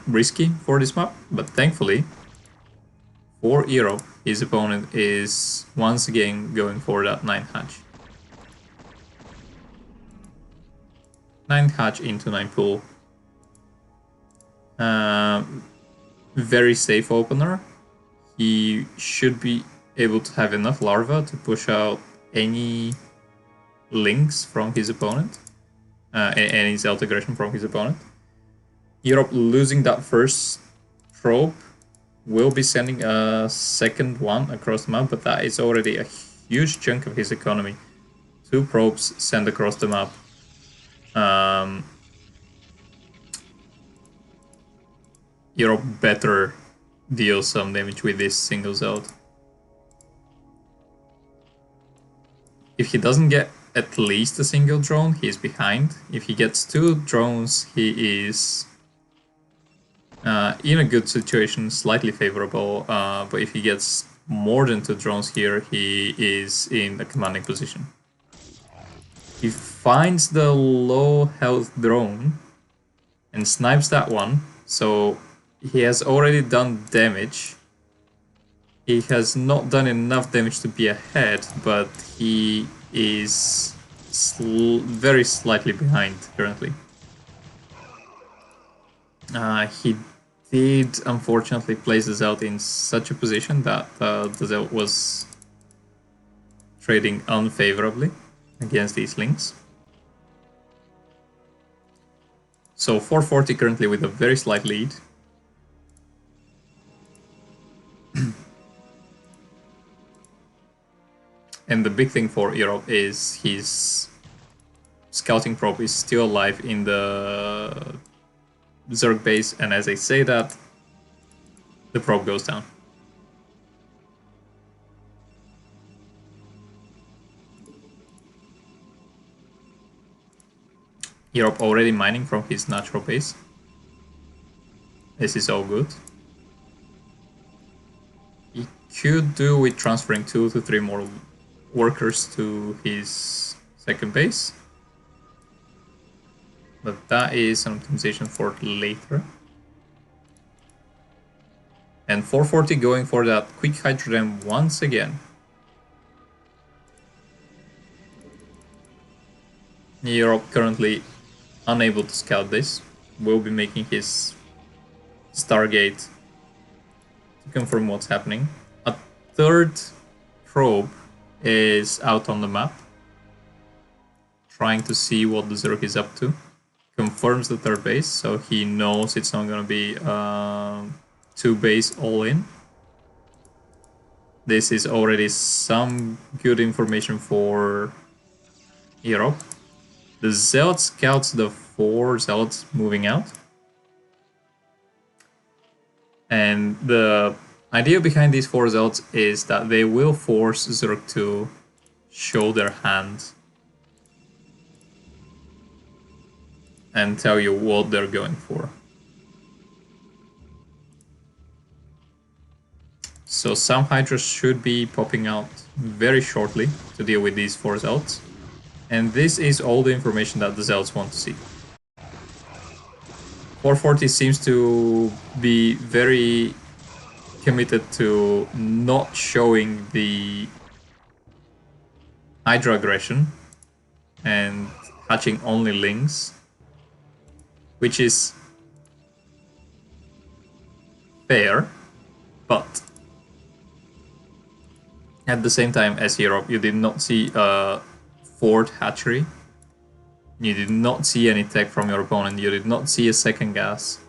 risky for this map, but thankfully for earob, his opponent is once again going for that 9 hatch. 9 hatch into 9 pool. Very safe opener. He should be able to have enough larva to push out any links from his opponent, any Zelt aggression from his opponent. Europe losing that first probe will be sending a second one across the map, but that is already a huge chunk of his economy. 2 probes sent across the map. Europe better deal some damage with this single Zeld. If he doesn't get at least a single drone, he is behind. If he gets 2 drones, he is in a good situation, slightly favorable, but if he gets more than 2 drones here, he is in a commanding position. He finds the low health drone and snipes that one, so he has already done damage. He has not done enough damage to be ahead, but he is very slightly behind currently. He did unfortunately place the Zelt in such a position that the Zelt was trading unfavorably against these links. So 440 currently with a very slight lead. And the big thing for earob is his scouting probe is still alive in the Zerg base, and as I say that, the probe goes down. earob already mining from his natural base. This is all good. He could do with transferring 2 to 3 more workers to his second base, but that is an optimization for later. And 440 going for that quick hydrogen once again. earob currently unable to scout this, will be making his Stargate to confirm what's happening. A third probe is out on the map, trying to see what the Zerg is up to. Confirms the third base, so he knows it's not going to be 2 base all in. This is already some good information for earob. The Zeld scouts the 4 Zelds moving out. And the idea behind these 4 Zelds is that they will force Zerg to show their hand and tell you what they're going for. So some Hydras should be popping out very shortly to deal with these 4 Zelds. And this is all the information that the Zelds want to see. 440 seems to be very committed to not showing the Hydra aggression and hatching only lings, which is fair, but at the same time as earob, you did not see a 4th hatchery. You did not see any tech from your opponent. You did not see a second gas.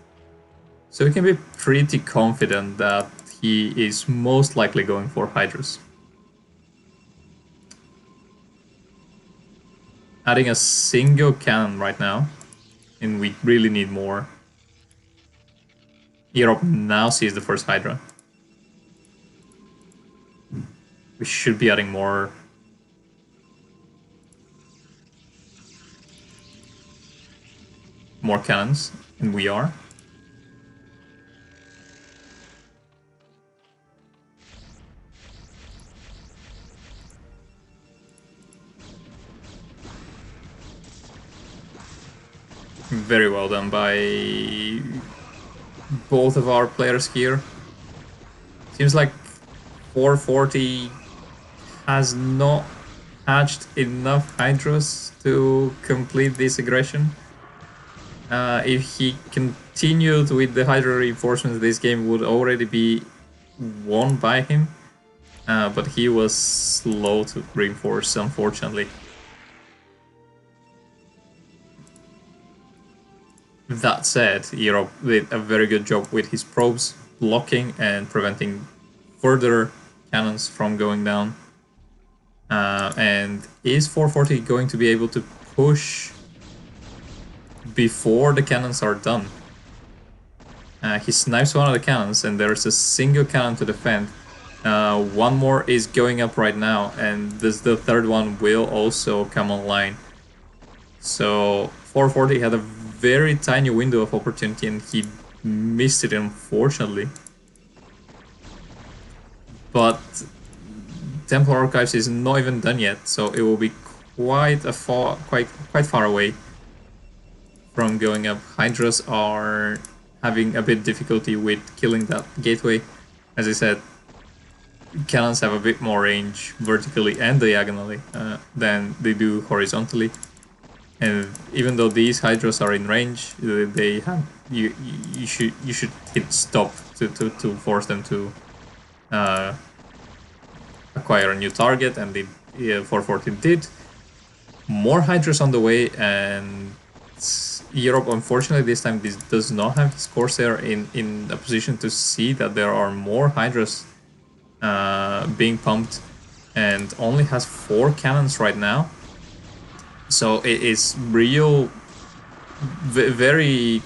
So you can be pretty confident that he is most likely going for Hydras. Adding a single cannon right now, and we really need more. earob now sees the first Hydra. We should be adding more. More cannons, and we are. Very well done by both of our players here. Seems like 440 has not hatched enough Hydras to complete this aggression. If he continued with the Hydra reinforcements, this game would already be won by him. But he was slow to reinforce, unfortunately. That said, earob did a very good job with his probes, blocking and preventing further cannons from going down. And is 440 going to be able to push before the cannons are done? He snipes one of the cannons, and there's a single cannon to defend. One more is going up right now, and the third one will also come online. So 440 had a very tiny window of opportunity, and he missed it, unfortunately. But Temple Archives is not even done yet, so it will be quite far away from going up. Hydras are having a bit difficulty with killing that gateway. As I said, cannons have a bit more range vertically and diagonally than they do horizontally. And even though these Hydras are in range, they have you should hit stop to force them to acquire a new target, and the 440 did. More Hydras on the way, and earob, unfortunately, this time this does not have his Corsair in a position to see that there are more Hydras being pumped, and only has 4 cannons right now. So it is very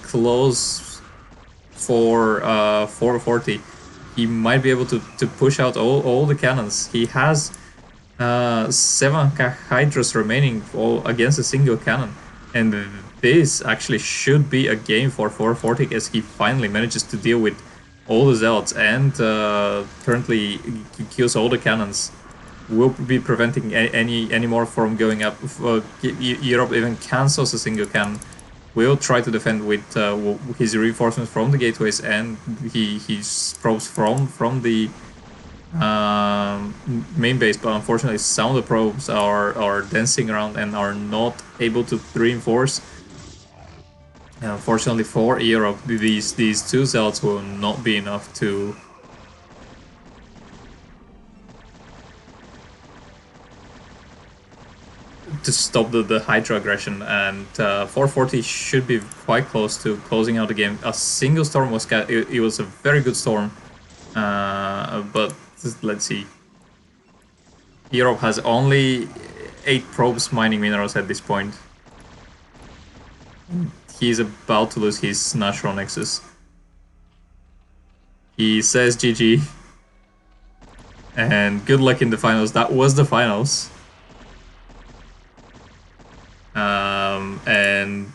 close for 440. He might be able to push out all the cannons. He has 7 Hydras remaining all against a single cannon, and this actually should be a game for 440 as he finally manages to deal with all the Zealots and currently kills all the cannons. Will be preventing any more from going up. earob even cancels a single cannon. Will try to defend with his reinforcements from the gateways, and his probes from the main base, but unfortunately some of the probes are dancing around and are not able to reinforce. And unfortunately for earob, these 2 Zealots will not be enough to stop the Hydra aggression, and 440 should be quite close to closing out the game. A single storm was it was a very good storm, but let's see. earob has only 8 probes mining minerals at this point. He's about to lose his natural nexus. He says GG, and good luck in the finals. That was the finals. And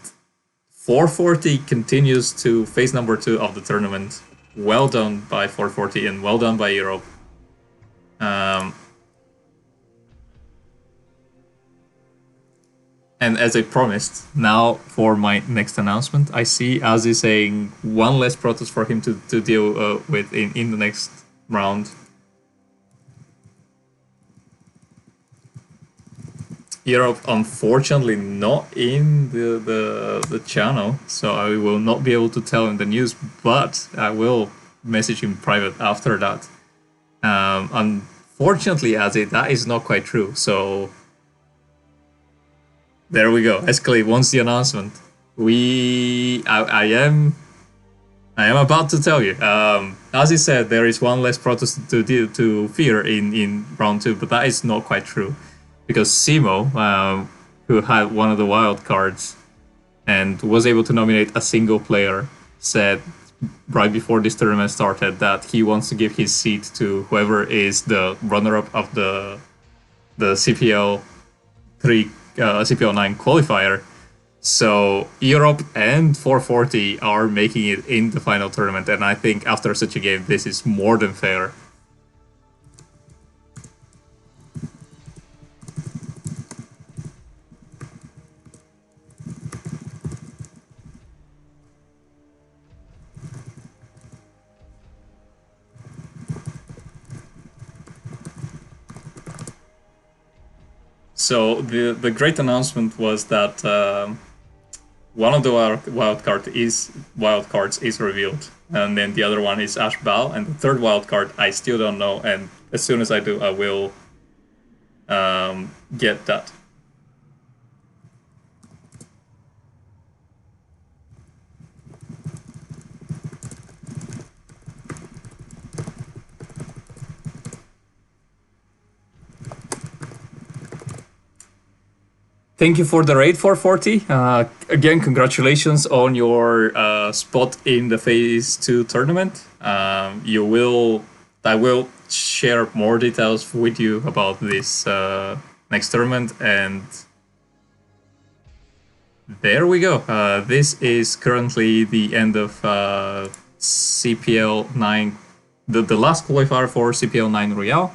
440 continues to phase number 2 of the tournament. Well done by 440 and well done by earob. And as I promised, now for my next announcement, I see Azhi saying 1 less Protoss for him to deal with in the next round. earob, unfortunately, not in the channel, so I will not be able to tell him the news, but I will message him private after that. Unfortunately, Azhi, that is not quite true, so there we go. Escalate wants the announcement. I am about to tell you. As he said, there is 1 less Protoss to fear in round 2, but that is not quite true, because Simo, who had one of the wild cards and was able to nominate a single player, said right before this tournament started that he wants to give his seat to whoever is the runner-up of the CPL 3 CPL9 qualifier. So earob and 440 are making it in the final tournament, and I think after such a game, this is more than fair. So the great announcement was that one of the wild cards is revealed, and then the other one is Ash Bal, and the third wild card I still don't know. And as soon as I do, I will get that. Thank you for the raid, 440. Again, congratulations on your spot in the Phase 2 tournament. I will share more details with you about this next tournament, and there we go. This is currently the end of CPL9, the last qualifier for CPL9 Royale.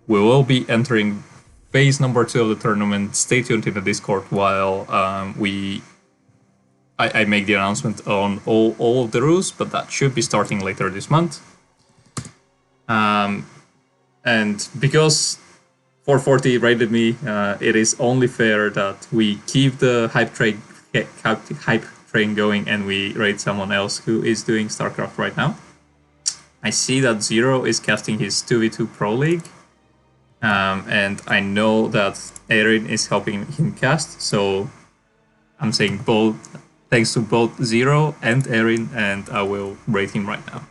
We will be entering Phase number 2 of the tournament. Stay tuned in the Discord while I make the announcement on all of the rules, but that should be starting later this month. And because 440 raided me, it is only fair that we keep the hype train going and we raid someone else who is doing Starcraft right now. I see that Zero is casting his 2v2 Pro League. And I know that Airn is helping him cast, so I'm saying both thanks to both Zero and Airn, and I will rate him right now.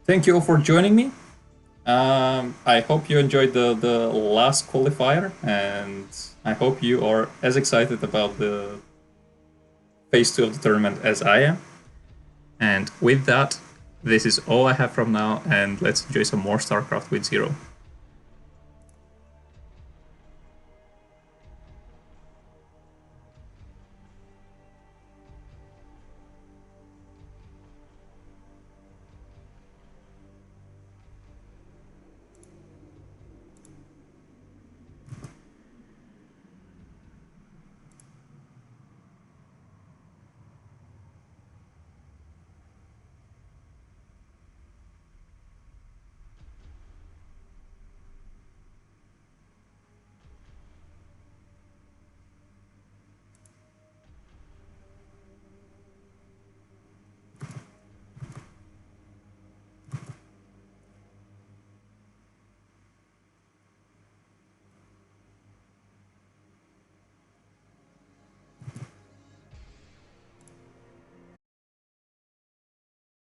Thank you all for joining me. I hope you enjoyed the last qualifier, and I hope you are as excited about the Phase 2 of the tournament as I am. And with that, this is all I have from now, and let's enjoy some more StarCraft with Zero.